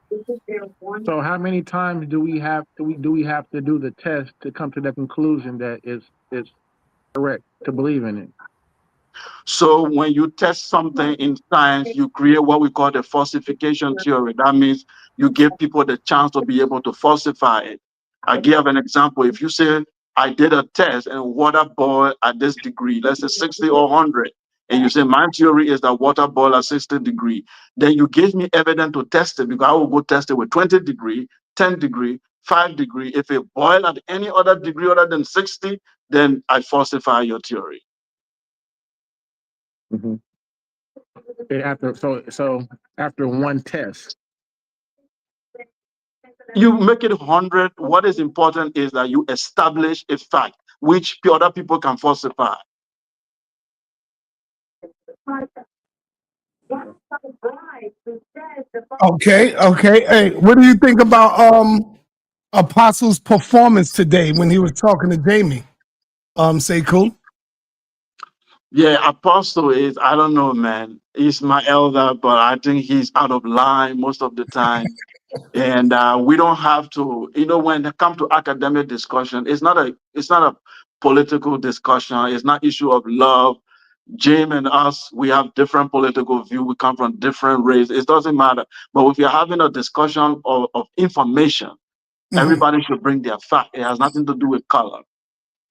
So how many times do we have to do the test to come to the conclusion that it's correct to believe in it? So when you test something in science, you create what we call the falsification theory. That means you give people the chance to be able to falsify it. I give an example. If you say, I did a test and water boiled at this degree, let's say 60 or 100, and you say, my theory is that water boiled at 60 degree, then you give me evidence to test it, because I will go test it with 20 degree, 10 degree, 5 degree. If it boiled at any other degree other than 60, then I falsify your theory. After one test, you make it 100. What is important is that you establish a fact which other people can falsify. Okay. Hey, what do you think about Apostle's performance today when he was talking to Jamie? Sekou? Yeah, Apostle is, I don't know, man. He's my elder, but I think he's out of line most of the time. And we don't have to, when it comes to academic discussion, it's not a political discussion. It's not issue of love. Jim and us, we have different political view. We come from different races. It doesn't matter. But if you're having a discussion of information, everybody should bring their fact. It has nothing to do with color.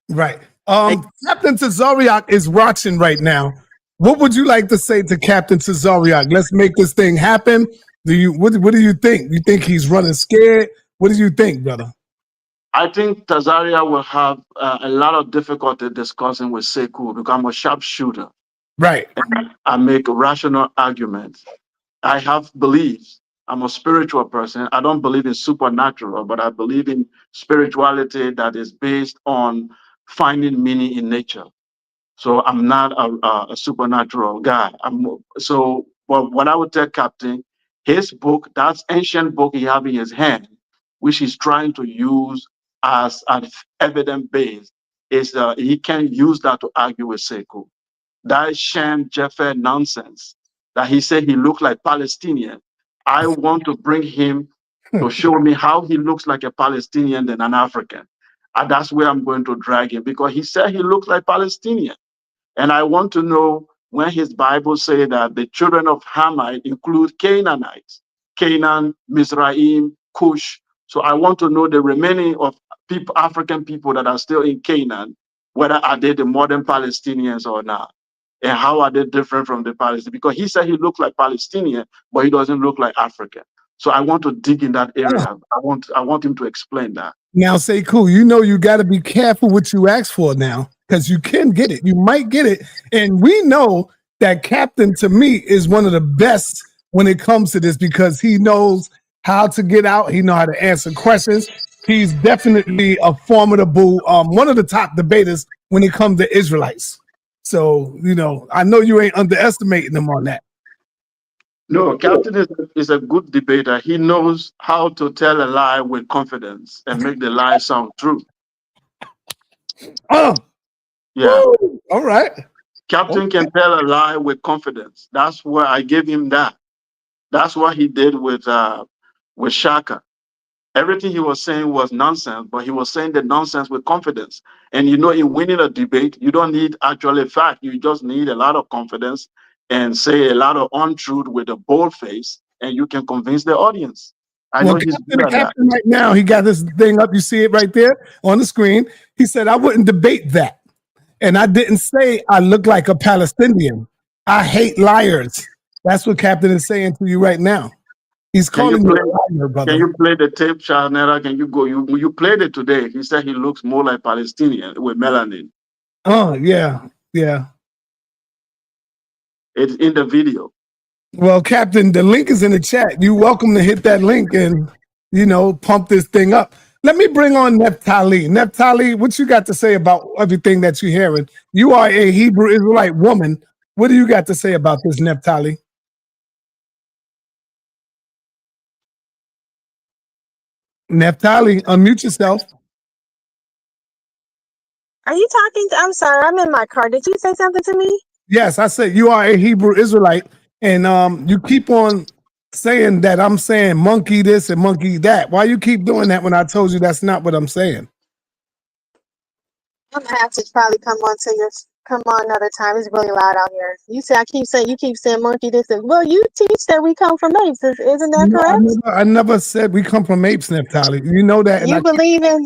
Right. Captain Tazaryach is watching right now. What would you like to say to Captain Tazaryach? Let's make this thing happen. What do you think? You think he's running scared? What do you think, brother? I think Tazaryach will have a lot of difficulty discussing with Sekou because I'm a sharpshooter. Right. And I make rational arguments. I have beliefs. I'm a spiritual person. I don't believe in supernatural, but I believe in spirituality that is based on finding meaning in nature. So I'm not a supernatural guy. But what I would tell Captain, his book, that's ancient book he have in his hand, which he's trying to use as an evidence base, is he can use that to argue with Sekou. That sham Jaffa nonsense that he said he looked like Palestinian. I want to bring him to show me how he looks like a Palestinian than an African. And that's where I'm going to drag him, because he said he looks like Palestinian. And I want to know when his Bible say that the children of Hamite include Canaanites, Canaan, Mizraim, Cush. So I want to know the remaining of people, African people that are still in Canaan, whether are they the modern Palestinians or not. And how are they different from the Palestinians? Because he said he looked like Palestinian, but he doesn't look like African. So I want to dig in that area. I want him to explain that. Now, Sekou, you got to be careful what you ask for now, because you can get it. You might get it. And we know that Captain, to me, is one of the best when it comes to this, because he knows how to get out. He knows how to answer questions. He's definitely a formidable, one of the top debaters when it comes to Israelites. So, I know you ain't underestimating him on that. No, Captain is a good debater. He knows how to tell a lie with confidence and make the lie sound true. Oh, yeah. Woo. All right. Captain can tell a lie with confidence. That's where I gave him that. That's what he did with Shaka. Everything he was saying was nonsense, but he was saying the nonsense with confidence. And you know, in winning a debate, you don't need actually fact. You just need a lot of confidence and say a lot of untruth with a bold face, and you can convince the audience. I know Well, he's good at that. Captain right now, he got this thing up. You see it right there on the screen. He said, I wouldn't debate that. And I didn't say I look like a Palestinian. I hate liars. That's what Captain is saying to you right now. He's calling you a liar, brother. Can you play the tape, sa.neter? Can you go? You played it today. He said he looks more like Palestinian with melanin. Oh, yeah, yeah. It's in the video. Well, Captain, the link is in the chat. You're welcome to hit that link and, you know, pump this thing up. Let me bring on Neftali. Neftali, what you got to say about everything that you're hearing? You are a Hebrew Israelite woman. What do you got to say about this, Neftali? Neftali, unmute yourself. Are you talking? I'm sorry, I'm in my car. Did you say something to me? Yes, I said you are a Hebrew Israelite, and you keep on saying that I'm saying monkey this and monkey that. Why you keep doing that when I told you that's not what I'm saying? I'm gonna have to probably come on another time. It's really loud out here. You keep saying monkey this. Well, you teach that we come from apes. Isn't that correct? I never said we come from apes, Neftali. You know that. You believe in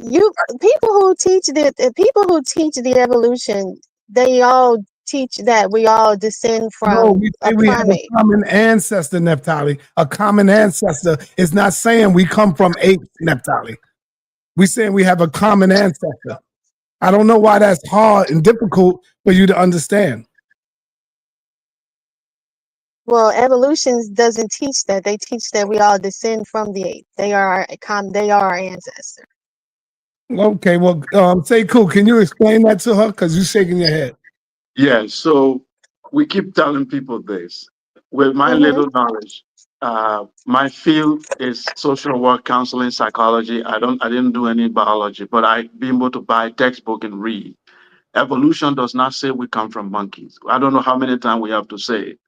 people who teach the evolution. They all teach that we all descend from we a have a primate. common ancestor, Neftali. A common ancestor is not saying we come from apes, Neftali. We saying we have a common ancestor. I don't know why that's hard and difficult for you to understand. Well, evolution doesn't teach that. They teach that we all descend from the ape. They are our ancestor. Okay, well, Sekou, can you explain that to her? Because you're shaking your head. Yeah, so we keep telling people this. With my little knowledge, my field is social work, counseling, psychology. I didn't do any biology, but I've been able to buy textbook and read. Evolution does not say we come from monkeys. I don't know how many times we have to say it.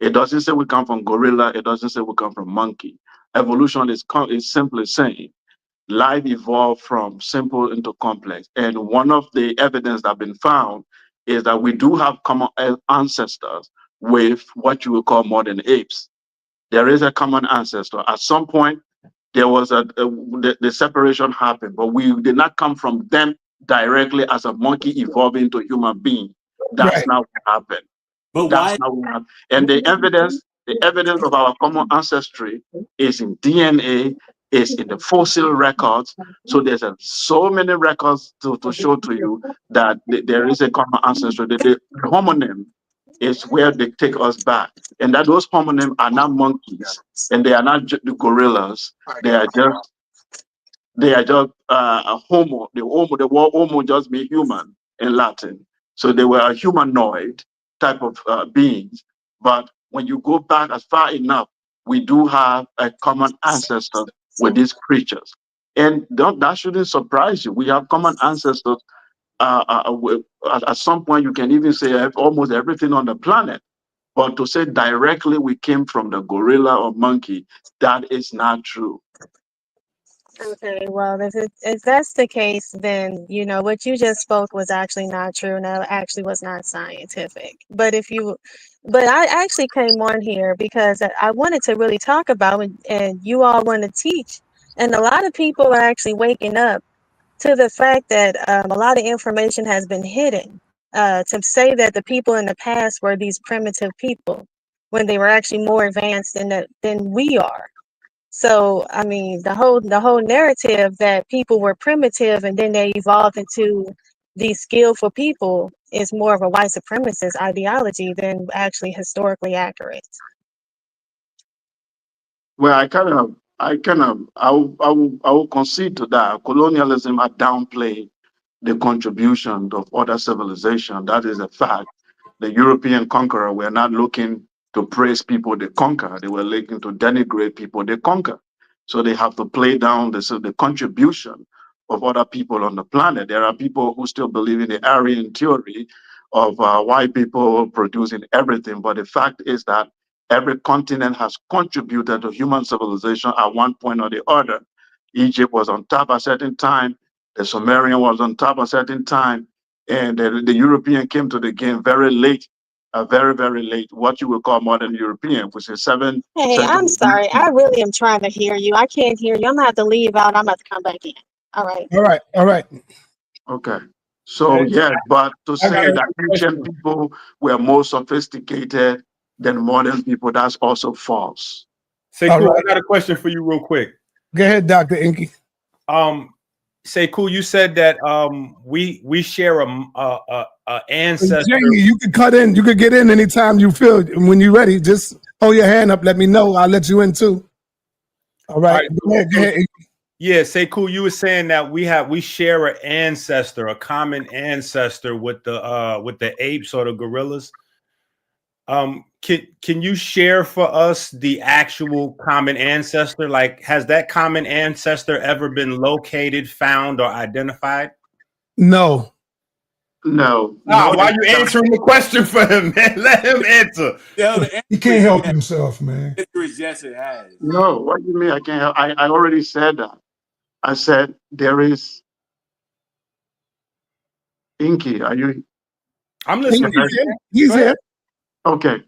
It doesn't say we come from gorilla. It doesn't say we come from monkey. Evolution is simply saying life evolved from simple into complex. And one of the evidence that have been found is that we do have common ancestors with what you would call modern apes. There is a common ancestor. At some point, there was the separation happened, but we did not come from them directly as a monkey evolving into a human being. That's not what happened. But that's not what happened. And the evidence of our common ancestry is in DNA, is in the fossil records. So there's so many records to show to you that there is a common ancestry. The homonym is where they take us back. And that those homonym are not monkeys, and they are not the gorillas. They are just a homo. The word homo just means human in Latin. So they were a humanoid type of beings. But when you go back as far enough, we do have a common ancestor with these creatures. And that shouldn't surprise you. We have common ancestors. At some point, you can even say almost everything on the planet. But to say directly we came from the gorilla or monkey, that is not true. Okay, well, if that's the case, then what you just spoke was actually not true, and that actually was not scientific. But I actually came on here because I wanted to really talk about it, and you all want to teach, and a lot of people are actually waking up to the fact that a lot of information has been hidden. To say that the people in the past were these primitive people when they were actually more advanced than we are. So, I mean, the whole narrative that people were primitive and then they evolved into these skillful people is more of a white supremacist ideology than actually historically accurate. Well, I will concede to that. Colonialism had downplayed the contribution of other civilization. That is a fact. The European conqueror were not looking to praise people they conquer. They were looking to denigrate people they conquer. So they have to play down the contribution of other people on the planet. There are people who still believe in the Aryan theory of white people producing everything. But the fact is that every continent has contributed to human civilization at one point or the other. Egypt was on top at a certain time. The Sumerian was on top at a certain time. And the European came to the game very late, very, very late, what you would call modern European, which is 7th Hey, century. I'm sorry. I really am trying to hear you. I can't hear you. I'm gonna have to leave out. I'm about to come back in. All right. All right. All right. Okay. So, yeah, but to say that ancient people were more sophisticated than modern people, that's also false. Sekou, I got a question for you real quick. Go ahead, Dr. Inky. Sekou, you said that we share a ancestor. Jamie, you could cut in. You could get in anytime you feel. When you're ready, just hold your hand up. Let me know. I'll let you in too. All right. Go ahead. Yeah, Sekou, you were saying that we share an ancestor, a common ancestor with the apes or the gorillas. Can you share for us the actual common ancestor? Like, has that common ancestor ever been located, found, or identified? No. No. Why are you answering the question for him, man? Let him answer. He can't help himself, man. Yes, it has. No, what do you mean I can't help? I already said that. I said there is. Inky, are you? I'm listening. He's here. Okay.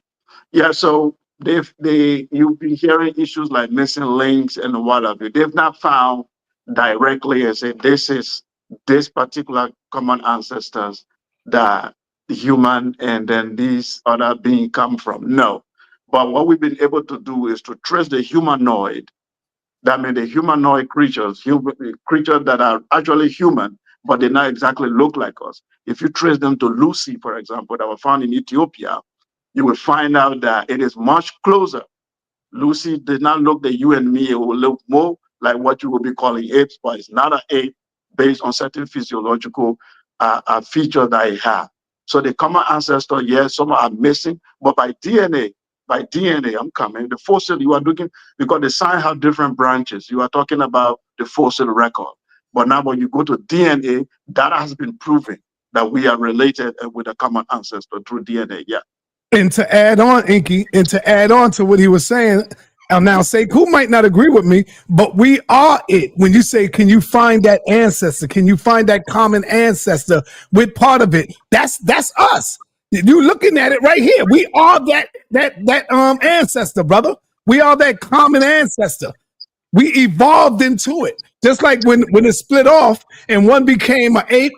Yeah, so you've been hearing issues like missing links and what have you. They've not found directly and say this is this particular common ancestors that the human and then these other beings come from. No. But what we've been able to do is to trace the humanoid. That means the humanoid creatures that are actually human, but they not exactly look like us. If you trace them to Lucy, for example, that were found in Ethiopia, you will find out that it is much closer. Lucy did not look like you and me. It will look more like what you will be calling apes, but it's not an ape based on certain physiological features that it has. So the common ancestor, yes, some are missing, but by DNA, I'm coming. The fossil you are looking, because the sign have different branches. You are talking about the fossil record. But now when you go to DNA, that has been proven that we are related with a common ancestor through DNA, yeah. And to add on, Inky, and to add on to what he was saying, now Sekou might not agree with me, but we are it. When you say, can you find that ancestor? Can you find that common ancestor with part of it? That's us. You looking at it right here. We are that ancestor, brother. We are that common ancestor. We evolved into it. Just like when it split off and one became an ape,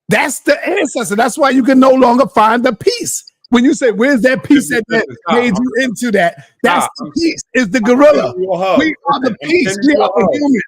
that's the ancestor. That's why you can no longer find the piece. When you say, where's that piece that made you into that? That's the piece. Is the gorilla. We are the piece. We are the human.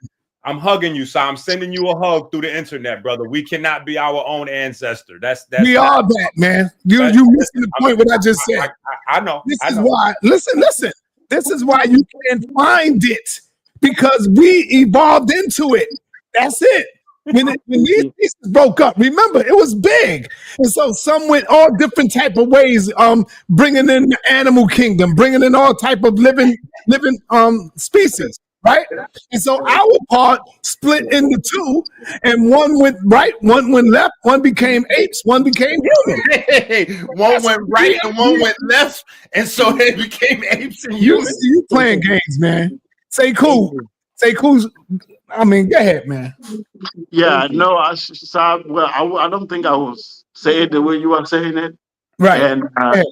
I'm hugging you, so I'm sending you a hug through the internet, brother. We cannot be our own ancestor. We are that, man. You missing the point what I just said. I know. This is why. Listen. This is why you can't find it, because we evolved into it. That's it. When these pieces broke up, remember, it was big. And so some went all different type of ways, bringing in the animal kingdom, bringing in all type of living species, right? And so our part split into two, and one went right, one went left, one became apes, one became human. One went right and one went left, and so they became apes and humans. You playing games, man. Sekou's, I mean, go ahead, man. Yeah, no, I don't think I was saying the way you are saying it. Right. And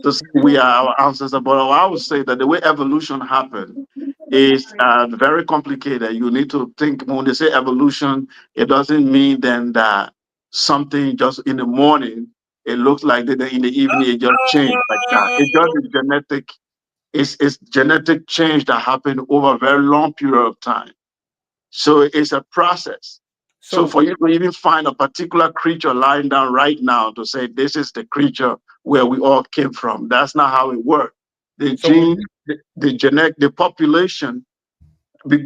to say we are our ancestors, but I would say that the way evolution happened is very complicated. You need to think, when they say evolution, it doesn't mean then that something just in the morning, it looks like that in the evening, it just changed like that. It just is genetic. It's genetic change that happened over a very long period of time. So it's a process. So for you to even find a particular creature lying down right now to say this is the creature where we all came from, that's not how it works. The gene, the population,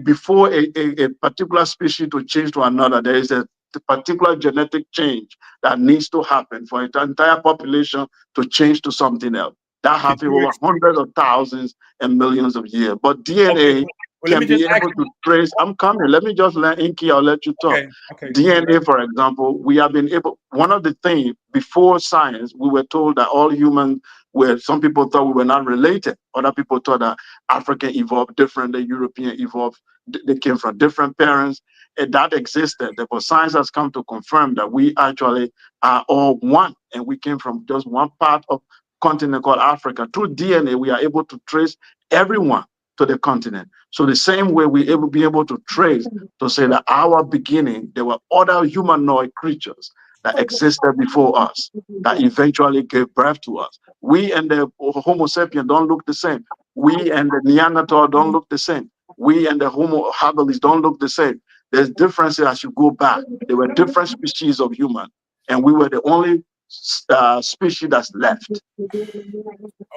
before a particular species to change to another, there is a particular genetic change that needs to happen for the entire population to change to something else. That happened over hundreds of thousands and millions of years. But DNA can be able to trace. I'm coming. Let me just let Inky, I'll let you talk. DNA, for example, we have been able, one of the things before science, we were told that all humans where some people thought we were not related. Other people thought that African evolved different, the European evolved, they came from different parents, and that existed. But science has come to confirm that we actually are all one, and we came from just one part of continent called Africa. Through DNA, we are able to trace everyone to the continent. So the same way we will be able to trace to say that our beginning, there were other humanoid creatures that existed before us that eventually gave birth to us. We and the Homo sapien don't look the same. We and the Neanderthal don't look the same. We and the Homo habilis don't look the same. There's differences as you go back. There were different species of human, and we were the only species that's left.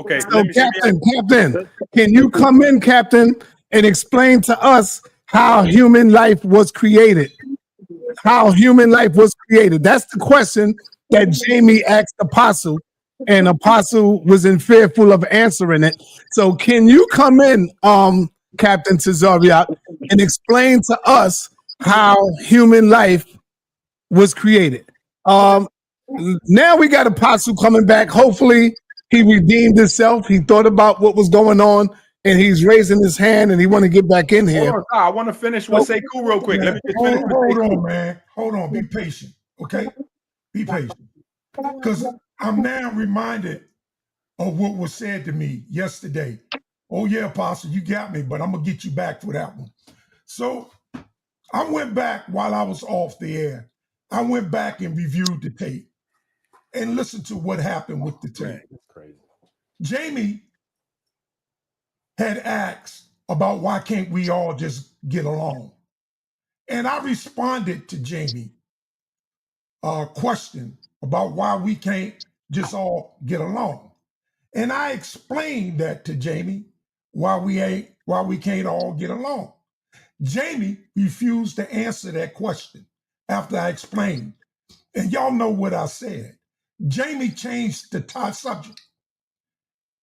Okay, so Captain, can you come in, Captain, and explain to us how human life was created? How human life was created. That's the question that Jamie asked Apostle, and Apostle was fearful of answering it. So can you come in, Captain Tazaryach, and explain to us how human life was created? Now we got Apostle coming back. Hopefully he redeemed himself. He thought about what was going on, and he's raising his hand, and he want to get back in here. Hold on, I want to finish with Sekou real quick. Let me just finish with Hold Sekou. on, man. Hold on. Be patient, okay? Be patient. Because I'm now reminded of what was said to me yesterday. Oh, yeah, Apostle, you got me, but I'm going to get you back for that one. So I went back while I was off the air. I went back and reviewed the tape and listened to what happened with the tape. That's crazy. Jamie had asked about why can't we all just get along? And I responded to Jamie question about why we can't just all get along. And I explained that to Jamie, why we can't all get along. Jamie refused to answer that question after I explained. And y'all know what I said. Jamie changed the subject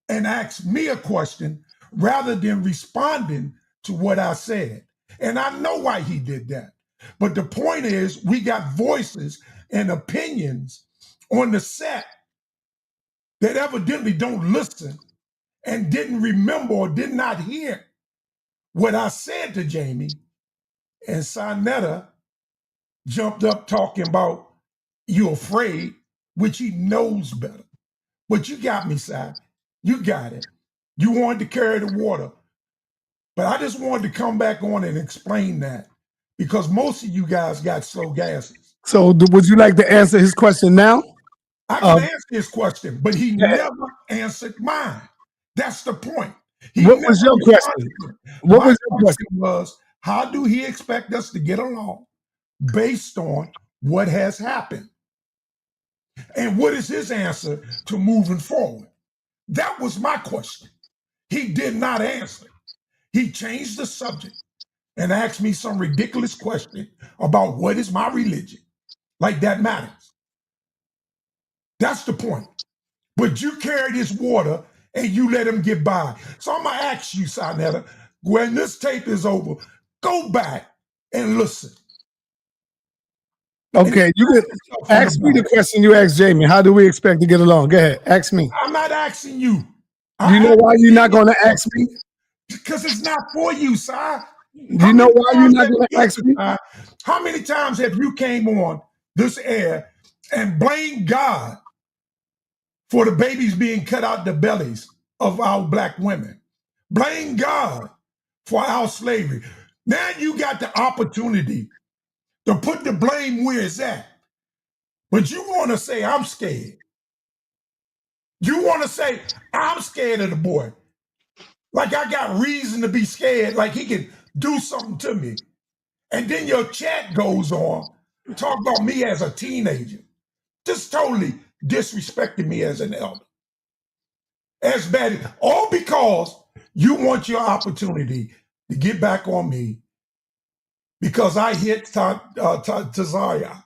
and asked me a question rather than responding to what I said. And I know why he did that. But the point is, we got voices and opinions on the set that evidently don't listen and didn't remember or did not hear what I said to Jamie. And sa.neter jumped up talking about you afraid, which he knows better. But you got me, Sa. You got it. You wanted to carry the water. But I just wanted to come back on and explain that because most of you guys got slow gases. So would you like to answer his question now? I can answer his question, but he never answered mine. That's the point. What was your question? What was your question? Was how do he expect us to get along based on what has happened? And what is his answer to moving forward? That was my question. He did not answer. He changed the subject and asked me some ridiculous question about what is my religion. Like that matters. That's the point. But you carried his water and you let him get by. So I'm going to ask you, sa.neter, when this tape is over, go back and listen. Okay, you can ask me the question you asked Jamie. How do we expect to get along? Go ahead, ask me. I'm not asking you. You know why you're not going to ask me? Because it's not for you, Si. You know why you're not going to ask me? How many times have you came on this air and blamed God for the babies being cut out the bellies of our black women? Blame God for our slavery. Now you got the opportunity to put the blame where it's at. But you want to say, I'm scared. You want to say, I'm scared of the boy. Like I got reason to be scared, like he can do something to me. And then your chat goes on, talk about me as a teenager. Just totally disrespecting me as an elder. As bad, all because you want your opportunity to get back on me because I hit Tazaryach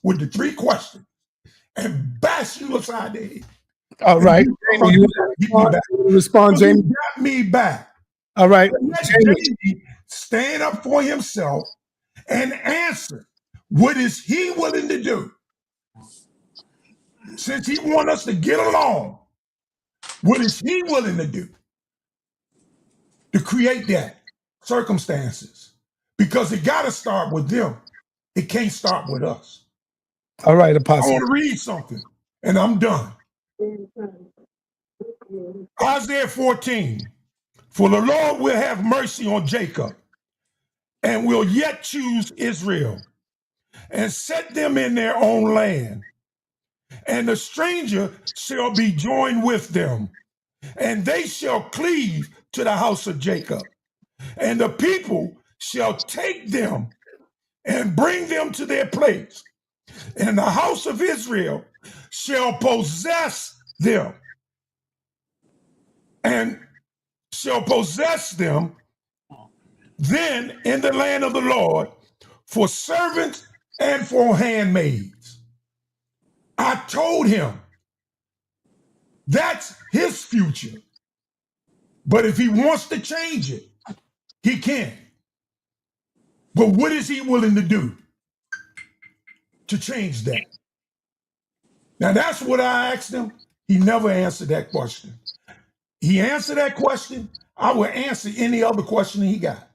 with the 3 questions and bash you upside the head. All right. Jamie, you respond, Jamie? You got me back. All right. Let Jamie stand up for himself and answer what is he willing to do. Since he wants us to get along, What is he willing to do to create that circumstances? Because it got to start with them. It can't start with us. All right, I Apostle. want to read something, and I'm done. Isaiah 14. For the Lord will have mercy on Jacob, and will yet choose Israel, and set them in their own land. And the stranger shall be joined with them, and they shall cleave to the house of Jacob. And the people shall take them and bring them to their place. And the house of Israel shall possess them, and shall possess them then in the land of the Lord for servants and for handmaids. I told him that's his future. But if he wants to change it, he can. But what is he willing to do to change that? Now, that's what I asked him. He never answered that question. He answered that question, I will answer any other question he got.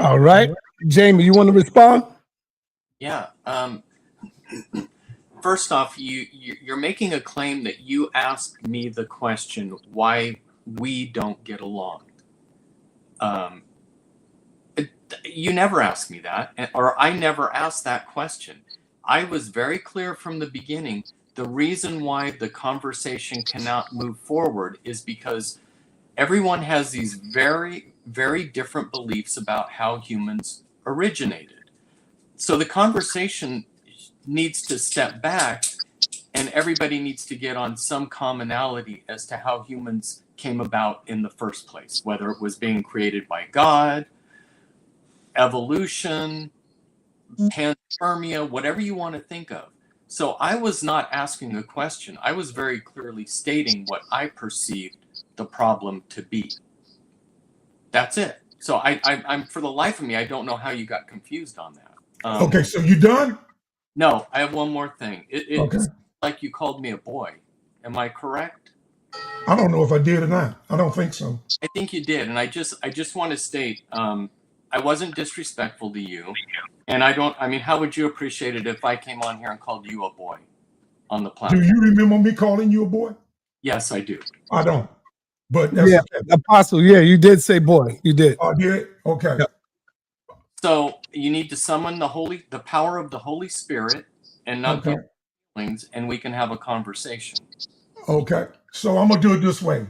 All right. Jamie, you want to respond? Yeah. First off, you're making a claim that you asked me the question why we don't get along. You never asked me that, or I never asked that question. I was very clear from the beginning. The reason why the conversation cannot move forward is because everyone has these very, very different beliefs about how humans originated. So the conversation needs to step back, and everybody needs to get on some commonality as to how humans came about in the first place, whether it was being created by God, evolution, panspermia, whatever you want to think of. So I was not asking a question. I was very clearly stating what I perceived the problem to be. That's it. So I'm for the life of me, I don't know how you got confused on that. Okay, so you done? No, I have one more thing. Okay. It's like you called me a boy. Am I correct? I don't know if I did or not. I don't think so. I think you did, and I just want to state I wasn't disrespectful to you, and I mean, how would you appreciate it if I came on here and called you a boy on the platform? Do you remember me calling you a boy? Yes, I do. I don't. But that's Yeah, okay. Apostle, yeah, you did say boy. You did. I did? Okay. Yep. So you need to summon the power of the Holy Spirit and not Okay. give feelings, and we can have a conversation. Okay. So I'm going to do it this way.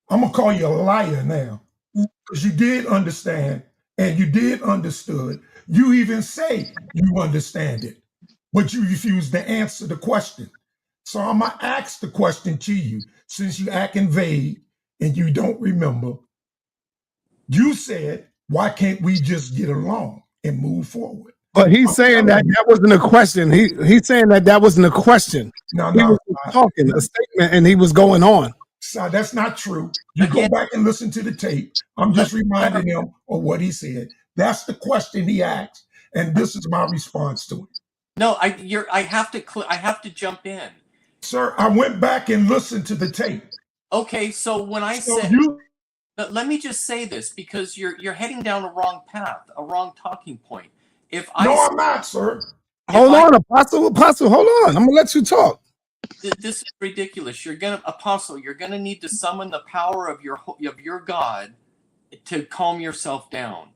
I'm going to call you a liar now. Because you did understand and you did understood. You even say you understand it, but you refuse to answer the question. So I'm going to ask the question to you since you acting vague and you don't remember. You said, why can't we just get along and move forward? But he's saying that wasn't a question. He's saying that wasn't a question. No, he was talking a statement, and he was going on. So that's not true. You go back and listen to the tape. I'm just reminding him of what he said. That's the question he asked, and this is my response to it. No, I have to jump in. Sir, I went back and listened to the tape. Okay, so when I said let me just say this, because you're heading down a wrong path, a wrong talking point. I'm not, sir. Hold on, Apostle, hold on. I'm gonna let you talk. This is ridiculous. You're gonna need to summon the power of your God to calm yourself down.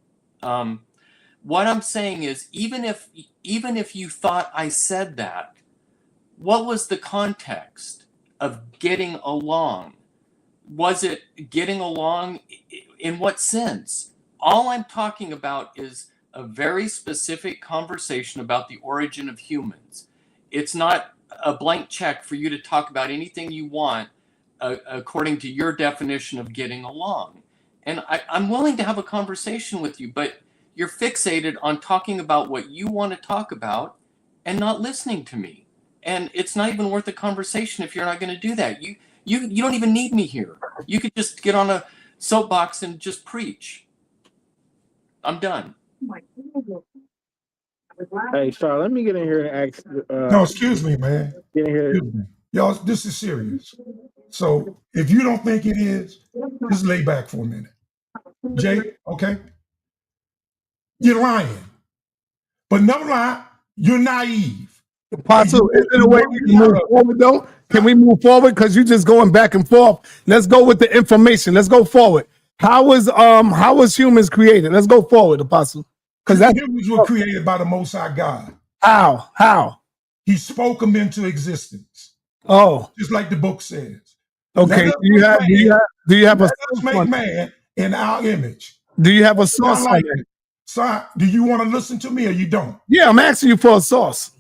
What I'm saying is, even if you thought I said that, what was the context of getting along? Was it getting along in what sense? All I'm talking about is a very specific conversation about the origin of humans. It's not a blank check for you to talk about anything you want according to your definition of getting along. And I'm willing to have a conversation with you, but you're fixated on talking about what you want to talk about and not listening to me. And it's not even worth a conversation if you're not going to do that. You don't even need me here. You could just get on a soapbox and just preach. I'm done. Hey, Star, let me get in here and ask. No, excuse me, man. Get in here. Excuse me. Y'all, this is serious. So if you don't think it is, just lay back for a minute. Jay, okay? You're lying. But no lie, you're naive. Apostle, is there a way we can move forward though? Can we move forward? Because you're just going back and forth. Let's go with the information. Let's go forward. How was humans created? Let's go forward, Apostle. Because humans were created by the Most High God. How? How? He spoke them into existence. Oh, just like the book says. Okay. Do you have a let us make man in our image? Do you have a source on like that? So, do you want to listen to me or you don't? Yeah, I'm asking you for a source.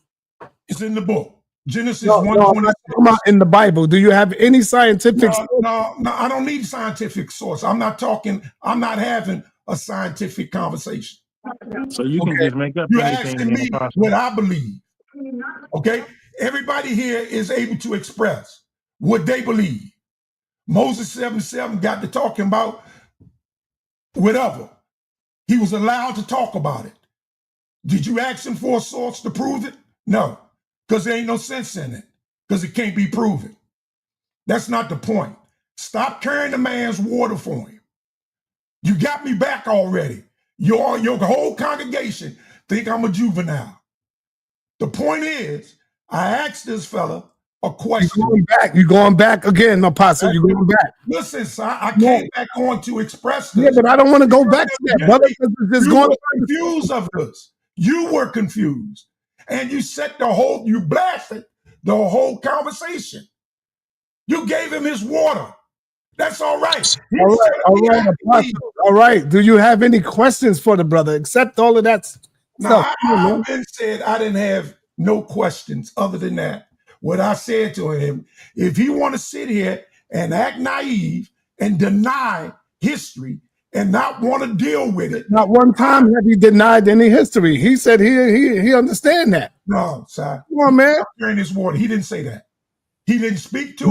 It's in the book. Genesis No, 1. I'm not talking about in the Bible. Do you have any scientific No, I don't need scientific source. I'm not having a scientific conversation. So you can just make up You're anything. asking me what I believe. Okay? Everybody here is able to express what they believe. Moses 7:7 got to talking about whatever. He was allowed to talk about it. Did you ask him for a source to prove it? No, because there ain't no sense in it, because it can't be proven. That's not the point. Stop carrying the man's water for him. You got me back already. Your whole congregation think I'm a juvenile. The point is, I asked this fella a question. You're going back again, Apostle. You're going back. Listen, son, I came back on to express this. Yeah, but I don't want to go back to that, brother. You were confused of this. You were confused. And you you blasted the whole conversation. You gave him his water. That's all right. Apostle. All right. Do you have any questions for the brother? Accept all of that stuff. Now, I've been said I didn't have no questions other than that. What I said to him, if he want to sit here and act naive and deny history and not want to deal with it. Not one time have he denied any history. He said he understand that. No, sir. Come on, man. During his water, he didn't say that. He didn't speak to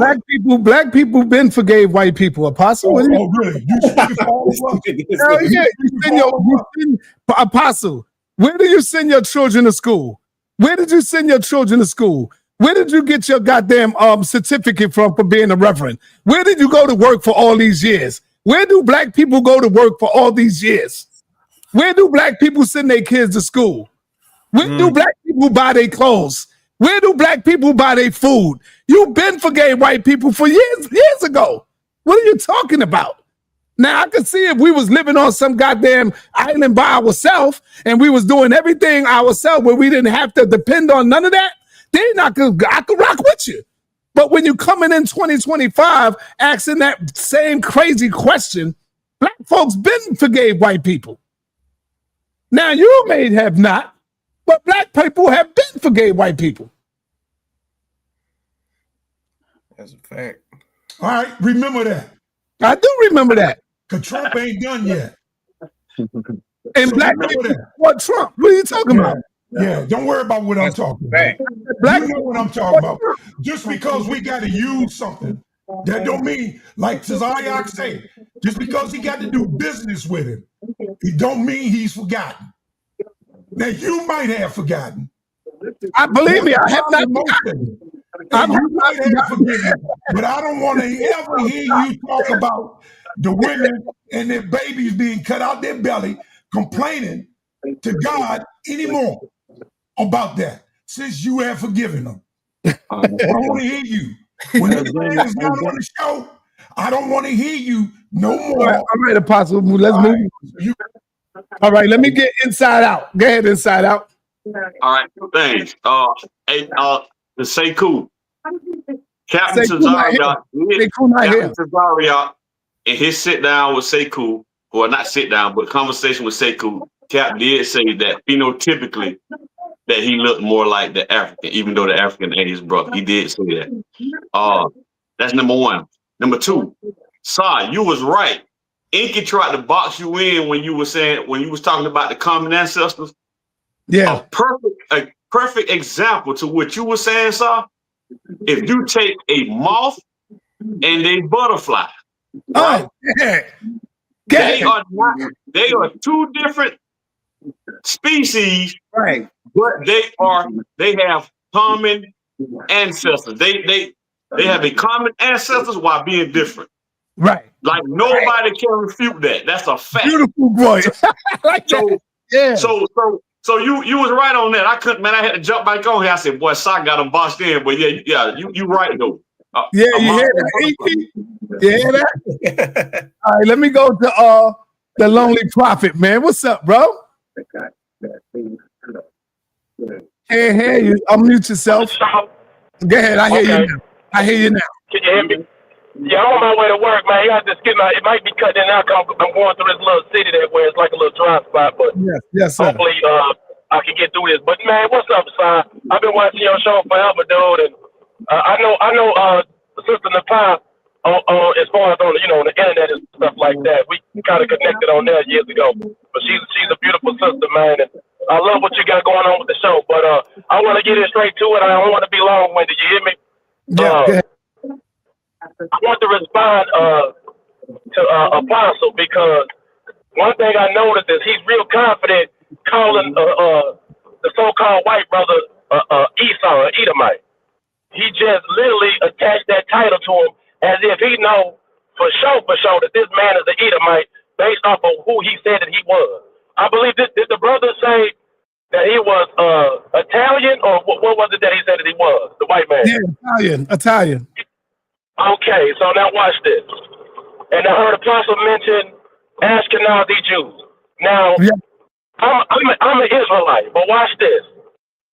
Black people been forgave white people. Apostle. Oh, really? You speak for all of us? Hell yeah. You send Apostle. Where do you send your children to school? Where did you send your children to school? Where did you get your goddamn certificate from for being a reverend? Where did you go to work for all these years? Where do black people go to work for all these years? Where do black people send their kids to school? Where do black people buy their clothes? Where do black people buy their food? You've been forgave white people for years ago. What are you talking about? Now, I could see if we was living on some goddamn island by ourselves and we was doing everything ourselves where we didn't have to depend on none of that, then I could rock with you. But when you're coming in 2025 asking that same crazy question, black folks been forgave white people. Now, you may have not, but black people have been forgave white people. That's a fact. All right, remember that. I do remember that. Because Trump ain't done yet. And black people, what Trump? What are you talking about? Yeah, don't worry about what I'm talking about. You know what I'm talking about. Just because we got to use something, that don't mean, like Tazaryach say, just because he got to do business with him, it don't mean he's forgotten. Now, you might have forgotten. I believe me, I have not forgotten. You might have forgiven, but I don't want to ever hear you talk about the women and their babies being cut out their belly, complaining to God anymore about that, since you have forgiven them. I don't want to hear you. When this man is not on the show, I don't want to hear you no more. All right, Apostle, let's move. All right, let me get inside out. Go ahead, inside out. All right, thanks. The Sekou. Captain Tazaryach, in his sit down with Sekou, or not sit down, but conversation with Sekou, Cap did say that phenotypically that he looked more like the African, even though the African ain't his brother. He did say that. That's number one. Number two, Sa, you was right. Inky tried to box you in when you was talking about the common ancestors. Yeah. A perfect example to what you were saying, Sa. If you take a moth and a butterfly, right? Yeah. They are two different species, right? But they have common ancestors. They have a common ancestors while being different. Right. Like nobody can refute that. That's a fact. Beautiful boy. Like that. Yeah. So you was right on that. I couldn't, man. I had to jump back on here. I said, boy, Sa got them boxed in. But yeah, you right though. Yeah, you hear that, E.T.? You hear that? All right, let me go to the Lonely Prophet, man. What's up, bro? Can't hear you. Unmute yourself. Go ahead. I hear you now. I hear you now. Can you hear me? Yeah, I'm on my way to work, man. You have to skip my. It might be cutting out. I'm going through this little city that where it's like a little dry spot, but yes, sir. hopefully I can get through this. But man, what's up, son? I've been watching your show forever, dude, and I know Sister Nepal as far as on on the internet and stuff like that. We kind of connected on there years ago. But she's a beautiful sister, man, and I love what you got going on with the show. But I want to get in straight to it. I don't want to be long-winded. You hear me? Yeah. I want to respond to Apostle because one thing I noticed is he's real confident calling the so-called white brother Esau, Edomite. He just literally attached that title to him as if he know for sure that this man is an Edomite based off of who he said that he was. I believe did the brother say that he was Italian, or what was it that he said that he was? The white man. Yeah, Italian. Okay, so now watch this. And I heard Apostle mention Ashkenazi Jews. Now, I'm an Israelite, but watch this.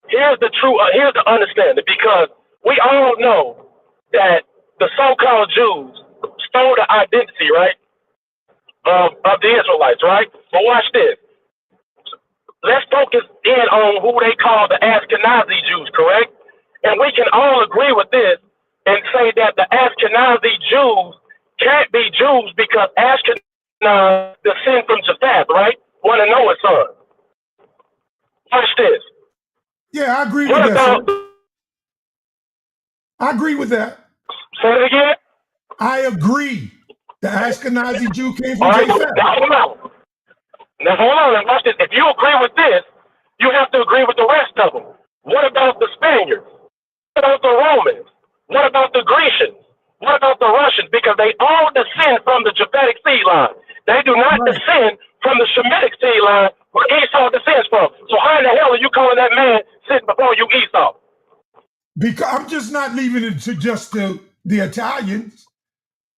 Here's the understanding, because we all know that the so-called Jews stole the identity, right, of the Israelites, right? But watch this. Let's focus in on who they call the Ashkenazi Jews, correct? And we can all agree with this and say that the Ashkenazi Jews can't be Jews because Ashkenaz descend from Japheth, right? One of Noah's sons. Watch this. Yeah, I agree with that. I agree with that. Say it again. I agree. The Ashkenazi Jew came from Japheth. Now hold on and watch this. If you agree with this, you have to agree with the rest of them. What about the Spaniards? What about the Romans? What about the Grecians? What about the Russians? Because they all descend from the Japhetic seed line. They do not descend from the Shemitic seed line where Esau descends from. So how in the hell are you calling that man sitting before you Esau? Because I'm just not leaving it to just the Italians,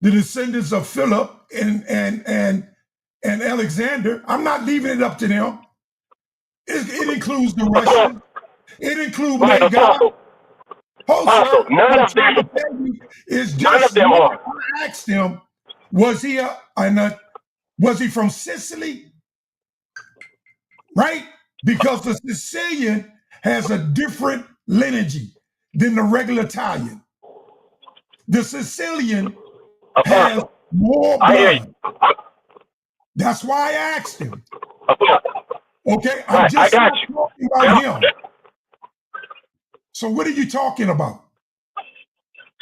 the descendants of Philip and Alexander. I'm not leaving it up to them. It includes the Russians. It includes Magog. Also, none of them are. I asked him, was he from Sicily? Right? Because the Sicilian has a different lineage than the regular Italian. The Sicilian has more blood. That's why I asked him. Okay, I'm just talking about him. So what are you talking about?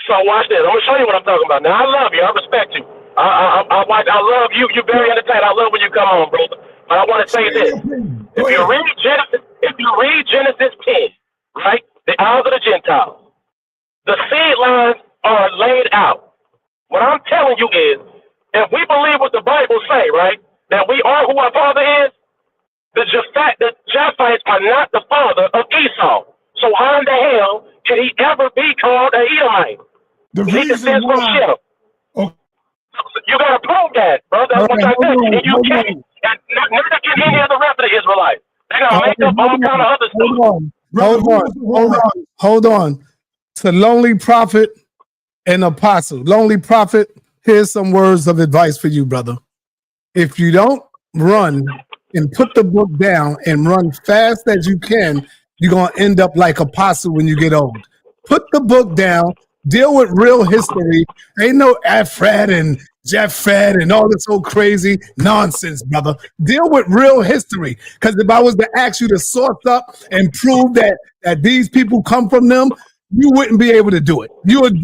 So watch this. I'm gonna show you what I'm talking about. Now I love you. I respect you. I love you. You're very entertaining. I love when you come on, brother. But I want to say this: if you read Genesis 10, right, the Isles of the Gentiles, the seed lines are laid out. What I'm telling you is, if we believe what the Bible say, right, that we are who our father is, the Japhites are not the father of Esau. So how in the hell can he ever be called an Edomite? The reason why. You gotta prove that, bro. That's what I said. And you can't. And neither can any of the rest of the Israelites. They gotta make up all kind of other stuff. Hold on. To Lonely Prophet and Apostle. Lonely Prophet, here's some words of advice for you, brother. If you don't run and put the book down and run fast as you can, you're going to end up like Apostle when you get old. Put the book down, deal with real history. Ain't no Afred and Japheth and all this old crazy nonsense, brother. Deal with real history. Because if I was to ask you to source up and prove that these people come from them, you wouldn't be able to do it. You would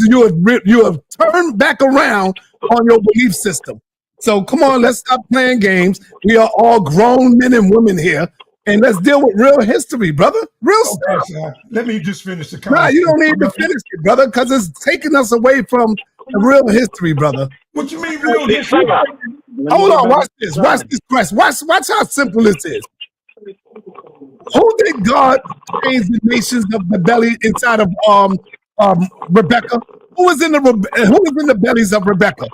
turn back around on your belief system. So come on, let's stop playing games. We are all grown men and women here. and let's deal with real history, brother. Real stuff. Sir. Let me just finish the Nah, conversation. you don't need to finish it, brother, because it's taking us away from the real history, brother. What you mean real history? Hold on, watch this. Watch this press. Watch how simple this is. Who did God change the nations of the belly inside of Rebecca? Who was in the bellies of Rebecca?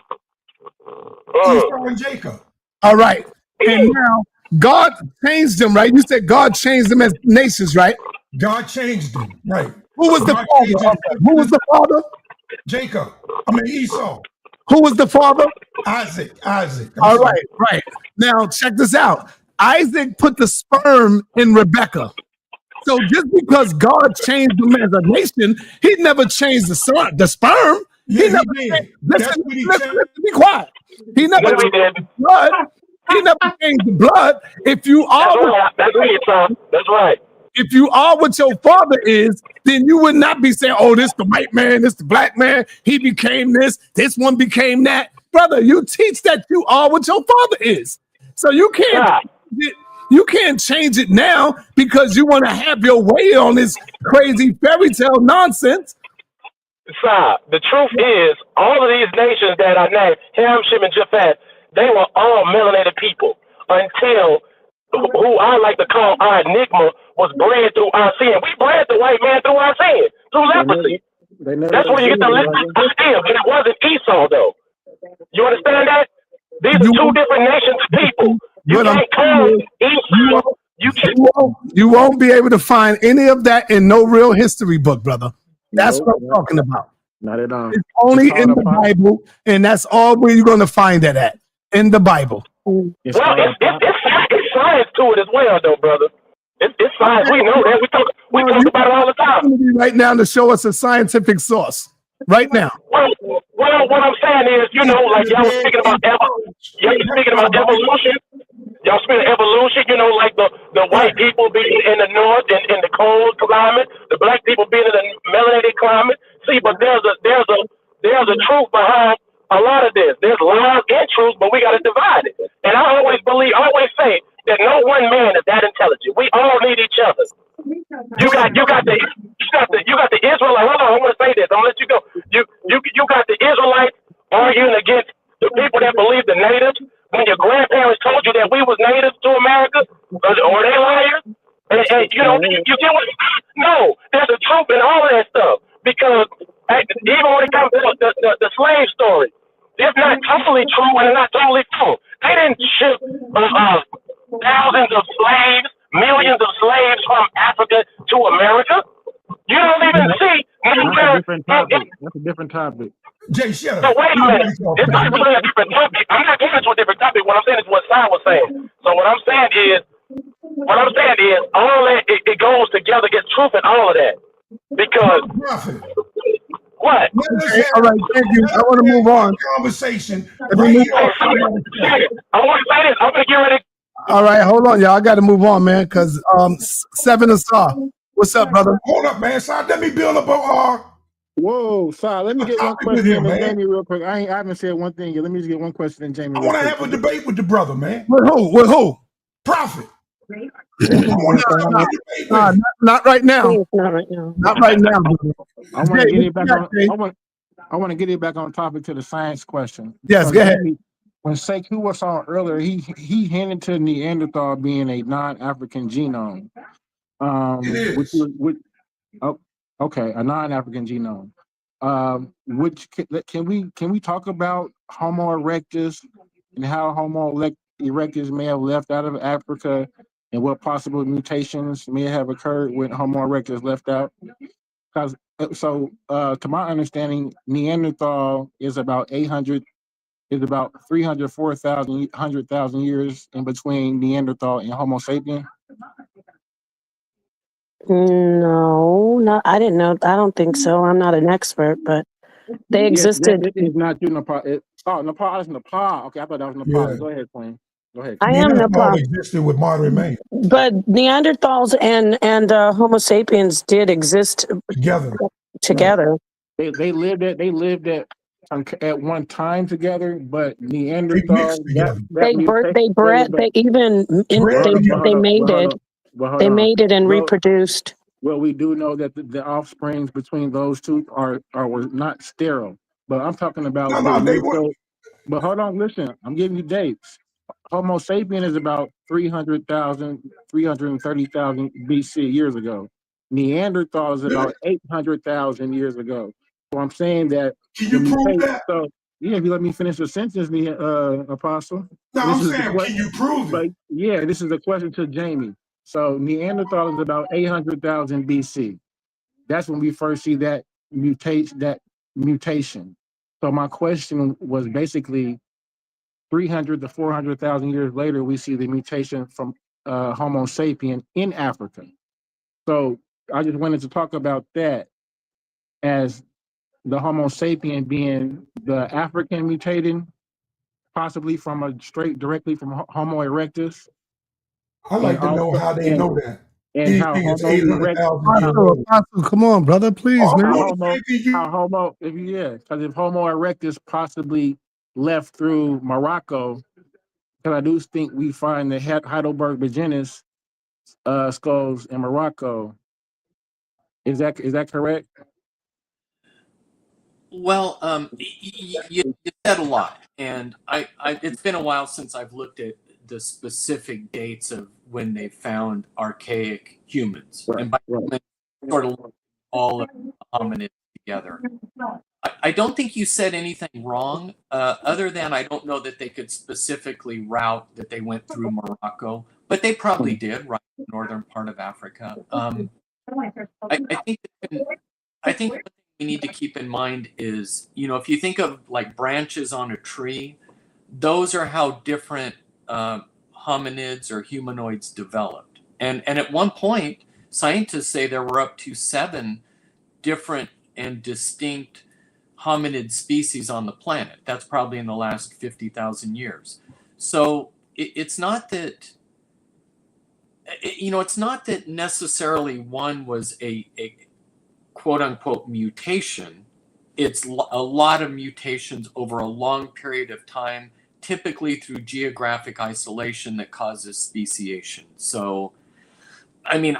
Esau and Jacob. All right. And now God changed them, right? You said God changed them as nations, right? God changed them, right? Who was the father? Who was the father? Jacob. I mean Esau. Who was the father? Isaac. All right, right. Now check this out. Isaac put the sperm in Rebecca. So just because God changed them as a nation, he never changed the sperm. Yeah, he never did. Listen, be quiet. He never changed the blood. He never changed the blood. If you are That's right. If you are what your father is, then you would not be saying, oh, this the white man, this the black man, he became this one became that. Brother, you teach that you are what your father is. So you can't change it now because you want to have your way on this crazy fairy tale nonsense. Sir, the truth is, all of these nations that I named, Ham, Shem, and Japheth, they were all melanated people until who I like to call our enigma was bred through our sin. We bred the white man through our sin, through leprosy. That's where you get the leprosy idea, but it wasn't Esau, though. You understand that? These are two different nations of people. You can't call Esau. You won't be able to find any of that in no real history book, brother. That's what I'm talking about. Not at all. It's only in the Bible, and that's all where you're going to find that at, in the Bible. It's science to it as well, though, brother. It's science. We know that. We talk about it all the time. Right now to show us a scientific source. Right now. Well, what I'm saying is, like y'all was speaking about evolution. Y'all speaking evolution, like the white people being in the north and in the cold climate, the black people being in the melanated climate. See, but there's a truth behind a lot of this. There's lies and truth, but we got to divide it. And I always say that no one man is that intelligent. We all need each other. You got the Israelites. Hold on, I want to say this. I'm gonna let you go. You got the Israelites arguing against the people that believe the natives. When your grandparents told you that we was natives to America, or they liars? And you get what? No, there's a truth in all of that stuff. Because even when it comes to the slave story, it's not totally true and it's not totally true. They didn't ship thousands of slaves, millions of slaves from Africa to America. You don't even see. That's a different topic. Jay, shut up. So wait a minute. It's not really a different topic. I'm not getting into a different topic. What I'm saying is what Sai was saying. So what I'm saying is all that it goes together, get truth in all of that. Because what? Okay, all right, thank you. I want to move on. Conversation. I want to say this. I'm gonna get ready. All right, hold on, y'all. I got to move on, man, because 7 is off. What's up, brother? Hold up, man. So let me build up a Whoa, sorry. Let me get one question from Jamie real quick. I haven't said one thing yet. Let me just get one question in Jamie. I want to have a debate with the brother, man. With who? With who? Prophet. Not right now. Not right now. Not right now. I want to get it back on. I want to get it back on topic to the science question. Yes, go ahead. When Sekou was on earlier, he hinted to Neanderthal being a non-African genome. Okay, a non-African genome. Which can we talk about Homo erectus and how Homo erectus may have left out of Africa and what possible mutations may have occurred when Homo erectus left out? Because to my understanding, Neanderthal is about 304,000 years in between Neanderthal and Homo sapien. No, I didn't know. I don't think so. I'm not an expert, but they existed. It's not you, Nepal. Nepal is Nepal. Okay, I thought that was Nepal. Yeah. Go ahead, Queen. Go ahead. I am Nepal. Existed with modern man. But Neanderthals and Homo sapiens did exist together. They lived at one time together, but Neanderthal they mated. Well, hold They on. made it and Well, reproduced. well, we do know that the offsprings between those two were not sterile. But I'm talking about the No, they were. initial. But hold on, listen. I'm giving you dates. Homo sapien is about 300,000, 330,000 BC years ago. Neanderthal is Really? about 800,000 years ago. So I'm saying that Can the you prove mutate. that? So yeah, if you let me finish the sentence, Apostle. No, And this I'm is the saying, question. can you prove it? But yeah, this is a question to Jamie. So Neanderthal is about 800,000 BC. That's when we first see that mutation. So my question was basically 300 to 400,000 years later, we see the mutation from Homo sapien in Africa. So I just wanted to talk about that as the Homo sapien being the African mutating, possibly from directly from Homo erectus, I and like to know also how they know that. how Anything is Homo erectus, 800,000 years Apostle, old. Apostle, come on, brother, please, I'm man. doing the same thing you. how Homo, because if Homo erectus possibly left through Morocco, because I do think we find the Heidelberg beginners skulls in Morocco. Is that correct? Well, you said a lot, and it's been a while since I've looked at the specific dates of when they found archaic humans, Right, and by right. humans, sort of all of the hominids together. I don't think you said anything wrong, other than I don't know that they could specifically route that they went through Morocco, but they probably did, right in the northern part of Africa. I think one thing we need to keep in mind is, if you think of like branches on a tree, those are how different hominids or humanoids developed. And at one point, scientists say there were up to 7 different and distinct hominid species on the planet. That's probably in the last 50,000 years. So it's not that, it's not that necessarily one was a quote unquote mutation. It's a lot of mutations over a long period of time, typically through geographic isolation that causes speciation. So, I mean,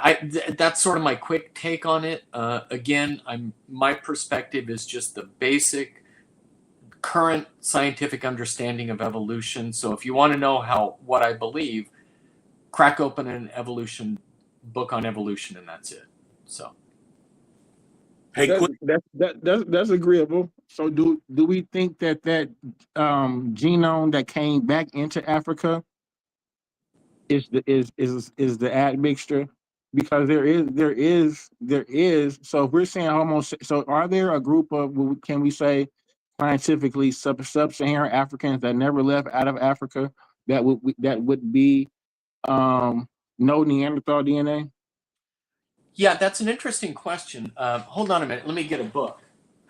that's sort of my quick take on it. Again, my perspective is just the basic current scientific understanding of evolution. So if you want to know what I believe, crack open an evolution book on evolution, and that's it. So. Hey, that's agreeable. So do we think that genome that came back into Africa is the admixture? Because there is. So if we're saying so are there a group of, can we say scientifically sub-Saharan Africans that never left out of Africa that would be no Neanderthal DNA? Yeah, that's an interesting question. Hold on a minute. Let me get a book.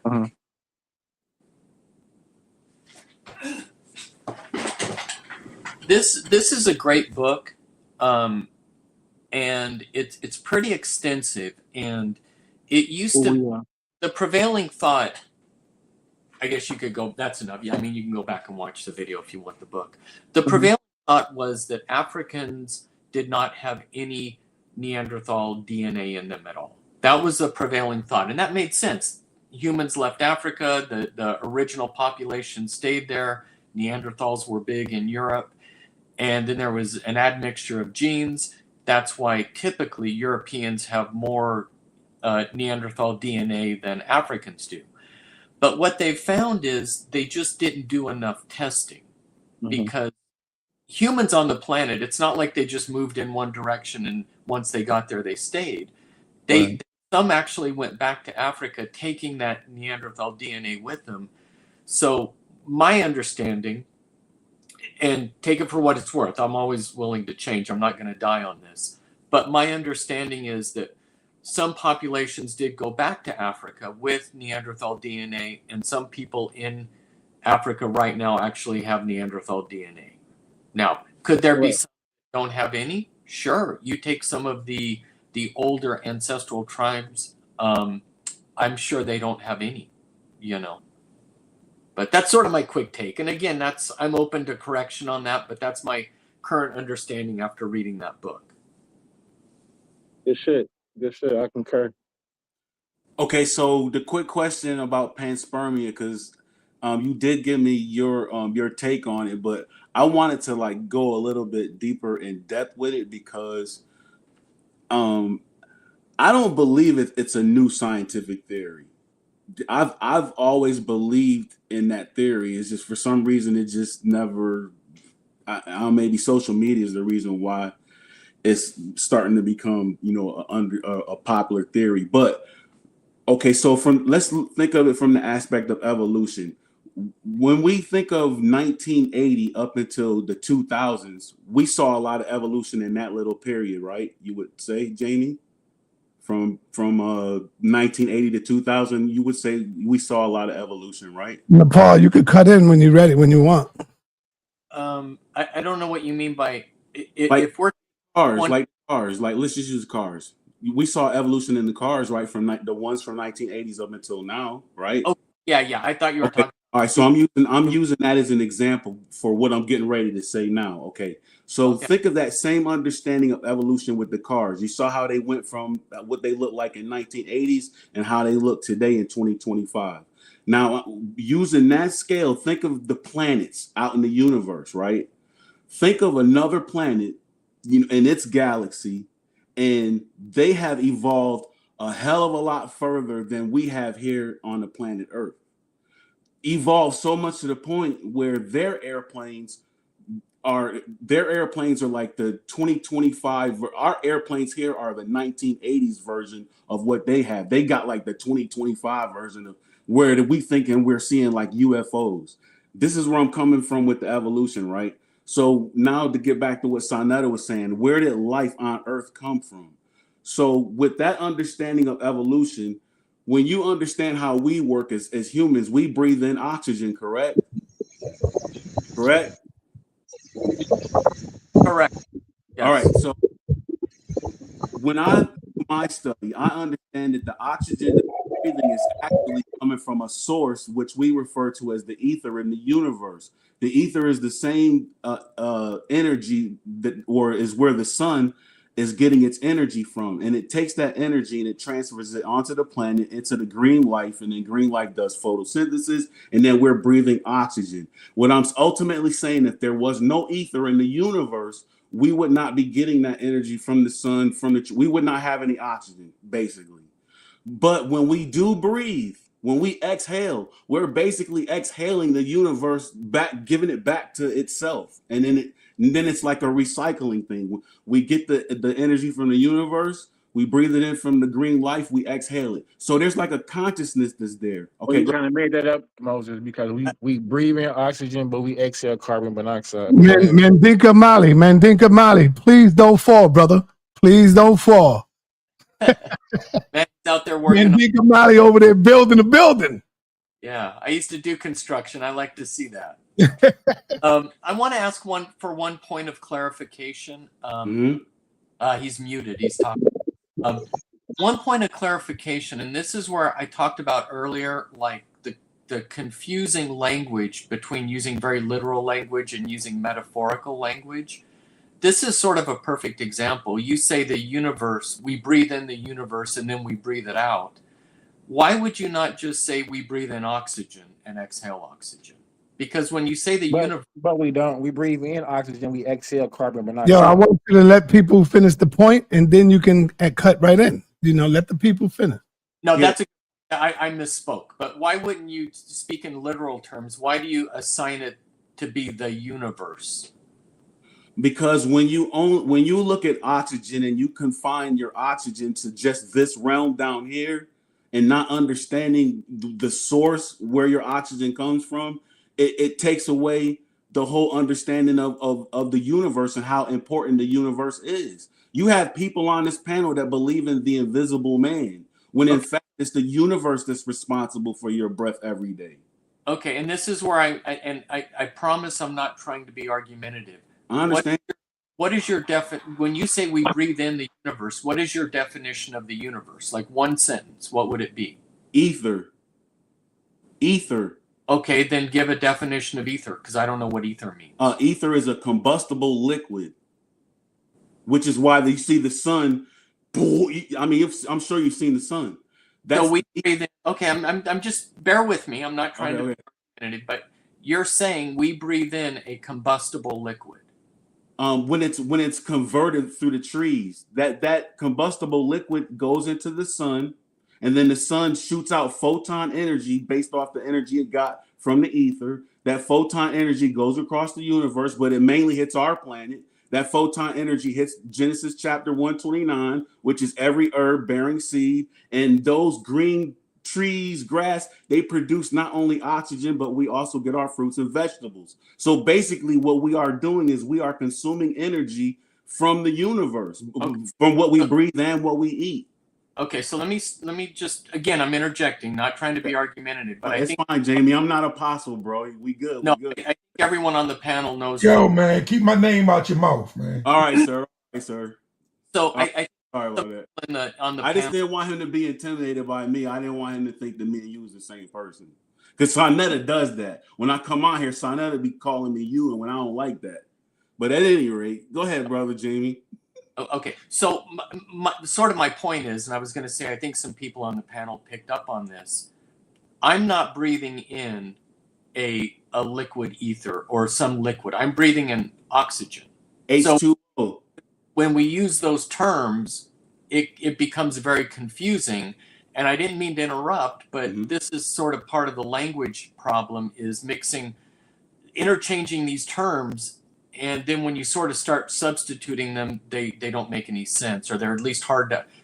Uh-huh. This is a great book, and it's pretty extensive. And it used to the prevailing thought. I guess you could go. That's enough. Yeah, I mean, you can go back and watch the video if you want the book. The prevailing thought was that Africans did not have any Neanderthal DNA in them at all. That was the prevailing thought, and that made sense. Humans left Africa. The original population stayed there. Neanderthals were big in Europe. And then there was an admixture of genes. That's why typically Europeans have more Neanderthal DNA than Africans do. But what they found is they just didn't do enough testing, because humans on the planet, it's not like they just moved in one direction and once they got there, they stayed. Some actually went back to Africa taking that Neanderthal DNA with them. So my understanding, and take it for what it's worth, I'm always willing to change. I'm not going to die on this. But my understanding is that some populations did go back to Africa with Neanderthal DNA, and some people in Africa right now actually have Neanderthal DNA. Now, could there be some that don't have any? Sure. You take some of the older ancestral tribes, I'm sure they don't have any, But that's sort of my quick take. And again, I'm open to correction on that, but that's my current understanding after reading that book. Good shit. Good shit. I concur. Okay, so the quick question about panspermia, because you did give me your take on it, but I wanted to like go a little bit deeper in depth with it because I don't believe it's a new scientific theory. I've always believed in that theory. It's just for some reason it just never. Maybe social media is the reason why it's starting to become a popular theory. But okay, so let's think of it from the aspect of evolution. When we think of 1980 up until the 2000s, we saw a lot of evolution in that little period, right? You would say, Jamie? From 1980 to 2000, you would say we saw a lot of evolution, right? Paul, you could cut in when you're ready, when you want. I don't know what you mean by if we're cars, like let's just use cars. We saw evolution in the cars, right? From the ones from 1980s up until now, right? Oh, yeah. I thought you were talking. All right, so I'm using that as an example for what I'm getting ready to say now. Okay. So think of that same understanding of evolution with the cars. You saw how they went from what they looked like in 1980s and how they look today in 2025. Now, using that scale, think of the planets out in the universe, right? Think of another planet, in its galaxy, and they have evolved a hell of a lot further than we have here on the planet Earth. Evolved so much to the point where their airplanes are like the 2025. Our airplanes here are the 1980s version of what they have. They got like the 2025 version of where we thinking we're seeing like UFOs. This is where I'm coming from with the evolution, right? So now to get back to what sa.neter was saying, where did life on Earth come from? So with that understanding of evolution, when you understand how we work as humans, we breathe in oxygen, correct? Correct? Correct. Yes. All right. So when I do my study, I understand that the oxygen that we're breathing is actually coming from a source, which we refer to as the ether in the universe. The ether is the same energy or is where the sun is getting its energy from, and it takes that energy and it transfers it onto the planet into the green life, and then green life does photosynthesis, and then we're breathing oxygen. What I'm ultimately saying, if there was no ether in the universe, we would not be getting that energy from the sun, we would not have any oxygen, basically. But when we do breathe, when we exhale, we're basically exhaling the universe back, giving it back to itself, and then it's like a recycling thing. We get the energy from the universe, we breathe it in from the green life, we exhale it. So there's like a consciousness that's there. Okay, you kind of made that up, Moses, because we breathe in oxygen, but we exhale carbon monoxide. Mandinka Mali, please don't fall, brother. Please don't fall. Man's out there working. Mandinka Mali over there building a building. Yeah, I used to do construction. I like to see that. I want to ask one point of clarification. He's muted. He's talking. One point of clarification, and this is where I talked about earlier, like the confusing language between using very literal language and using metaphorical language. This is sort of a perfect example. You say the universe, we breathe in the universe and then we breathe it out. Why would you not just say we breathe in oxygen and exhale oxygen? Because when you say the universe... But we don't. We breathe in oxygen, we exhale carbon monoxide. Yo, I want you to let people finish the point, and then you can cut right in. Let the people finish. No, that's I misspoke. But why wouldn't you speak in literal terms? Why do you assign it to be the universe? Because when you look at oxygen and you confine your oxygen to just this realm down here and not understanding the source where your oxygen comes from, it takes away the whole understanding of the universe and how important the universe is. You have people on this panel that believe in the invisible man, when in fact it's the universe that's responsible for your breath every day. Okay, and this is where I promise I'm not trying to be argumentative. I understand. What is your when you say we breathe in the universe, what is your definition of the universe? Like one sentence, what would it be? Ether. Ether. Okay, then give a definition of ether, because I don't know what ether means. Ether is a combustible liquid, which is why you see the sun I mean, I'm sure you've seen the sun. So we breathe in. Okay, I'm just bear with me. I'm not trying to be argumentative, but you're saying we breathe in a combustible liquid. When it's converted through the trees, that combustible liquid goes into the sun, and then the sun shoots out photon energy based off the energy it got from the ether. That photon energy goes across the universe, but it mainly hits our planet. That photon energy hits Genesis chapter 129, which is every herb bearing seed, and those green trees, grass, they produce not only oxygen, but we also get our fruits and vegetables. So basically what we are doing is we are consuming energy from the universe, from what we breathe and what we eat. Okay, so let me just, again, I'm interjecting, not trying to be argumentative, but it's fine, Jamie. I'm not apostle, bro. We good. No, we good. I think everyone on the panel knows. Yo, man, keep my name out your mouth, man. All right, sir. All right, sir. So sorry about that. On the I just didn't want him to be intimidated by me. I didn't want him to think that me and you was the same person. Because sa.neter does that. When I come on here, sa.neter be calling me you, and when I don't like that. But at any rate, go ahead, brother Jamie. Okay, so my point is, and I was going to say, I think some people on the panel picked up on this. I'm not breathing in a liquid ether or some liquid. I'm breathing in oxygen. H2O. So when we use those terms, it becomes very confusing. And I didn't mean to interrupt, but this is sort of part of the language problem, is interchanging these terms. And then when you sort of start substituting them, they don't make any sense, or they're at least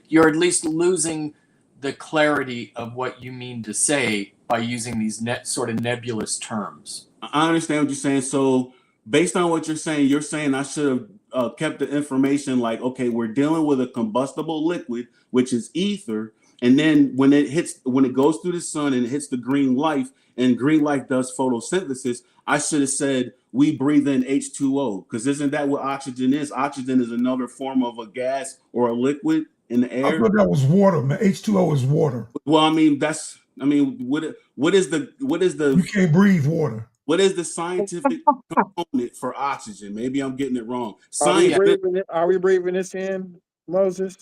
you're at least losing the clarity of what you mean to say by using these sort of nebulous terms. I understand what you're saying. So based on what you're saying I should have kept the information like, okay, we're dealing with a combustible liquid, which is ether. And then when it goes through the sun and it hits the green light, and green light does photosynthesis, I should have said we breathe in H2O, because isn't that what oxygen is? Oxygen is another form of a gas or a liquid in the air. I thought that was water, man. H2O is water. Well, what is the you can't breathe water. What is the scientific component for oxygen? Maybe I'm getting it wrong. Are we breathing this in, Moses?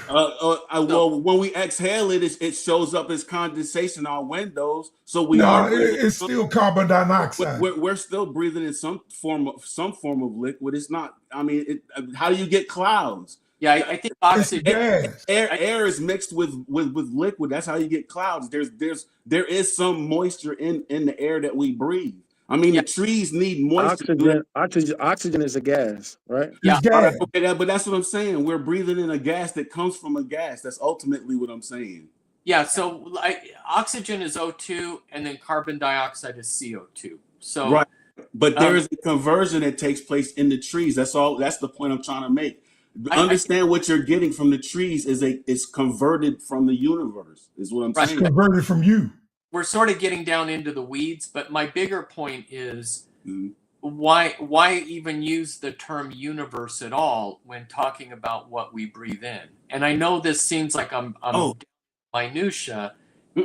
Well, when we exhale it shows up as condensation on windows. So it's still carbon dioxide. We're still breathing in some form of liquid. It's not. I mean, how do you get clouds? Yeah, I think oxygen. Air is mixed with liquid. That's how you get clouds. There is some moisture in the air that we breathe. I mean, the trees need moisture. Oxygen is a gas, right? Yeah. Gas. Okay, but that's what I'm saying. We're breathing in a gas that comes from a gas. That's ultimately what I'm saying. Yeah, so oxygen is O2, and then carbon dioxide is CO2. So right, but there is a conversion that takes place in the trees. That's all. That's the point I'm trying to make. Understand what you're getting from the trees is converted from the universe. Is what I'm saying. It's converted from you. We're sort of getting down into the weeds, but my bigger point is why even use the term universe at all when talking about what we breathe in? And I know this seems like I'm minutia,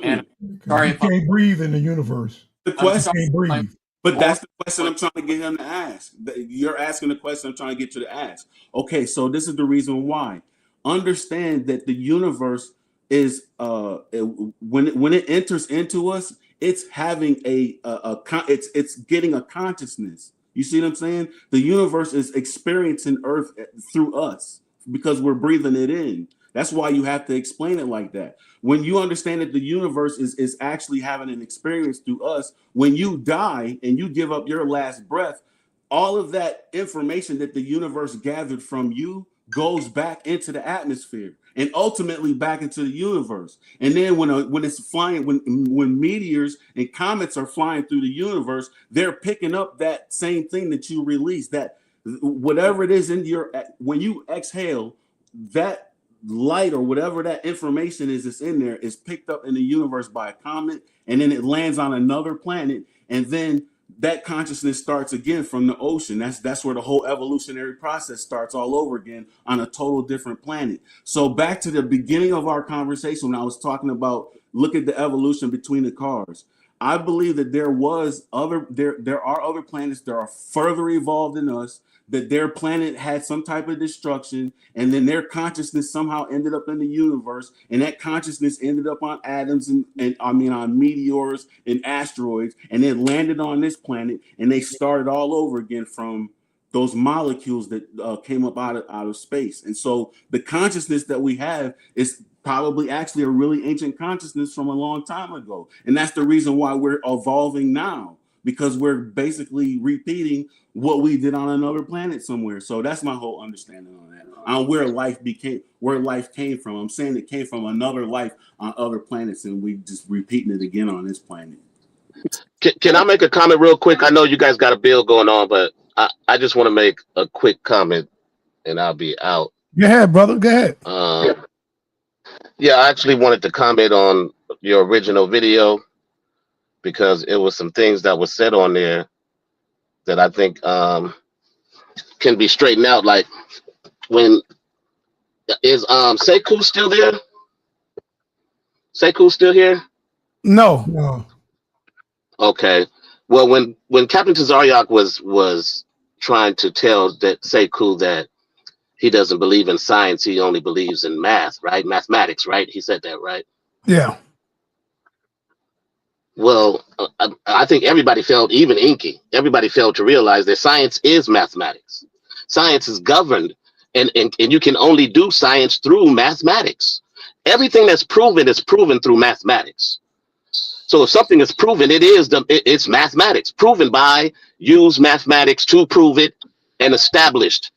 and sorry you can't breathe in the universe. The question, can't breathe. But that's the question I'm trying to get him to ask. You're asking the question I'm trying to get you to ask. Okay, so this is the reason why. Understand that the universe is when it enters into us, it's having it's getting a consciousness. You see what I'm saying? The universe is experiencing Earth through us because we're breathing it in. That's why you have to explain it like that. When you understand that the universe is actually having an experience through us, when you die and you give up your last breath, all of that information that the universe gathered from you goes back into the atmosphere and ultimately back into the universe. And then when it's flying, when meteors and comets are flying through the universe, they're picking up that same thing that you release, that whatever it is when you exhale, that light or whatever that information is that's in there is picked up in the universe by a comet, and then it lands on another planet, and then that consciousness starts again from the ocean. That's where the whole evolutionary process starts all over again on a total different planet. So back to the beginning of our conversation when I was talking about look at the evolution between the cars. I believe that there are other planets that are further evolved than us, that their planet had some type of destruction, and then their consciousness somehow ended up in the universe, and that consciousness ended up on atoms and on meteors and asteroids, and then landed on this planet, and they started all over again from those molecules that came up out of space. And so the consciousness that we have is probably actually a really ancient consciousness from a long time ago. And that's the reason why we're evolving now, because we're basically repeating what we did on another planet somewhere. So that's my whole understanding on that. On where life came from. I'm saying it came from another life on other planets, and we just repeating it again on this planet. Can I make a comment real quick? I know you guys got a bill going on, but I just want to make a quick comment, and I'll be out. Go ahead, brother. Go ahead. Yeah, I actually wanted to comment on your original video because it was some things that were said on there that I think can be straightened out. Like, when is Sekou still there? Sekou still here? No. Okay. Well, when Captain Tazaryach was trying to tell that Sekou that he doesn't believe in science, he only believes in math, right? Mathematics, right? He said that, right? Yeah. Well, I think everybody failed, even Inky. Everybody failed to realize that science is mathematics. Science is governed, and you can only do science through mathematics. Everything that's proven is proven through mathematics. So if something is proven, it's mathematics. Proven by, use mathematics to prove it, and established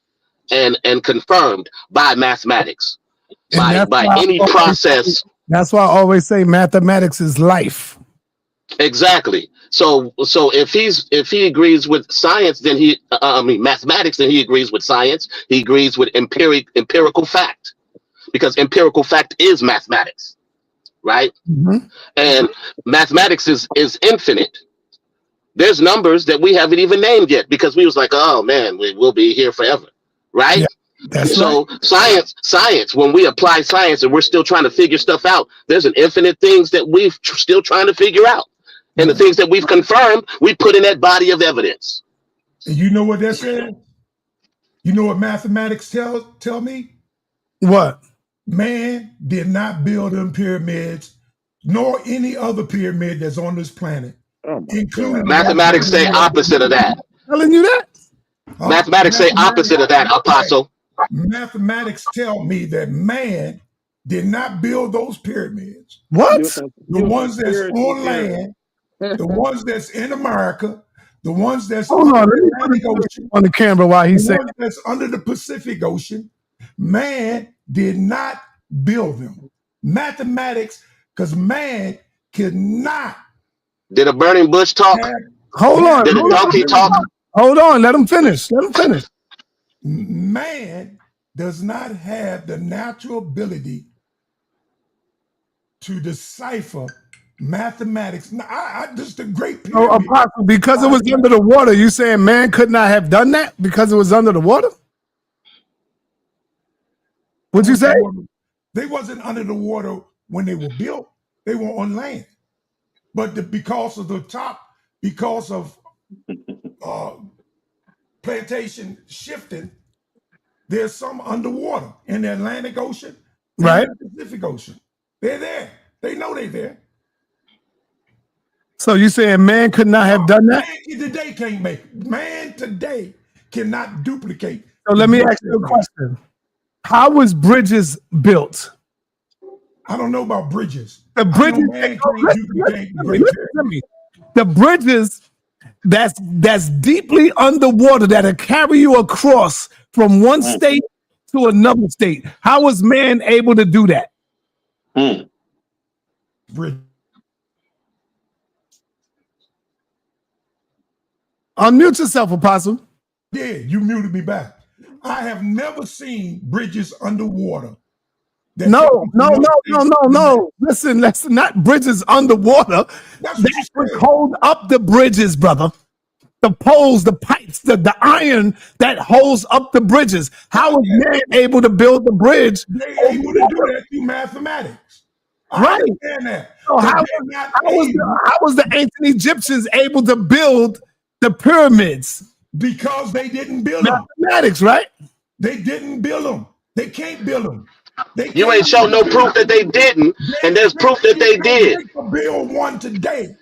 and confirmed by mathematics. By any process. That's why I always say mathematics is life. Exactly. So if he agrees with science, then mathematics, then he agrees with science. He agrees with empirical fact, because empirical fact is mathematics, right? Mm-hmm. And mathematics is infinite. There's numbers that we haven't even named yet because we was like, oh man, we'll be here forever, right? Yeah, that's so right. Science, when we apply science and we're still trying to figure stuff out, there's an infinite things that we're still trying to figure out. And the things that we've confirmed, we put in that body of evidence. And you know what that says? You know what mathematics tell me? What? Man did not build them pyramids, nor any other pyramid that's on this planet. Including mathematics say opposite of that. Telling you that? Mathematics say opposite of that, Apostle. Mathematics tell me that man did not build those pyramids. What? The ones that's on land, the ones that's in America, the ones that's on the Atlantic Ocean, on the camera while he's saying that's under the Pacific Ocean. Man did not build them. Mathematics, because man cannot. Did a burning bush talk? Hold on. Did a donkey talk? Hold on. Let him finish. Let him finish. Man does not have the natural ability to decipher mathematics. Now, I just a great pyramid. Oh, Apostle, because it was under the water, you saying man could not have done that because it was under the water? What'd you say? They wasn't under the water when they were built. They were on land. But because of the top, because of plantation shifting, there's some underwater in the Atlantic Ocean, right? And the Pacific Ocean. They're there. They know they're there. So you saying man could not have done that? Man today can't make it. Man today cannot duplicate. So let me ask you a question. How was bridges built? I don't know about bridges. The bridges. The bridges that's deeply underwater that'll carry you across from one state to another state. How was man able to do that? Bridge. Unmute yourself, Apostle. Yeah, you muted me back. I have never seen bridges underwater. No. Listen, that's not bridges underwater. That would hold up the bridges, brother. The poles, the pipes, the iron that holds up the bridges. How is man able to build the bridge? They're able to do that through mathematics. Mathematics. That's what you said. Hold on, let me finish my question. How was man able to build the bridge? Mathematics. How was man able to build the bridge? I understand that. So how was the ancient Egyptians able to build the pyramids? Because they didn't build them. Mathematics, right? They didn't build them. They can't build them. You ain't show no proof that they didn't, and there's proof that they did. Build one today.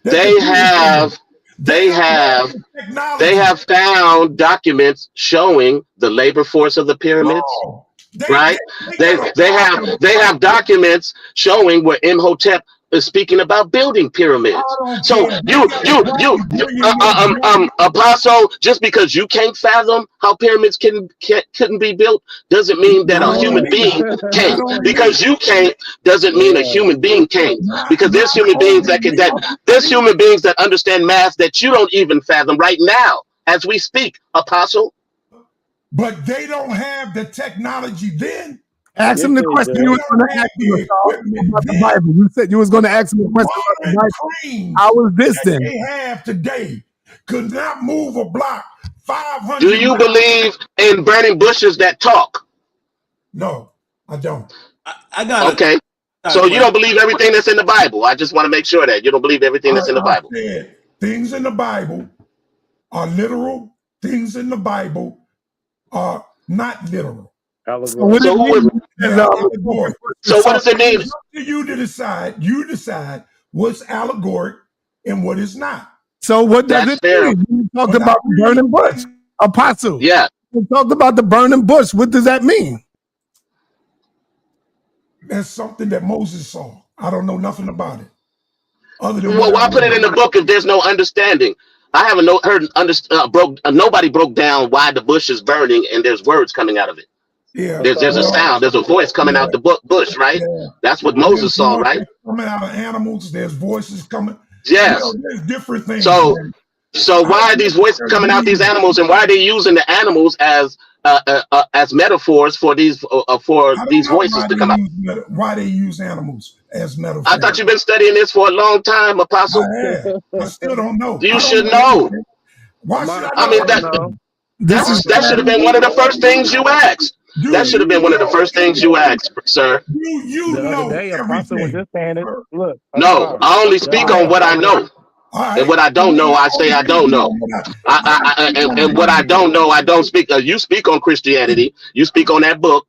They have found documents showing the labor force of the pyramids. Right? They have documents showing where Imhotep is speaking about building pyramids. So Apostle, just because you can't fathom how pyramids couldn't be built doesn't mean that a human being can't. Because you can't doesn't mean a human being can't. Because there's human beings that understand math that you don't even fathom right now as we speak, Apostle. But they don't have the technology then. Ask him the question you was going to ask him about the Bible. You said you was going to ask him a question about the Bible. How was this then? They have today could not move a block 500. Do you believe in burning bushes that talk? No, I don't. I got okay. So you don't believe everything that's in the Bible. I just want to make sure that you don't believe everything that's in the Bible. Things in the Bible are literal. Things in the Bible are not literal. So what does it mean? It's up to you to decide. You decide what's allegoric and what is not. So what does it mean? You talked about the burning bush, Apostle. Yeah. You talked about the burning bush. What does that mean? That's something that Moses saw. I don't know nothing about it. Other than well, why put it in the book if there's no understanding? I haven't nobody broke down why the bush is burning and there's words coming out of it. Yeah, there's a sound, there's a voice coming out the bush, right? Yeah. That's what Moses saw, right? Coming out of animals, there's voices coming. Yes. There's different things. So why are these voices coming out these animals, and why are they using the animals as metaphors for these voices to come out? Why they use animals as metaphors? I thought you've been studying this for a long time, Apostle. I still don't know. You should know. Why should I mean, that should have been one of the first things you asked. That should have been one of the first things you asked, sir. You know everything. Look, no, I only speak on what I know. And what I don't know, I say I don't know. And what I don't know, I don't speak. You speak on Christianity. You speak on that book.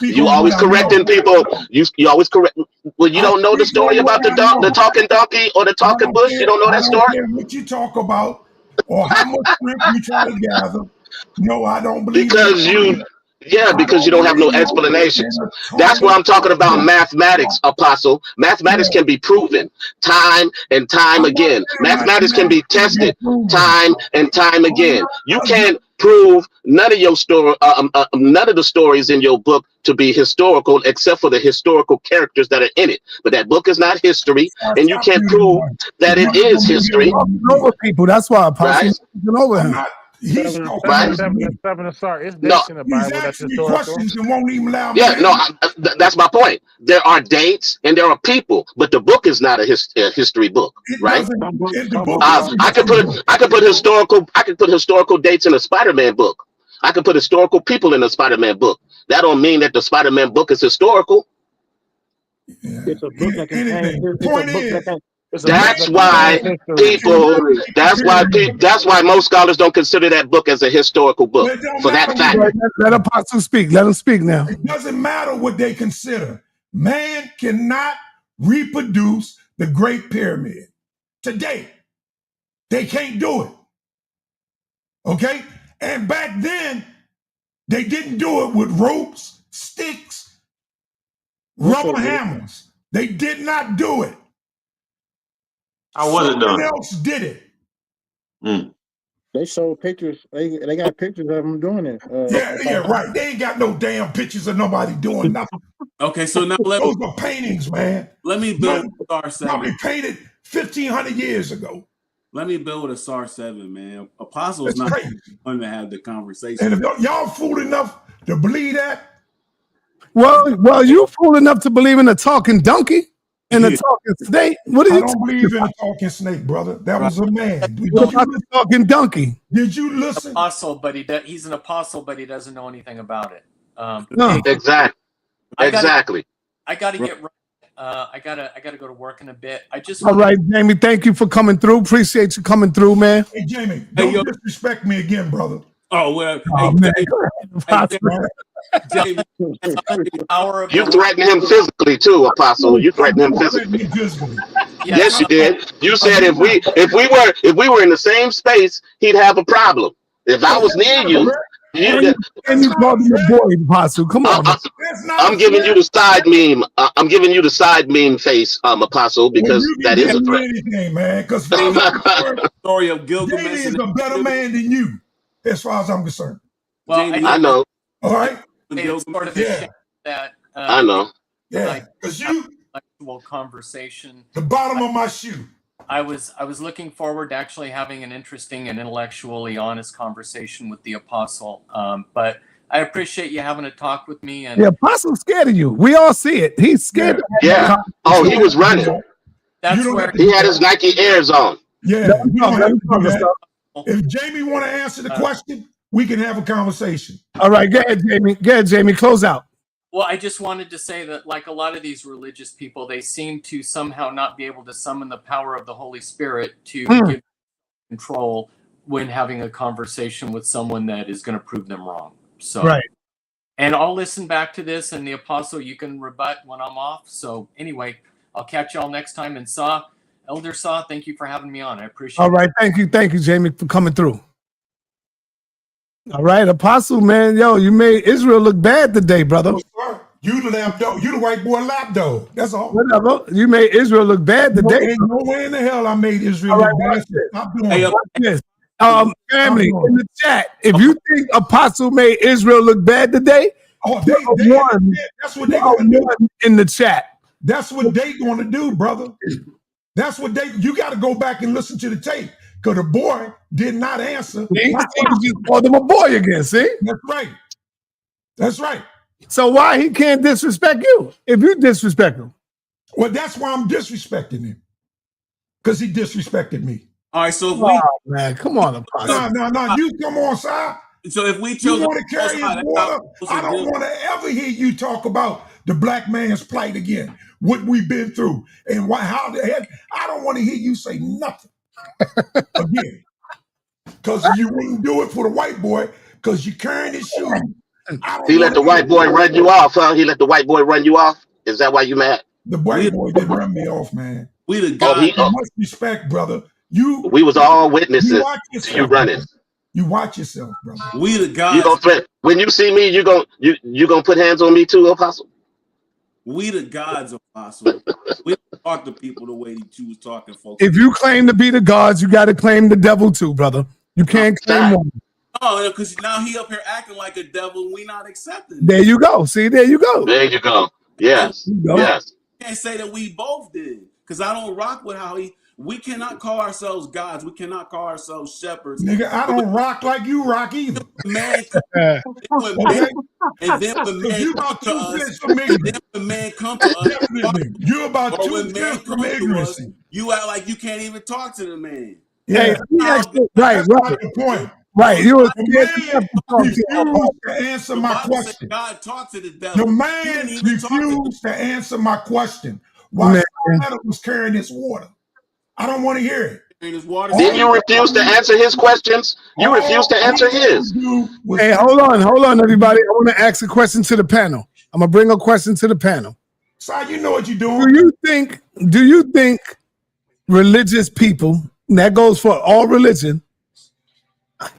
You always correcting people. You always correct. Well, you don't know the story about the talking donkey or the talking bush. You don't know that story. What you talk about, or how much strength you try to gather? No, I don't believe. Because you don't have no explanations. That's why I'm talking about mathematics, Apostle. Mathematics can be proven time and time again. Mathematics can be tested time and time again. You can't prove none of the stories in your book to be historical, except for the historical characters that are in it. But that book is not history, and you can't prove that it is history. Over people. That's why Apostle over him. He's no, that's that's my point. There are dates and there are people, but the book is not a history book, right? I could put historical dates in a Spider-Man book. I could put historical people in a Spider-Man book. That don't mean that the Spider-Man book is historical. It's a book that can That's why most scholars don't consider that book as a historical book for that fact. Let Apostle speak. Let him speak now. It doesn't matter what they consider. Man cannot reproduce the Great Pyramid today. They can't do it. Okay? And back then, they didn't do it with ropes, sticks, rubber hammers. They did not do it. How was it done? Someone else did it. They showed pictures. They got pictures of them doing it. Right. They ain't got no damn pictures of nobody doing nothing. Okay, so now those are paintings, man. Let me build a star 7. Probably painted 1,500 years ago. Let me build a star 7, man. Apostle's not going to have the conversation. And if y'all fool enough to believe that, well, you fool enough to believe in a talking donkey. And a talking snake? What I don't believe in a talking snake, brother. That was a man. What about the talking donkey? Did you listen? Apostle, but he's an apostle, but he doesn't know anything about it. Exactly. I got to get right. I gotta go to work in a bit. I just All right, Jamie. Thank you for coming through. Appreciate you coming through, man. Hey, Jamie, don't disrespect me again, brother. Oh well. Oh, man. Jamie, You threatened him physically too, Apostle. You threatened him physically. Yes, you did. You said if we were in the same space, he'd have a problem. If I was near you, and you called him a boy, Apostle. Come on. I'm giving you the side meme. I'm giving you the side meme face, Apostle, because that is a threat. Anything, man, because story of Gilgamesh Jamie is a better man than you, as far as I'm concerned. Well, I know. All right. It's sort of a shame that I know. Yeah, because you actual conversation. The bottom of my shoe. I was looking forward to actually having an interesting and intellectually honest conversation with the apostle. But I appreciate you having a talk with me. And the apostle's scared of you. We all see it. He's scared. Yeah. Oh, he was running. That's where he had his Nike Airs on. Yeah. You don't have to do that. If Jamie want to answer the question, we can have a conversation. All right, go ahead, Jamie. Go ahead, Jamie. Close out. Well, I just wanted to say that, like a lot of these religious people, they seem to somehow not be able to summon the power of the Holy Spirit to give control when having a conversation with someone that is going to prove them wrong. So, right. And I'll listen back to this, and the apostle, you can rebut when I'm off. So anyway, I'll catch y'all next time. And Elder Sa, thank you for having me on. I appreciate it. All right, thank you, Jamie, for coming through. All right, Apostle, man, yo, you made Israel look bad today, brother. You the lapdog. You the white boy lapdog. That's all. Whatever. You made Israel look bad today. Ain't no way in the hell I made Israel look bad. Stop doing this. Family in the chat, if you think Apostle made Israel look bad today, that's what they gonna do in the chat. That's what they gonna do, brother. That's what you got to go back and listen to the tape. Because the boy did not answer. He just called him a boy again, see? That's right. That's right. So why he can't disrespect you if you disrespect him? Well, that's why I'm disrespecting him. Because he disrespected me. All right, so if man, come on, Apostle. No, you come on, side. So if we chose you want to carry his water, I don't want to ever hear you talk about the black man's plight again, what we've been through, and how the heck. I don't want to hear you say nothing again, because you wouldn't do it for the white boy, because you're carrying his shoes. He let the white boy run you off, huh? He let the white boy run you off? Is that why you mad? The white boy didn't run me off, man. We the guy. Much respect, brother. We was all witnesses to you running. You watch yourself, brother. We the guys. You gonna threat when you see me. You gonna put hands on me too, Apostle. We the gods, Apostle. We talk to people the way you was talking, folks. If you claim to be the gods, you got to claim the devil too, brother. You can't claim one. Oh, because now he up here acting like a devil, and we not accepting. There you go. See, there you go. There you go. Yes. Yes. You can't say that we both did, because I don't rock with how he. We cannot call ourselves gods. We cannot call ourselves shepherds. Nigga, I don't rock like you rock either. Man, and then when man come to us, you about or when man come to us, you act like you can't even talk to the man. Yeah, that's right. The point. Right, you were refused to answer my question. God talked to the devil. The man refused to answer my question. Why Sa.neter was carrying this water? I don't want to hear it. Didn't you refuse to answer his questions? You refused to answer his. Hey, hold on, everybody. I want to ask a question to the panel. I'm gonna bring a question to the panel. So you know what you're doing. Do you think religious people, and that goes for all religion,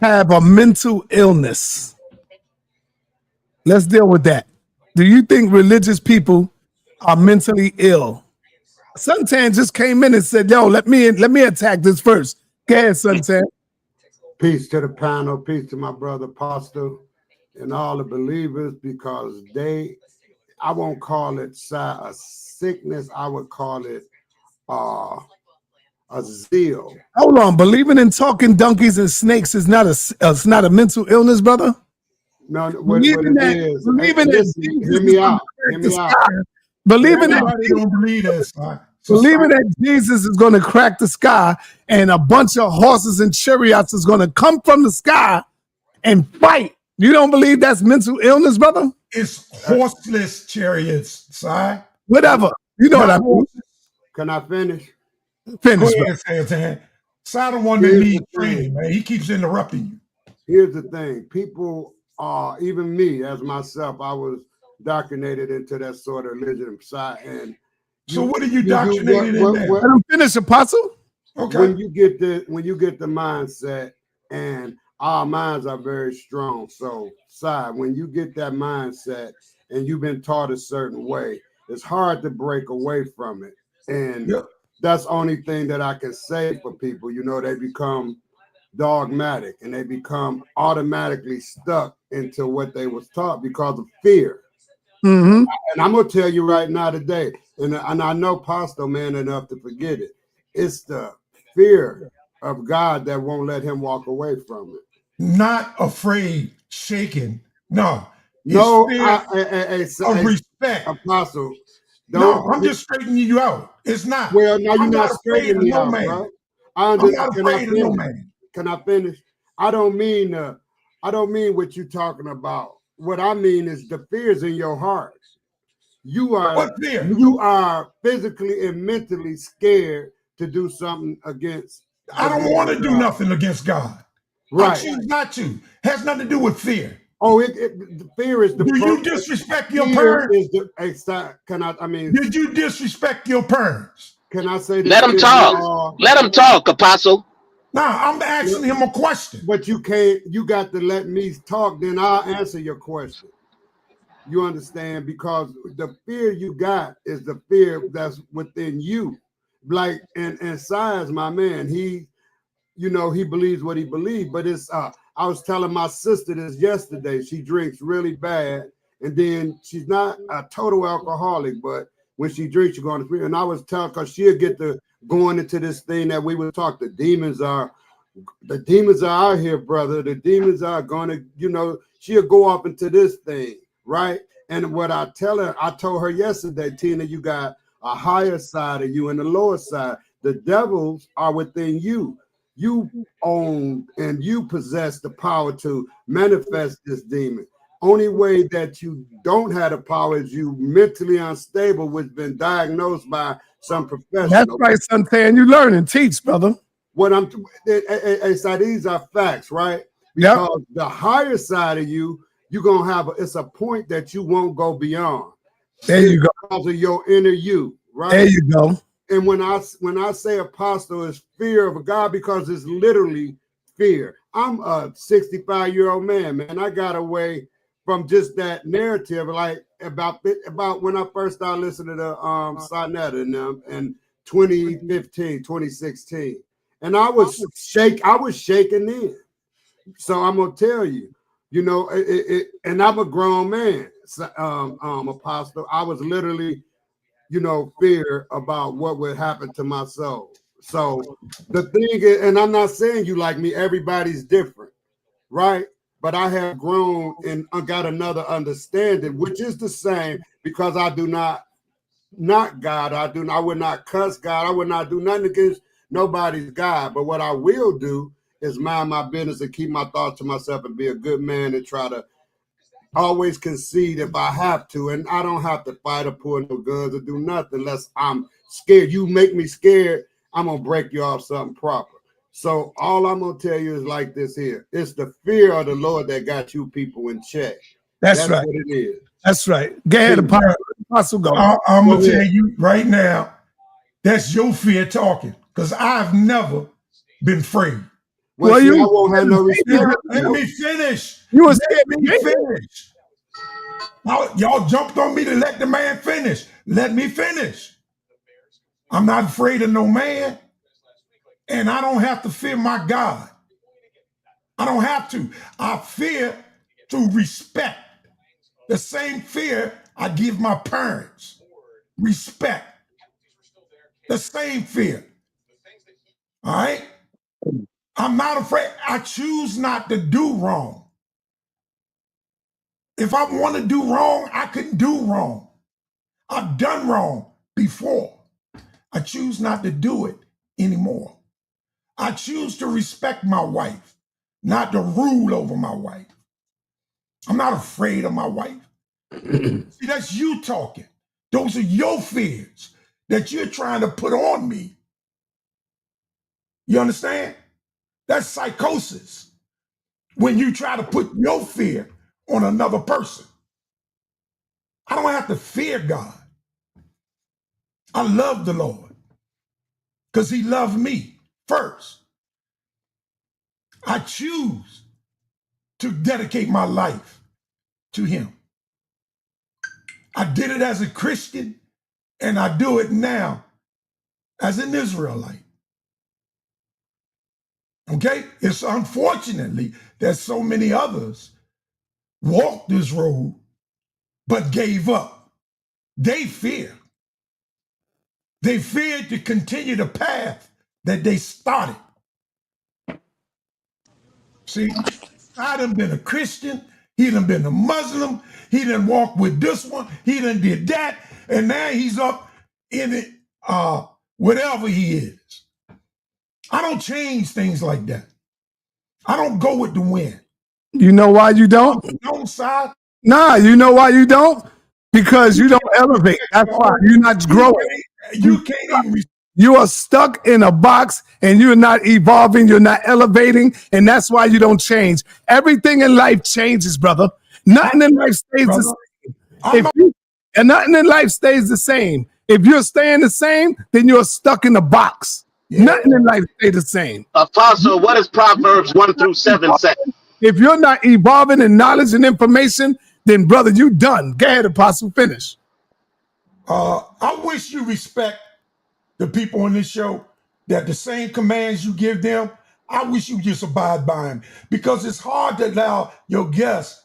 have a mental illness? Let's deal with that. Do you think religious people are mentally ill? Suntan just came in and said, yo, let me attack this first. Go ahead, Suntan. Peace to the panel, peace to my brother Apostle and all the believers, because I won't call it a sickness, I would call it a zeal. Hold on, believing in talking donkeys and snakes is not a mental illness, brother. No, what it is. Believing hear me out. Believing that Jesus is going to crack the sky and a bunch of horses and chariots is going to come from the sky and fight. You don't believe that's mental illness, brother? It's horseless chariots, Si. Whatever. You know what I mean? Can I finish? Finish, Go bro. ahead, Sam. Side the one that Here's needs the thing. training, man. He keeps interrupting you. Here's the thing. People are, even me as myself, I was indoctrinated into that sort of religion side. And so what are you indoctrinated in now? Let him finish, Apostle. Okay. When you get the mindset, and our minds are very strong. So, when you get that mindset and you've been taught a certain way, it's hard to break away from it. And that's the only thing that I can say for people. You know, they become dogmatic and they become automatically stuck into what they was taught because of fear. Mm-hmm. And I'm gonna tell you right now today, and I know Pastor man enough to forget it. It's the fear of God that won't let him walk away from it. Not afraid, shaking. No. No, respect. Apostle. No, I'm just straightening you out. It's not. Well, now you're I'm not afraid straightening of me no out, man. right? I'm not afraid of no man. Can I finish? I don't mean what you're talking about. What I mean is the fears in your heart. You are physically and mentally scared to do something against. I don't want to do nothing against God. Right. I choose not to. Has nothing to do with fear. Oh, the fear is the. Do you disrespect your parents? Did you disrespect your parents? Can I say this? Let him talk. Let him talk, Apostle. Nah, I'm asking him a question. But you can't. You got to let me talk. Then I'll answer your question. You understand? Because the fear you got is the fear that's within you. Like and Size, my man, he believes what he believes. But it's I was telling my sister this yesterday. She drinks really bad, and then she's not a total alcoholic, but when she drinks, she's going to fear. And I was telling, because she'll get to going into this thing that we would talk. The demons are out here, brother. The demons are going to, she'll go off into this thing, right? And what I told her yesterday, Tina, you got a higher side of you and a lower side. The devils are within you. You own and you possess the power to manifest this demon. Only way that you don't have the power is you mentally unstable, which has been diagnosed by some professional. That's right, Santan. You learn and teach, brother. What these are facts, right? Because the higher side of you, you're gonna have it's a point that you won't go beyond. There you go. Because of your inner you, right? There you go. And when I say apostle, it's fear of God, because it's literally fear. I'm a 65-year-old man, I got away from just that narrative, like about when I first started listening to sa.neter in 2015, 2016. And I was shaking in. So I'm gonna tell you, and I'm a grown man, apostle. I was literally, fear about what would happen to my soul. So the thing is, and I'm not saying you like me, everybody's different, right? But I have grown and got another understanding, which is the same, because I do not God. I would not cuss God. I would not do nothing against nobody's God. But what I will do is mind my business and keep my thoughts to myself and be a good man and try to always concede if I have to. And I don't have to fight or pull no guns or do nothing unless I'm scared. You make me scared, I'm going to break you off something proper. So all I'm going to tell you is like this here. It's the fear of the Lord that got you people in check. That's right. What it is. That's right. Go ahead, Apostle. Go. I'm going to tell you right now, that's your fear talking, because I've never been afraid. Well, I won't have no respect. Let me finish. You was Let me finish. Y'all jumped on me to let the man finish. Let me finish. I'm not afraid of no man, and I don't have to fear my God. I don't have to. I fear through respect. The same fear I give my parents. Respect. The same fear. All right? I'm not afraid. I choose not to do wrong. If I want to do wrong, I can do wrong. I've done wrong before. I choose not to do it anymore. I choose to respect my wife, not to rule over my wife. I'm not afraid of my wife. See, that's you talking. Those are your fears that you're trying to put on me. You understand? That's psychosis. When you try to put your fear on another person. I don't have to fear God. I love the Lord because he loved me first. I choose to dedicate my life to him. I did it as a Christian and I do it now as an Israelite. Okay? It's unfortunately that so many others walked this road but gave up. They fear. They feared to continue the path that they started. See, I done been a Christian, he done been a Muslim, he done walked with this one, he done did that, and now he's up in it, whatever he is. I don't change things like that. I don't go with the wind. You know why you don't? Don't side. Nah, you know why you don't? Because you don't elevate. That's why you're not growing. You can't even. You are stuck in a box and you're not evolving, you're not elevating, and that's why you don't change. Everything in life changes, brother. Nothing in life stays the same. And nothing in life stays the same. If you're staying the same, then you're stuck in a box. Yeah. Nothing in life stays the same. Apostle, what does Proverbs 1-7 say? If you're not evolving in knowledge and information, then brother, you done. Go ahead, Apostle, finish. I wish you respect the people on this show, that the same commands you give them, I wish you just abide by them, because it's hard to allow your guests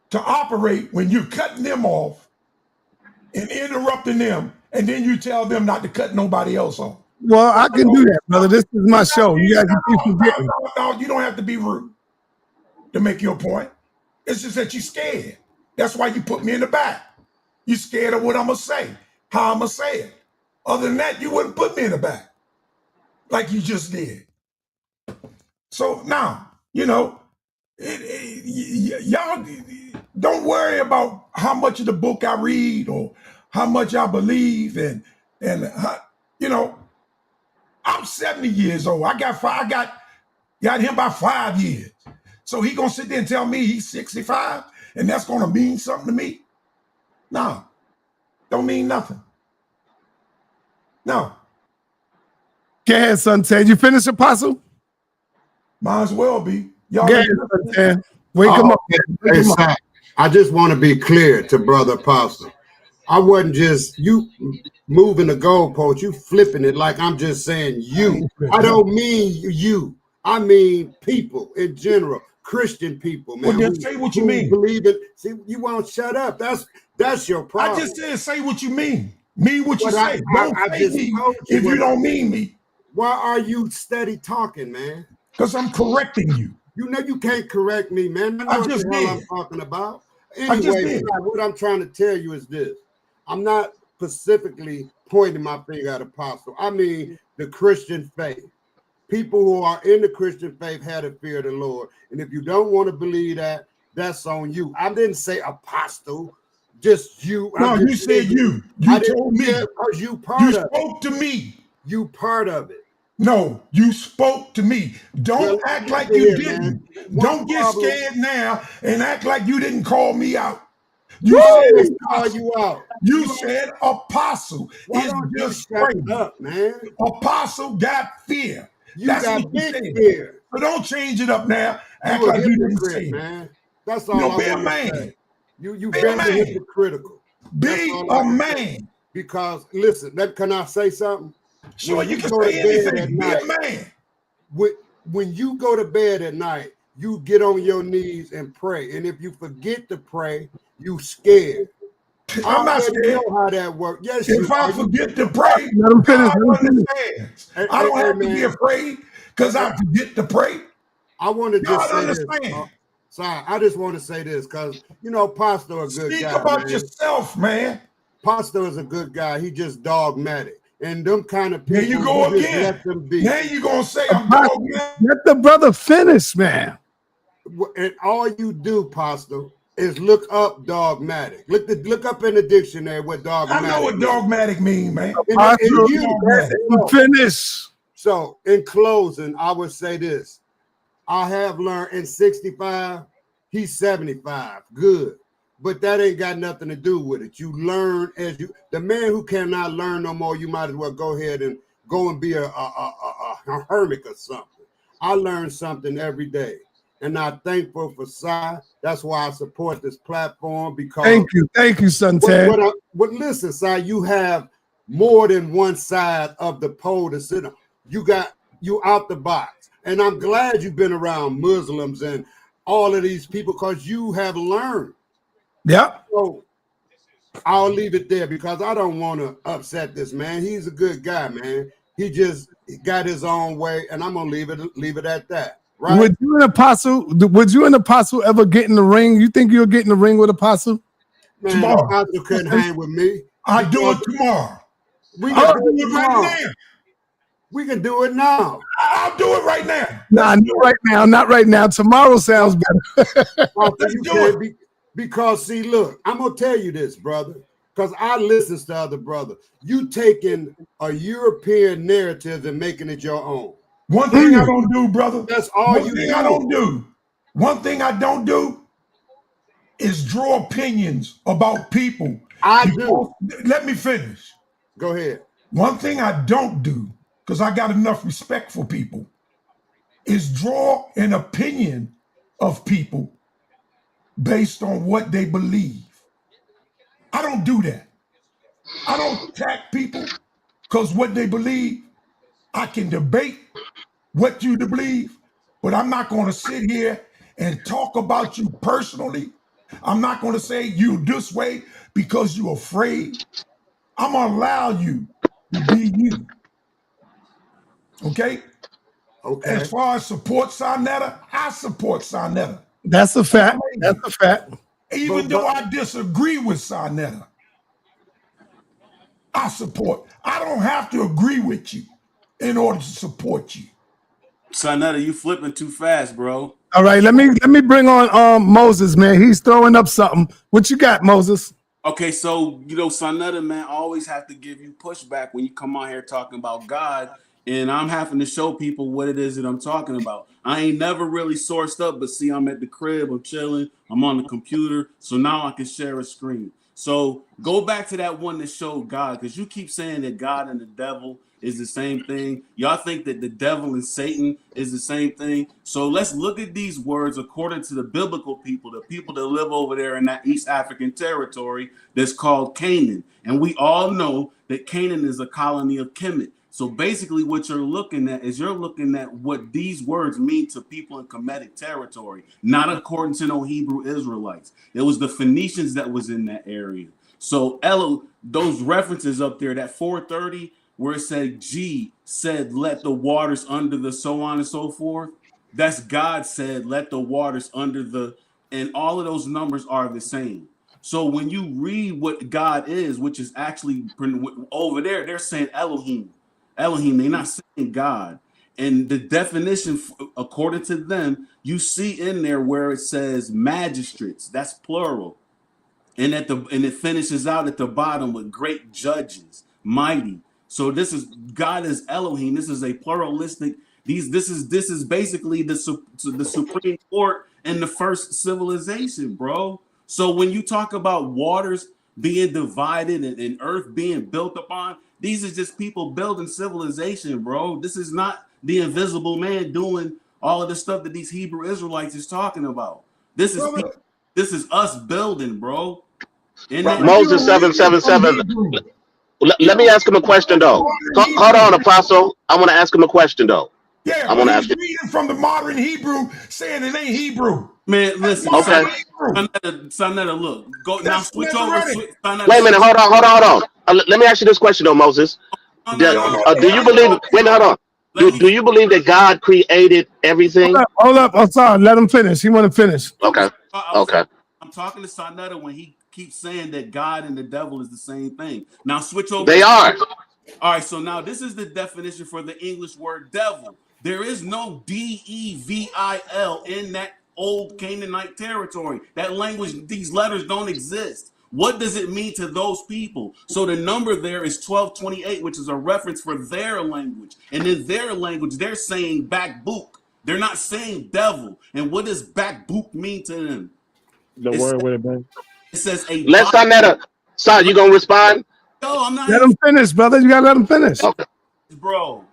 to operate when you're cutting them off and interrupting them, and then you tell them not to cut nobody else off. Well, I can do that, brother. This is my show. You guys keep forgetting. No, you don't have to be rude to make your point. It's just that you're scared. That's why you put me in the back. You're scared of what I'm going to say, how I'm going to say it. Other than that, you wouldn't put me in the back like you just did. So now, you know, y'all don't worry about how much of the book I read or how much I believe, and you know, I'm 70 years old. I got him by 5 years. So he gonna sit there and tell me he's 65 and that's gonna mean something to me? No, don't mean nothing. No. Go ahead, son. Ted. You finish, Apostle? Might as well be. Y'all Go ahead, son. Ted. Wake him up. Hey, son, I just want to be clear to Brother Apostle. I wasn't just you moving the goalpost, you flipping it like I'm just saying you. I don't mean you. I mean people in general, Christian people, man. Well, just say what you mean. Believe it. See, you won't shut up. That's your problem. I just said say what you mean. Mean what you say. Don't say me if you don't mean me. Why are you steady talking, man? Because I'm correcting you. You know you can't correct me, man. I know what the hell I'm talking about. I just Anyway, did. what I'm trying to tell you is this. I'm not specifically pointing my finger at Apostle. I mean the Christian faith. People who are in the Christian faith had a fear of the Lord. And if you don't want to believe that, that's on you. I didn't say Apostle, just you. No, you said you. You told me. Because you spoke to me. You part of it. No, you spoke to me. Don't act like you didn't. Don't get scared now and act like you didn't call me out. You said call you out. You said Apostle. Why don't you shut up, man? Apostle got fear. That's got big fear. So don't change it up now. Act like you didn't say it. Man. That's all I want to say. You very hypocritical. Be a man. Because listen, can I say something? Sure, you can say anything. Be a man. When you go to bed at night, you get on your knees and pray. And if you forget to pray, you scared. I'm not scared. You know how that works. Yes, if I forget to pray, let him finish. I don't have to be afraid because I forget to pray. I want to just say this. Sorry, I just want to say this because you know, Pastor is a good guy. Speak about yourself, man. Pastor is a good guy. He just dogmatic. And them kind of people. There you go again. Let them be. Now you gonna say I'm dogmatic. Let the brother finish, man. And all you do, Pastor, is look up dogmatic. Look up in the dictionary what dogmatic. I know what dogmatic means, man. Finish. So in closing, I would say this. I have learned in 65, he's 75. Good. But that ain't got nothing to do with it. You learn as you, the man who cannot learn no more, you might as well go ahead and go and be a hermit or something. I learn something every day. And I'm thankful for Sai. That's why I support this platform, because thank you, son Ted. But listen, Sai, you have more than one side of the pole to sit on. You out the box. And I'm glad you've been around Muslims and all of these people, because you have learned. Yeah. So I'll leave it there, because I don't want to upset this man. He's a good guy, man. He just got his own way, and I'm gonna leave it at that. Right? Would you and Apostle ever get in the ring? You think you'll get in the ring with Apostle? Man, Tomorrow. Apostle couldn't hang with me. I'll do it tomorrow. We I'll can do it right now. We can do it now. I'll do it right now. Nah, not right now. Tomorrow sounds better. Let's do it. Because see, look, I'm gonna tell you this, brother, because I listen to other brother. You taking a European narrative and making it your own. One thing I don't do, brother. That's all One you thing do. I don't do. One thing I don't do is draw opinions about people. Do. Let me finish. Go ahead. One thing I don't do, because I got enough respect for people, is draw an opinion of people based on what they believe. I don't do that. I don't attack people because what they believe. I can debate what you believe, but I'm not going to sit here and talk about you personally. I'm not going to say you this way because you're afraid. I'm going to allow you to be you. Okay? Okay. As far as support sa.neter, I support sa.neter. That's a fact. That's a fact. Even though I disagree with sa.neter, I support. I don't have to agree with you in order to support you. sa.neter, you flipping too fast, bro. All right, let me bring on Moses, man. He's throwing up something. What you got, Moses? Okay, so sa.neter, man, I always have to give you pushback when you come on here talking about God, and I'm having to show people what it is that I'm talking about. I ain't never really sourced up, but see, I'm at the crib, I'm chilling, I'm on the computer, so now I can share a screen. So go back to that one that showed God, because you keep saying that God and the devil is the same thing. Y'all think that the devil and Satan is the same thing. So let's look at these words according to the biblical people, the people that live over there in that East African territory that's called Canaan. And we all know that Canaan is a colony of Kemet. So basically what you're looking at is what these words mean to people in Kemetic territory, not according to no Hebrew Israelites. It was the Phoenicians that was in that area. So those references up there, that 430, where it said G said, let the waters under the so on and so forth. That's God said, let the waters under the, and all of those numbers are the same. So when you read what God is, which is actually over there, they're saying Elohim. Elohim, they're not saying God. And the definition, according to them, you see in there where it says magistrates, that's plural. And it finishes out at the bottom with great judges, mighty. So this is God is Elohim. This is a pluralistic. This is basically the Supreme Court in the first civilization, bro. So when you talk about waters being divided and earth being built upon, these are just people building civilization, bro. This is not the invisible man doing all of the stuff that these Hebrew Israelites is talking about. This is us building, bro. Moses 777. Let me ask him a question though. Hold on, Apostle. I want to ask him a question though. Yeah, I want to ask reading from the modern Hebrew, saying it ain't Hebrew. Man, listen. Okay. sa.neter, look. Go now. Switch over. Wait a minute. Hold on. Let me ask you this question though, Moses. Do you believe? Wait, hold on. Do you believe that God created everything? Hold up. I'm sorry. Let him finish. He want to finish. Okay. Okay. I'm talking to sa.neter when he keeps saying that God and the devil is the same thing. Now switch over. They are. All right. So now this is the definition for the English word devil. There is no devil in that old Canaanite territory. That language, these letters don't exist. What does it mean to those people? So the number there is 1228, which is a reference for their language. And in their language, they're saying bakbuk. They're not saying devil. And what does bakbuk mean to them? The word would have been. It says a Let's sa.neter. Son, you gonna respond? No, I'm not. Let him finish, brother. You gotta let him finish. Okay. Bro,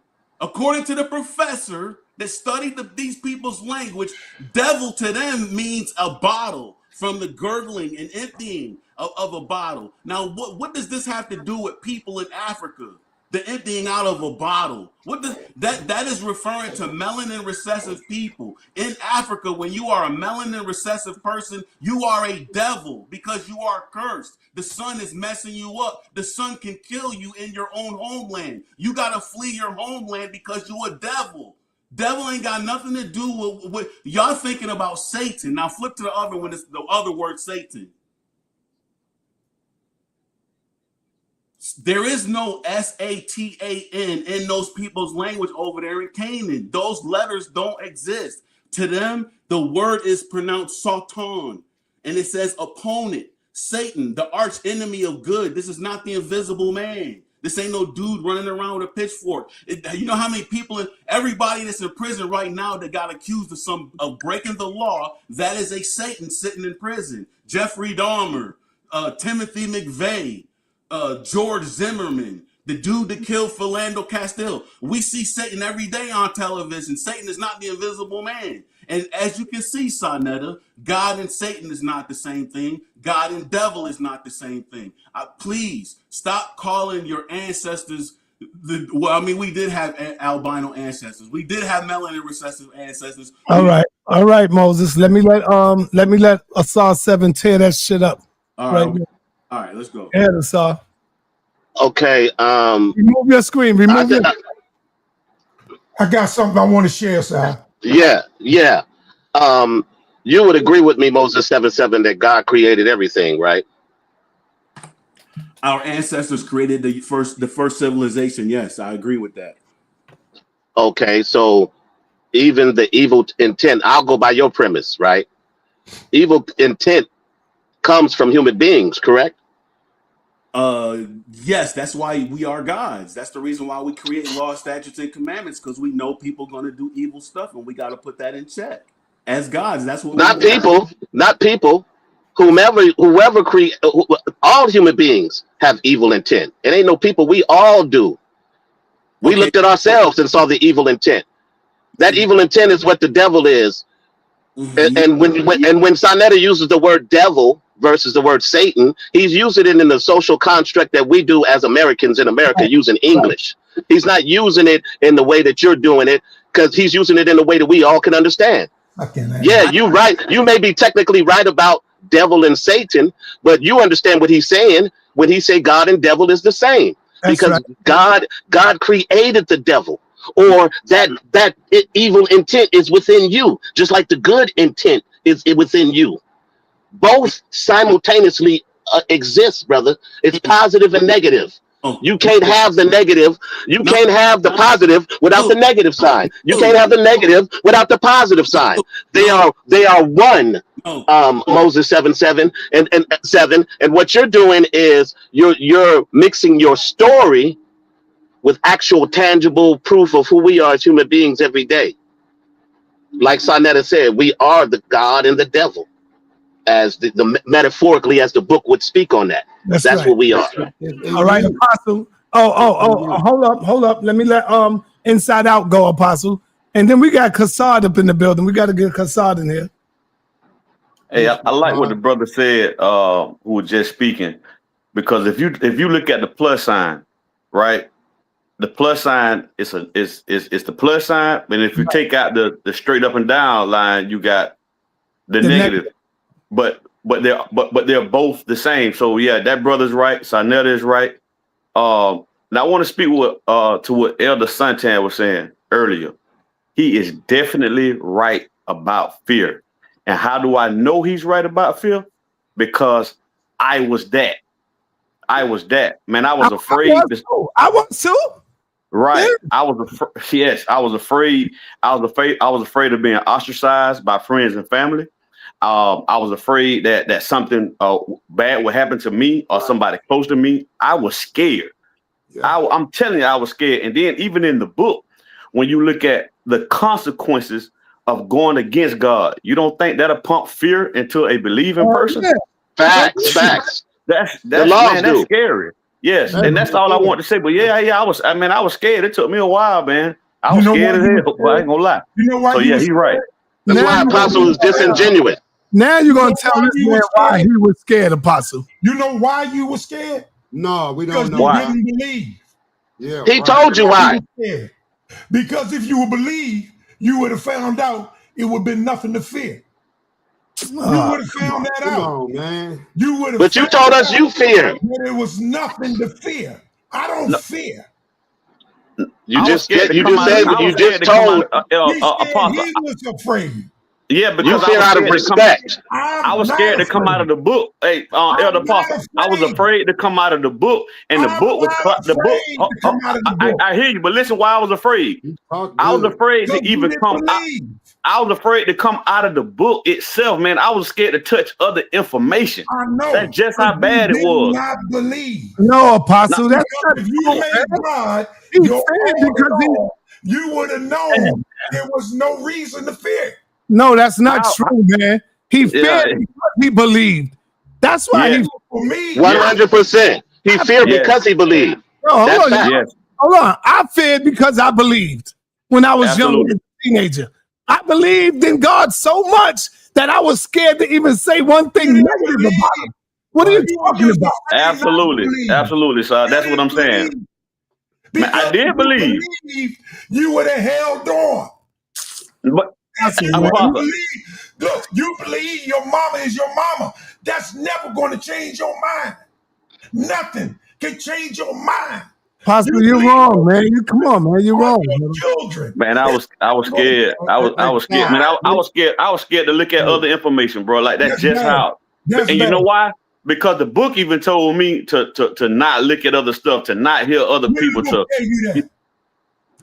according to the professor that studied these people's language, devil to them means a bottle, from the gurgling and emptying of a bottle. Now, what does this have to do with people in Africa? The emptying out of a bottle. What does that is referring to melanin recessive people. In Africa, when you are a melanin recessive person, you are a devil because you are cursed. The sun is messing you up. The sun can kill you in your own homeland. You gotta flee your homeland because you a devil. Devil ain't got nothing to do with y'all thinking about Satan. Now flip to the other one, it's the other word, Satan. There is no S-A-T-A-N in those people's language over there in Canaan. Those letters don't exist. To them, the word is pronounced Satan, and it says opponent, Satan, the arch enemy of good. This is not the invisible man. This ain't no dude running around with a pitchfork. You know how many people, everybody that's in prison right now that got accused of breaking the law, that is a Satan sitting in prison. Jeffrey Dahmer, Timothy McVeigh, George Zimmerman, the dude that killed Philando Castile. We see Satan every day on television. Satan is not the invisible man. And as you can see, sa.neter, God and Satan is not the same thing. God and devil is not the same thing. Please stop calling your ancestors. We did have albino ancestors. We did have melanin recessive ancestors. All right, Moses. Let me let sa.7 tear that shit up. All right. All right, let's go. Yeah, Asar. Okay. Remove your screen. I got something I want to share, sir. Yeah. You would agree with me, Moses 7:7, that God created everything, right? Our ancestors created the first civilization. Yes, I agree with that. Okay, so even the evil intent, I'll go by your premise, right? Evil intent comes from human beings, correct? Yes, that's why we are gods. That's the reason why we create laws, statutes, and commandments, because we know people going to do evil stuff, and we got to put that in check. As gods, that's what not people. Whoever create, all human beings have evil intent. It ain't no people. We all do. We looked at ourselves and saw the evil intent. That evil intent is what the devil is. And when sa.neter uses the word devil versus the word Satan, he's using it in the social construct that we do as Americans in America, using English. He's not using it in the way that you're doing it, because he's using it in a way that we all can understand. Yeah, you're right. You may be technically right about devil and Satan, but you understand what he's saying when he say God and devil is the same. Because God created the devil, or that evil intent is within you, just like the good intent is within you. Both simultaneously exist, brother. It's positive and negative. You can't have the negative. You can't have the positive without the negative side. You can't have the negative without the positive side. They are one. Moses 7:7 and 7. And what you're doing is you're mixing your story with actual tangible proof of who we are as human beings every day. Like sa.neter said, we are the God and the devil, as the metaphorically as the book would speak on that. That's right. What we are. All right, Apostle. Hold up. Let me let Inside Out go, Apostle. And then we got Kassad up in the building. We got to get Kassad in here. Hey, I like what the brother said, who was just speaking, because if you look at the plus sign, right? The plus sign is the plus sign, and if you take out the straight up and down line, you got the negative. But they're both the same. So yeah, that brother's right. sa.neter is right. Now I want to speak to what Elder Santan was saying earlier. He is definitely right about fear. And how do I know he's right about fear? Because I was that. Man, I was afraid. I was too. Right. I was yes, I was afraid. I was afraid of being ostracized by friends and family. I was afraid that something bad would happen to me or somebody close to me. I was scared. I'm telling you, I was scared. And then even in the book, when you look at the consequences of going against God, you don't think that'll pump fear into a believing person? Facts. That's do. scary. Yes, and that's all I want to say. But I was scared. It took me a while, man. I was scared as hell. I ain't gonna lie. You know why? So yeah, he's right. That's why Apostle is disingenuous. Now you're gonna tell this man why he was scared, Apostle. You know why you were scared? No, we don't know why. why. You didn't believe. Yeah, he told you why. Because if you would believe, you would have found out it would have been nothing to fear. You would have found that out. Come on, man. You would have. But you told us you fear. There was nothing to fear. I don't fear. You just said He Apostle. was afraid. Yeah, because you fear out of respect. I was scared to come out of the book. Hey, Elder Apostle, I was afraid to come out of the book, and the book was the book. I hear you, but listen, why I was afraid. I was afraid to even come out. I was afraid to come out of the book itself, man. I was scared to touch other information. I know. That's just how bad it was. Not believe. No, Apostle. That's not if you made God, you would have known there was no reason to fear. No, that's not true, man. He feared because he believed. That's why he. For me, 100%. He feared because he believed. No, hold on. I feared because I believed when I was young, as a teenager. I believed in God so much that I was scared to even say one thing negative about him. What are you talking about? Absolutely, sir. That's what I'm saying. Man, I did believe. You would have held on. But you believe your mama is your mama. That's never going to change your mind. Nothing can change your mind. Apostle, you're wrong, man. Come on, man. You're wrong. Children. Man, I was scared. I was scared. Man, I was scared. I was scared to look at other information, bro. Like that's just how. And you know why? Because the book even told me to not look at other stuff, to not hear other people.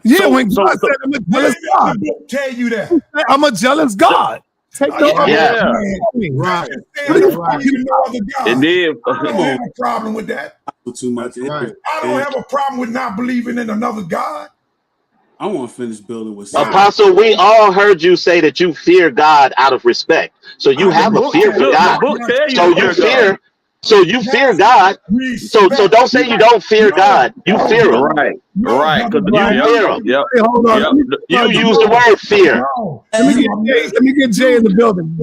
Yeah, when God said I'm a jealous God. Tell you that. I'm a jealous God. Take no other. Right. It did. I don't have a problem with that. Too much. I don't have a problem with not believing in another God. I want to finish building with Apostle. We all heard you say that you fear God out of respect. So you have a fear for God. So you fear. So you fear God. So don't say you don't fear God. You fear him. Right. You fear him. Yep. Hey, hold on. You use the word fear. Let me get Jay in the building.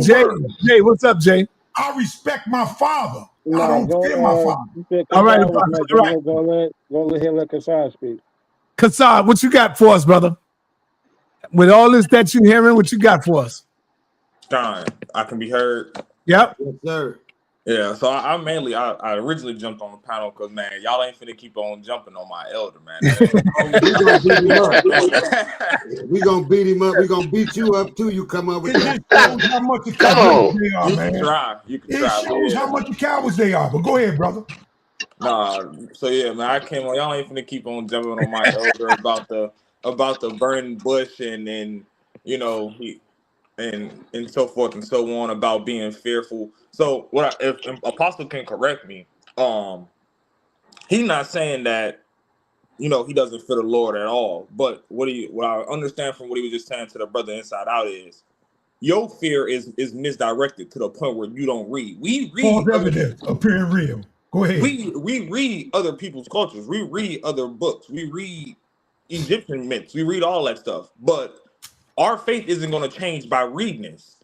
Jay, what's up, Jay? I respect my father. I don't fear my father. All right. Go let him let Kassad speak. Kassad, what you got for us, brother? With all this that you hearing, what you got for us? John, I can be heard. Yep. Yes, sir. Yeah, so I originally jumped on the panel because, man, y'all ain't finna keep on jumping on my elder, man. We're going to beat him up. We're going to beat you up, too. You come up with that. How much Come on. they are, man. You can try. It shows how much cowards they are. But go ahead, brother. Nah, so yeah, man, I came on. Y'all ain't finna keep on jumping on my elder about the burning bush and you know and so forth and so on about being fearful. So if Apostle can correct me, he's not saying that he doesn't fear the Lord at all. But what I understand from what he was just saying to the brother inside out is your fear is misdirected to the point where you don't read. We read false evidence appearing real. Go ahead. We read other people's cultures. We read other books. We read Egyptian myths. We read all that stuff. But our faith isn't going to change by reading this.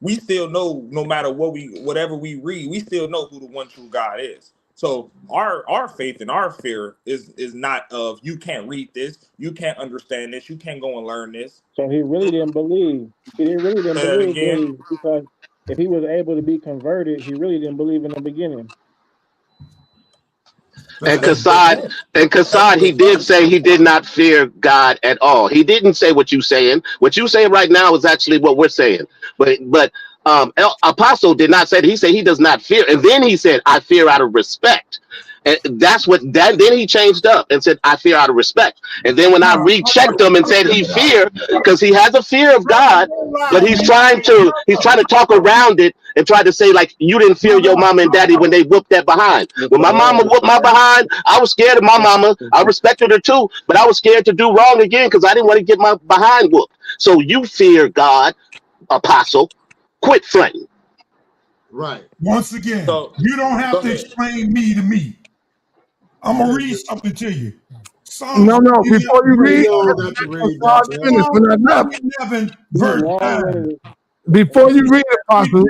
We still know, no matter whatever we read, we still know who the one true God is. So our faith and our fear is not of you can't read this, you can't understand this, you can't go and learn this. So he really didn't believe. He really didn't believe because if he was able to be converted, he really didn't believe in the beginning. And Kassad, he did say he did not fear God at all. He didn't say what you're saying. What you're saying right now is actually what we're saying. But Apostle did not say that. He said he does not fear, and then he said, "I fear out of respect." And that's what that. Then he changed up and said, "I fear out of respect." And then when I rechecked him and said he fear, because he has a fear of God, but he's trying to talk around it and try to say like you didn't fear your mama and daddy when they whooped that behind. When my mama whooped my behind, I was scared of my mama. I respected her too, but I was scared to do wrong again because I didn't want to get my behind whooped. So you fear God, Apostle. Quit fronting. Right. Once again, you don't have to explain me to me. I'm gonna read something to you. Psalms No, before you read, finish when I left. 11, verse 9. Before you read, Apostle,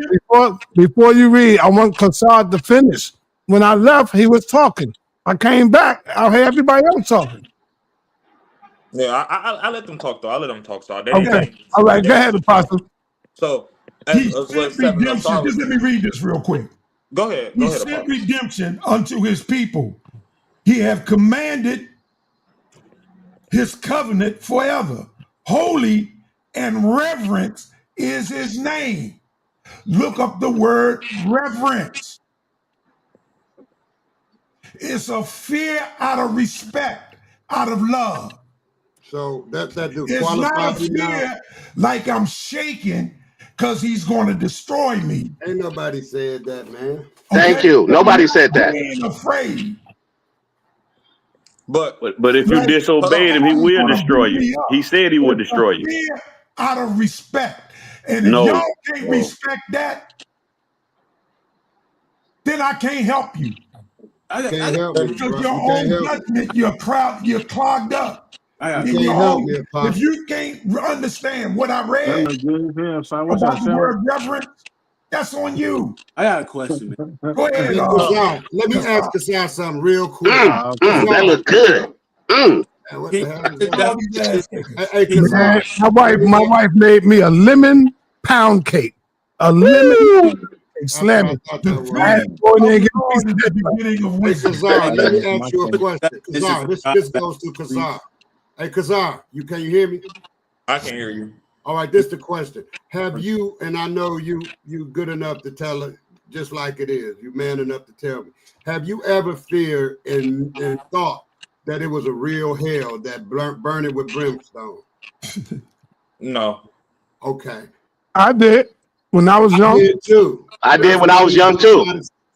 before you read, I want Kassad to finish. When I left, he was talking. I came back, I heard everybody else talking. Yeah, I let them talk though. I let them talk. So Okay. All right, go ahead, Apostle. So He sent redemption. Just let me read this real quick. Go ahead. He sent redemption unto his people. He have commanded his covenant forever. Holy and reverence is his name. Look up the word reverence. It's a fear out of respect, out of love. So that do It's qualify not a fear like I'm shaking because he's going to destroy me. Ain't nobody said that, man. Thank you. Nobody said that. Being afraid. But if you disobeyed him, he will destroy you. He said he would destroy you. Fear out of respect. And if y'all can't respect that, then I can't help you. Can't help me, because bro. your You can't own help me. judgment, you're clogged up. You can't help me, Apostle. If you can't understand what I read about the word reverence, that's on you. I got a question, man. Go ahead. Hey, Kassad, let me ask Kassad something real quick. That look good. What the hell is that? Hey, Man, Kassad. my wife made me a lemon pound cake. A lemon pound cake. Slam it. I had to go in there and get a piece of that. Hey, Kassad, let me ask you a question. Kassad, this goes to Kassad. Hey, Kassad, can you hear me? I can hear you. All right, this is the question. Have you, and I know you good enough to tell it just like it is, you man enough to tell me, have you ever feared and thought that it was a real hell that burning with brimstone? No. Okay. I did when I was young. I did too. I did when I was young too.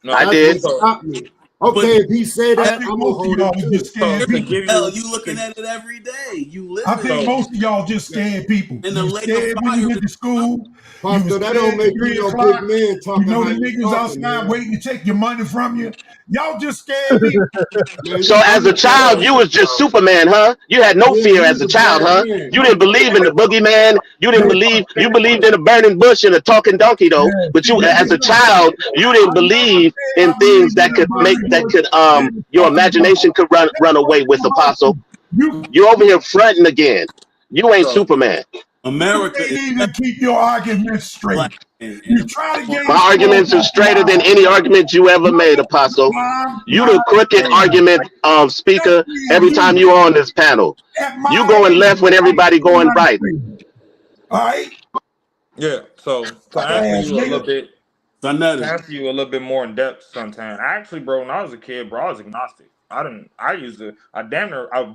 No, I did. Stop me. Okay, if he said that, I'm gonna hold it too. Hell, you looking at it every day. You live I think most of y'all just scared people. in the You lake scared of when you fire. went to school. Pastor, that don't make you no big man talking. You know the how you niggas talking, outside man. waiting to take your money from you. Y'all just scared people. So as a child, you was just Superman, huh? You had no fear as a child, huh? You didn't believe in the boogeyman. You believed in a burning bush and a talking donkey, though. But you, as a child, you didn't believe in things that could your imagination could run away with, Apostle. You over here fronting again. You ain't Superman. America You can't even keep your arguments straight. You try to gain My arguments are straighter than any argument you ever made, Apostle. You the crooked argument speaker every time you on this panel. You going left when everybody going right. All right. Yeah. So to answer you a little bit more in depth, Suntan. Actually, bro, when I was a kid, bro, I was agnostic. I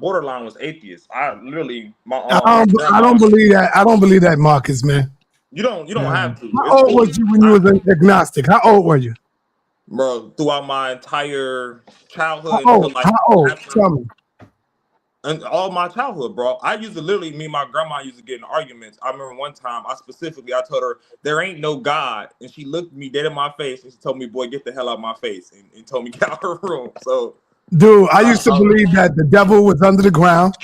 borderline was atheist. I literally I don't believe that. I don't believe that, Marcus, man. You don't have to. How old was you when you was agnostic? How old were you? Bro, throughout my entire childhood How old? Tell me. And all my childhood, bro. I used to literally, me and my grandma used to get in arguments. I remember one time, I told her, there ain't no God. And she looked me dead in my face and she told me, boy, get the hell out of my face. And told me, get out of her room. So, dude, I used to believe that the devil was under the ground.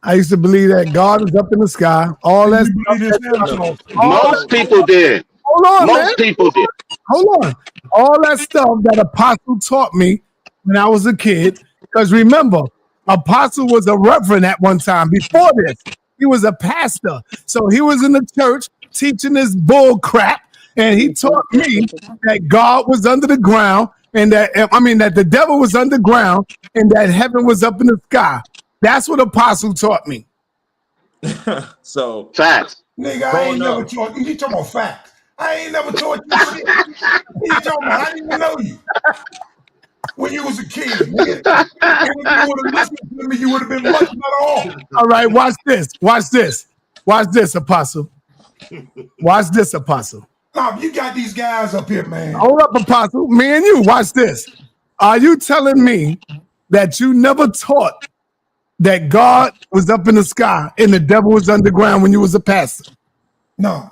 I used to believe that God was up in the sky. All that stuff. Most people did. Hold on, Most people did. Hold on. All that stuff that Apostle taught me when I was a kid. Because remember, Apostle was a reverend at one time. Before this, he was a pastor. So he was in the church teaching this bull crap. And he taught me that God was under the ground and that the devil was underground and that heaven was up in the sky. That's what Apostle taught me. So facts. Nigga, I ain't never taught you. You talking about facts. I ain't never taught you shit. What you talking about? I didn't even know you when you was a kid, nigga. And if you would have listened to me, you would have been much better off. All right, watch this. Watch this. Watch this, Apostle. Watch this, Apostle. You got these guys up here, man. Hold up, Apostle. Me and you, watch this. Are you telling me that you never taught that God was up in the sky and the devil was underground when you was a pastor? No,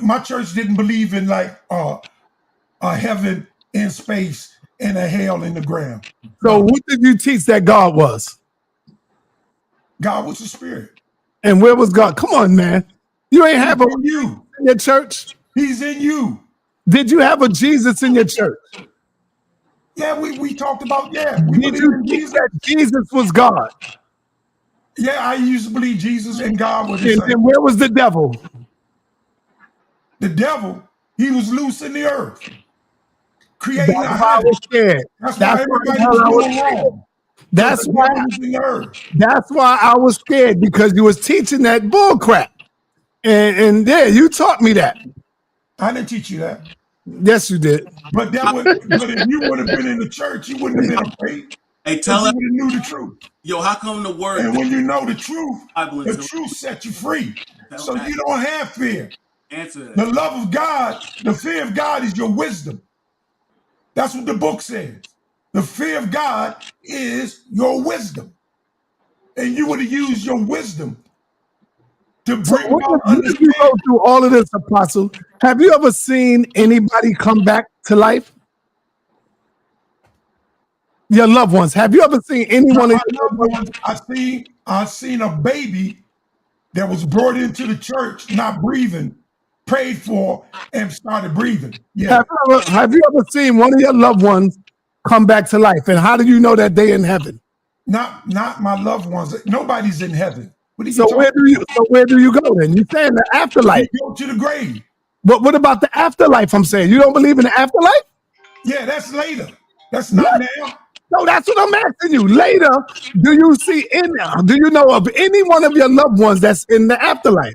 my church didn't believe in like a heaven in space and a hell in the ground. So what did you teach that God was? God was the spirit. And where was God? Come on, man. You ain't have a you in your church? He's in you. Did you have a Jesus in your church? Yeah, we talked about, we Did believe you in think Jesus. that Jesus was God? Yeah, I used to believe Jesus and God were the same. And where was the devil? The devil, he was loose in the earth, creating That's a why I was scared. That's why everybody was doing wrong. That's why. That's why I was scared, because you was teaching that bull crap, and yeah, you taught me that. I didn't teach you that. Yes, you did. But if you would have been in the church, you wouldn't have been afraid. Hey, tell you us. would have knew the truth. Yo, how come the word? And when you know the truth sets you free. So you don't have fear. Answer that. The love of God, the fear of God is your wisdom. That's what the book says. The fear of God is your wisdom. And you would have used your wisdom to bring about understanding. You go through all of this, Apostle. Have you ever seen anybody come back to life? Your loved ones. Have you ever seen anyone? I seen a baby that was brought into the church not breathing, prayed for, and started breathing. Yeah. Have you ever seen one of your loved ones come back to life? And how do you know that they're in heaven? Not my loved ones. Nobody's in heaven. What are you So where do you go then? You say in the afterlife. You go to the grave. But what about the afterlife? I'm saying you don't believe in the afterlife? Yeah, that's later. That's not now. No, that's what I'm asking you. Later, do you know of any one of your loved ones that's in the afterlife?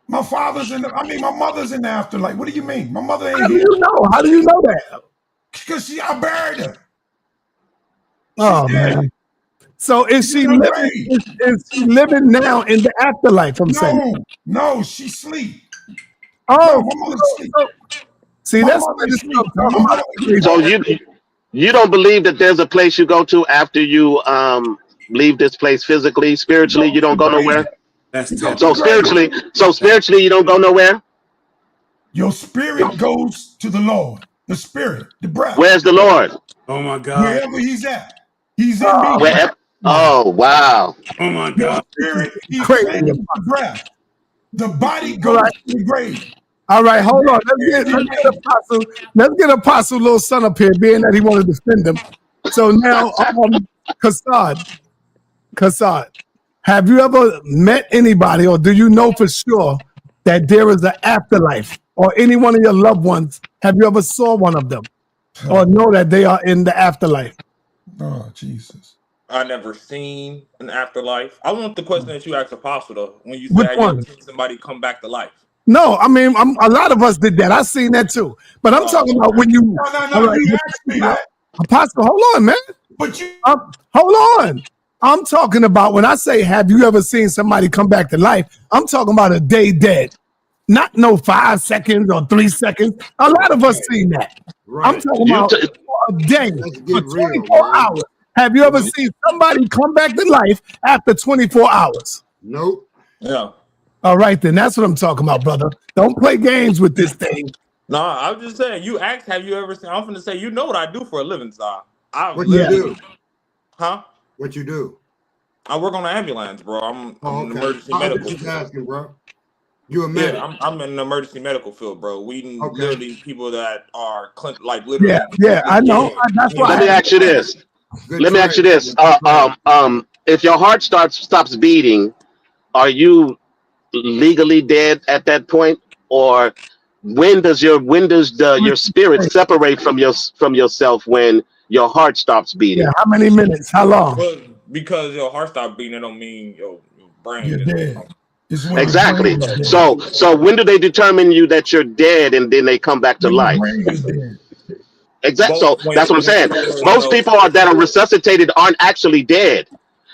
My mother's in the afterlife. What do you mean? My mother ain't here. How do you know that? Because I buried her. Oh man. So is she living? Is she living now in the afterlife? I'm saying. No, she sleep. Oh, my mother sleep. See, that's so you don't believe that there's a place you go to after you leave this place physically, spiritually? You don't go nowhere. So spiritually, you don't go nowhere. Your spirit goes to the Lord. The spirit, the breath. Where's the Lord? Oh my God. Wherever he's at, he's in me. Oh wow. Oh my God. Your spirit, he's crazy. The breath. The body goes to the grave. All right, hold on. Let's get Apostle little son up here, being that he wanted to defend him. So now, Kassad, have you ever met anybody, or do you know for sure that there is an afterlife, or any one of your loved ones? Have you ever saw one of them, or know that they are in the afterlife? Oh, Jesus. I never seen an afterlife. I want the question that you asked Apostle though, when you said you ever seen somebody come back to life. No, I mean, a lot of us did that. I seen that too. But I'm talking about when you. No, you asked me that. Apostle, hold on, man. But you. Hold on. I'm talking about when I say, have you ever seen somebody come back to life? I'm talking about a day dead. Not no 5 seconds or 3 seconds. A lot of us seen that. Right. I'm talking about a day for 24 hours. Have you ever seen somebody come back to life after 24 hours? Nope. Yeah. All right, then. That's what I'm talking about, brother. Don't play games with this thing. No, I'm just saying, you asked, have you ever seen? I'm going to say, you know what I do for a living, sir. What you do? Huh? What you do? I work on an ambulance, bro. I'm an emergency I medical. was just asking, bro. You a medic? Yeah, I'm in the emergency medical field, bro. We literally people that are like literally. Yeah, I know. That's why. Let me ask you this. If your heart stops beating, are you legally dead at that point, or when does your spirit separate from yourself when your heart stops beating? Yeah, how many minutes? How long? Well, because your heart stopped beating, it don't mean your brain You're is dead. Exactly. So when do they determine you that you're dead and then they come back to life? Exactly. So that's what I'm saying. Most people that are resuscitated aren't actually dead.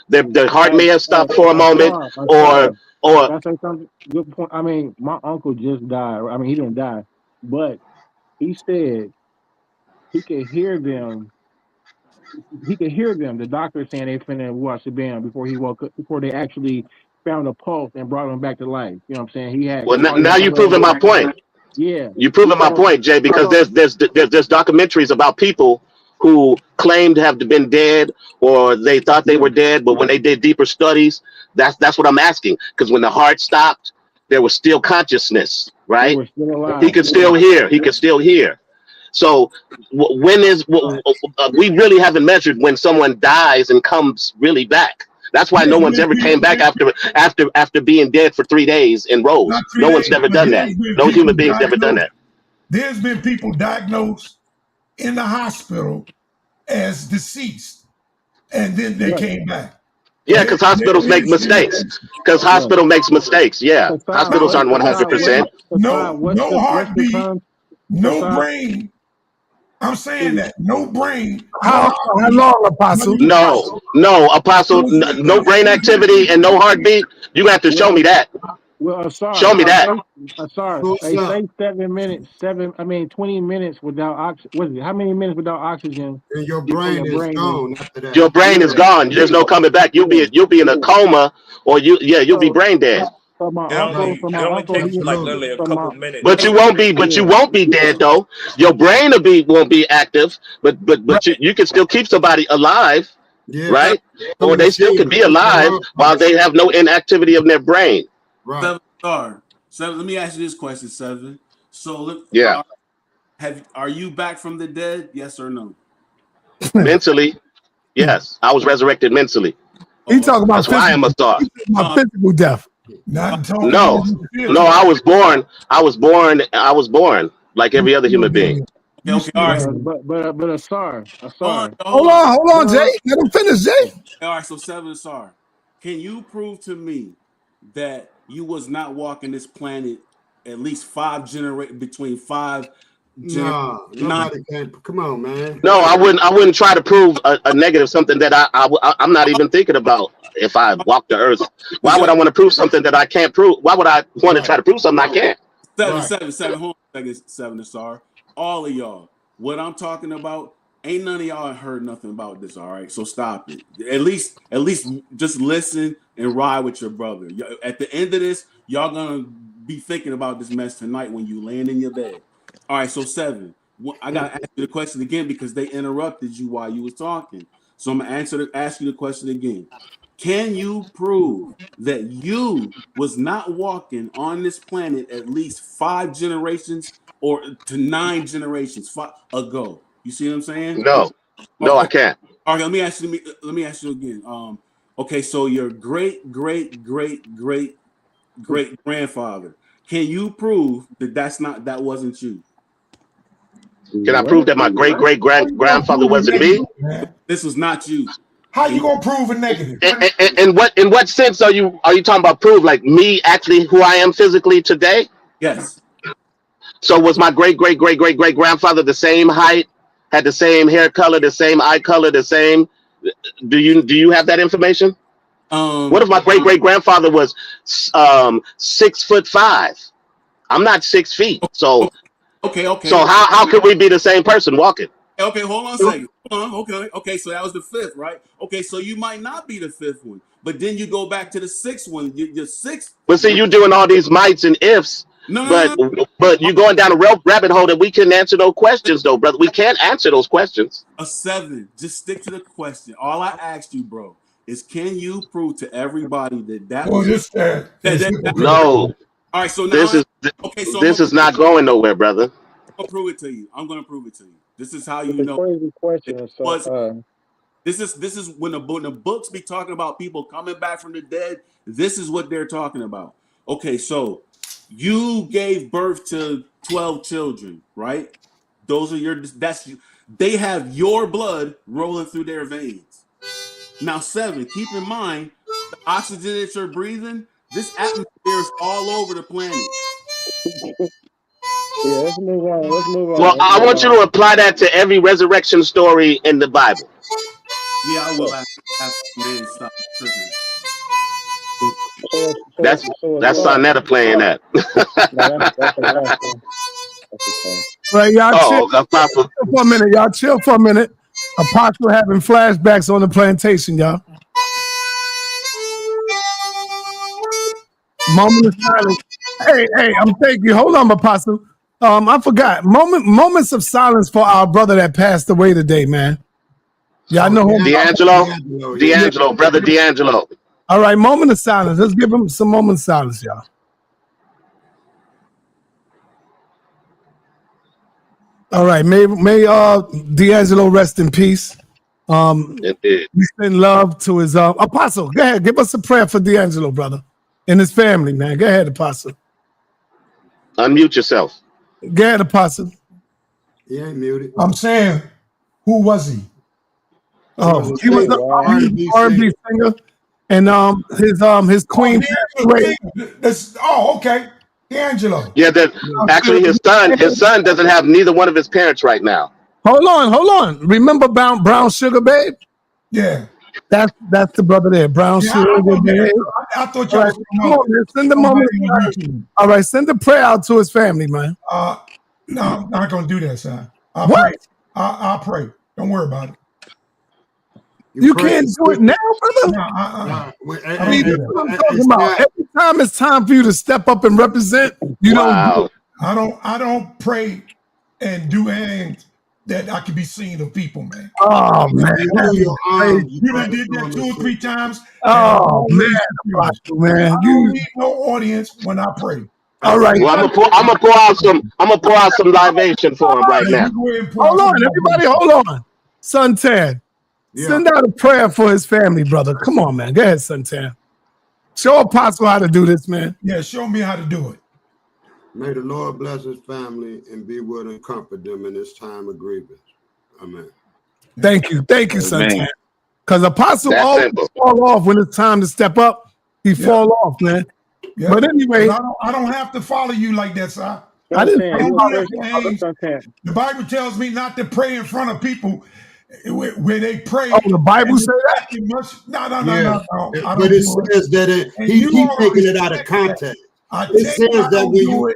Their heart may have stopped for a moment, or Can I say something? Good point. I mean, my uncle just died. I mean, he didn't die, but he said he could hear them. He could hear them. The doctor saying they finna watch the band before he woke up, before they actually found a pulse and brought him back to life. You know what I'm saying? He had. well, now you're proving my point. Yeah. You're proving my point, Jay, because there's documentaries about people who claimed to have been dead, or they thought they were dead, but when they did deeper studies, that's what I'm asking. Because when the heart stopped, there was still consciousness, right? They were still alive. He could still hear. He could still hear. So when we really haven't measured when someone dies and comes really back. That's why no one's ever came back after being dead for 3 days and rose. No one's never done that. No human being's ever done that. There's been people diagnosed in the hospital as deceased, and then they came back. Yeah, because hospitals make mistakes. Because hospital makes mistakes. Yeah, hospitals aren't 100%. No heartbeat, no brain. I'm saying that no brain. How long, Apostle? No, Apostle. No brain activity and no heartbeat. You have to show me that. Well, sorry. Show me that. Sorry. They say 7 minutes. 20 minutes without oxygen. What is it? How many minutes without oxygen? And your brain is gone after that. Your brain is gone. There's no coming back. You'll be in a coma, or you'll be brain dead. It only takes like literally a couple minutes. But you won't be dead though. Your brain won't be active, but you can still keep somebody alive, right? Or they still could be alive while they have no inactivity of their brain. Right. Seven, let me ask you this question, Seven. So yeah, are you back from the dead? Yes or no? Mentally, yes. I was resurrected mentally. He talking about that's why I am a star. Physical death. No, I was born like every other human being. Okay, all right. But Asar. Hold on, Jay. Let him finish, Jay. All right, so Seven, Asar, can you prove to me that you was not walking this planet at least between 5 No, nobody can. Come on, man. No, I wouldn't try to prove a negative, something that I'm not even thinking about. If I walk the earth, why would I want to prove something that I can't prove? Why would I want to try to prove something I can't? Seven. Hold on a second, Seven, Asar. All of y'all, what I'm talking about, ain't none of y'all heard nothing about this. All right, so stop it. At least just listen and ride with your brother. At the end of this, y'all gonna be thinking about this mess tonight when you land in your bed. All right, so Seven, I gotta ask you the question again because they interrupted you while you was talking. So I'm gonna ask you the question again. Can you prove that you was not walking on this planet at least 5 generations or to 9 generations ago? You see what I'm saying? No, I can't. All right, let me ask you again. Okay, so your great grandfather. Can you prove that wasn't you? Can I prove that my great grandfather wasn't me? This was not you. How you gonna prove a negative? In what sense are you talking about prove? Like me actually who I am physically today? Yes. So was my great grandfather the same height, had the same hair color, the same eye color, the same? Do you have that information? What if my great grandfather was 6'5"? I'm not 6 feet. So okay. So how could we be the same person walking? Okay, hold on a second. Okay, so that was the 5th, right? Okay, so you might not be the 5th one, but then you go back to the 6th one. Your 6th. But see, you're doing all these mights and ifs. But you're going down a rabbit hole that we couldn't answer those questions, though, brother. We can't answer those questions. A 7. Just stick to the question. All I asked you, bro, is can you prove to everybody that was no. All right, so now this is not going nowhere, brother. I'm gonna prove it to you. This is how you know. Crazy question. This is when the books be talking about people coming back from the dead. This is what they're talking about. Okay, so you gave birth to 12 children, right? Those are they have your blood rolling through their veins. Now, 7, keep in mind the oxygen that you're breathing, This atmosphere is all over the planet. Yeah, let's move on. Let's move on. Well, I want you to apply that to every resurrection story in the Bible. Yeah, I will after man stop tripping. That's sa.neter playing that. Right, y'all chill Apostle. for a minute. Y'all chill for a minute. Apostle having flashbacks on the plantation, y'all. Moment of silence. Hey, I'm thank you. Hold on, Apostle. I forgot. Moments of silence for our brother that passed away today, man. Y'all know him. D'Angelo, brother D'Angelo. All right, moment of silence. Let's give him some moment of silence, y'all. All right, may D'Angelo rest in peace. We send love to his Apostle. Go ahead, give us a prayer for D'Angelo, brother, and his family, man. Go ahead, Apostle. Unmute yourself. Go ahead, Apostle. He ain't muted. I'm saying, who was he? Oh, he was the R&B singer, and his queen. Okay, D'Angelo. Yeah, actually his son doesn't have neither one of his parents right now. Hold on. Remember Brown Sugar Babe? Yeah. That's the brother there, Brown Sugar Babe. I thought y'all was come on, man. Send the moment. All right, send the prayer out to his family, man. No, I'm not gonna do that, son. I'll pray. Don't worry about it. You can't do it now, brother. I mean, that's what I'm talking about. Every time it's time for you to step up and represent, you don't do it. I don't pray and do anything that I can be seen of people, man. Oh man, you done did that 2 or 3 times. Oh man, I don't need no audience when I pray. All right. Well, I'm gonna pour out some libation for him right now. Hold on, everybody, hold on. Suntan, send out a prayer for his family, brother. Come on, man. Go ahead, Suntan. Show Apostle how to do this, man. Yeah, show me how to do it. May the Lord bless his family and be with and comfort them in this time of grievance. Amen. Thank you, Suntan. Because Apostle always fall off when it's time to step up. He fall off, man. Yeah. But anyway, I don't have to follow you like that, sir. I didn't. The Bible tells me not to pray in front of people where they pray. Oh, the Bible say that? No. But it says that he keep taking it out of context. It says that when you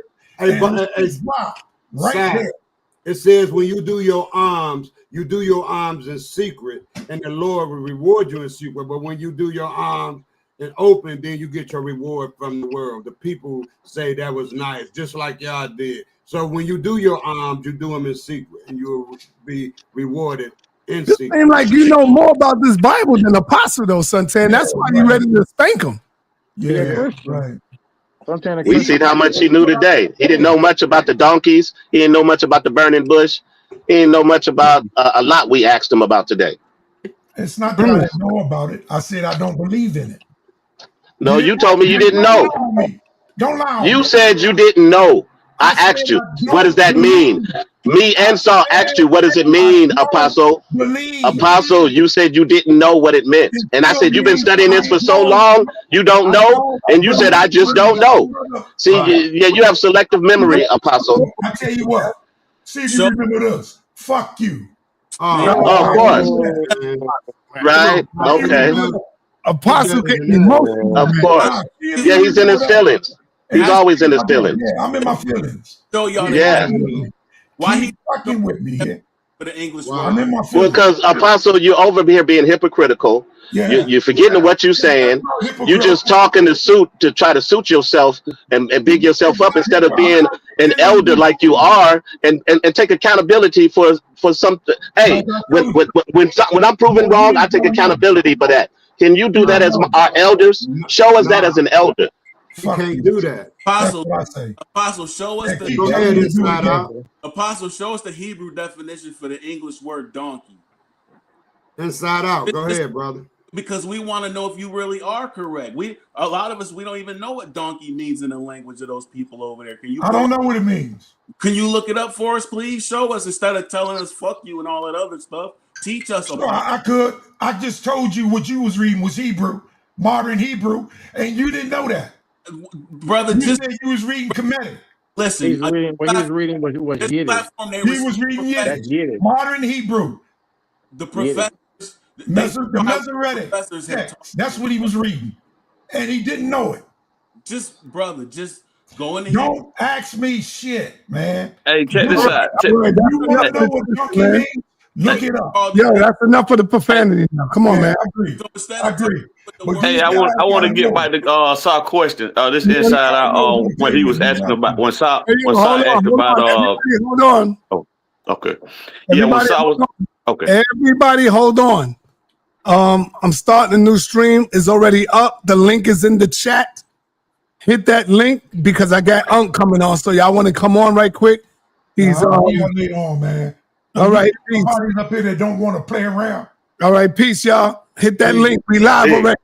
it says when you do your alms in secret, and the Lord will reward you in secret. But when you do your alms in open, then you get your reward from the world. The people say that was nice, just like y'all did. So when you do your alms, you do them in secret, and you will be rewarded in secret. Seems like you know more about this Bible than Apostle, though, Suntan. That's why you ready to spank him. Yeah, right. We see how much he knew today. He didn't know much about the donkeys. He didn't know much about the burning bush. He didn't know much about a lot we asked him about today. It's not that I didn't know about it. I said I don't believe in it. No, you told me you didn't know. Don't lie. You said you didn't know. I asked you, what does that mean? Me and Saul asked you, what does it mean, Apostle? Apostle, you said you didn't know what it meant. And I said, you've been studying this for so long, you don't know? And you said, I just don't know. See, you have selective memory, Apostle. I tell you what. See if you remember this. Fuck you. Of course. Right? Okay. Apostle getting emotional. Of course. Yeah, he's in his feelings. He's always in his feelings. Yeah, I'm in my feelings. So y'all, why he fucking with me here? For the English word. I'm in my feelings. Because Apostle, you're over here being hypocritical. You're forgetting what you're saying. You just talking to try to suit yourself and big yourself up instead of being an elder like you are and take accountability for something. Hey, when I'm proven wrong, I take accountability for that. Can you do that as our elders? Show us that as an elder. You can't do that. Apostle, show us Apostle, show us the Hebrew definition for the English word donkey. Inside out. Go ahead, brother. Because we want to know if you really are correct. A lot of us, we don't even know what donkey means in the language of those people over there. I don't know what it means. Can you look it up for us, please? Show us instead of telling us fuck you and all that other stuff. Teach us. I could. I just told you what you was reading was Hebrew, modern Hebrew, and you didn't know that. brother. You Just said you was reading Kemetic. listen. He's reading. What he was reading was this Yiddish. platform, He was reading Yiddish, Yiddish. modern Hebrew. The Yiddish. professors, The Masoretic professors have text. That's what he was reading. And he didn't know it. just brother, just go in here. Don't ask me shit, man. Hey, check You this out. want to know what donkey means? Look it up. Yo, that's enough of the profanity now. Come on, man. I agree. I agree. But Hey, these I want guys to get gotta back to Sa's question. This inside out when he was asking about when Sa asked about Hold on. Oh, okay. Yeah, when Sa was okay. Everybody, hold on. I'm starting a new stream. It's already up. The link is in the chat. Hit that link because I got Unc coming on. So y'all want to come on right quick? He's later on, man. All right. Somebody's up here that don't want to play around. All right, peace, y'all. Hit that link. We live already.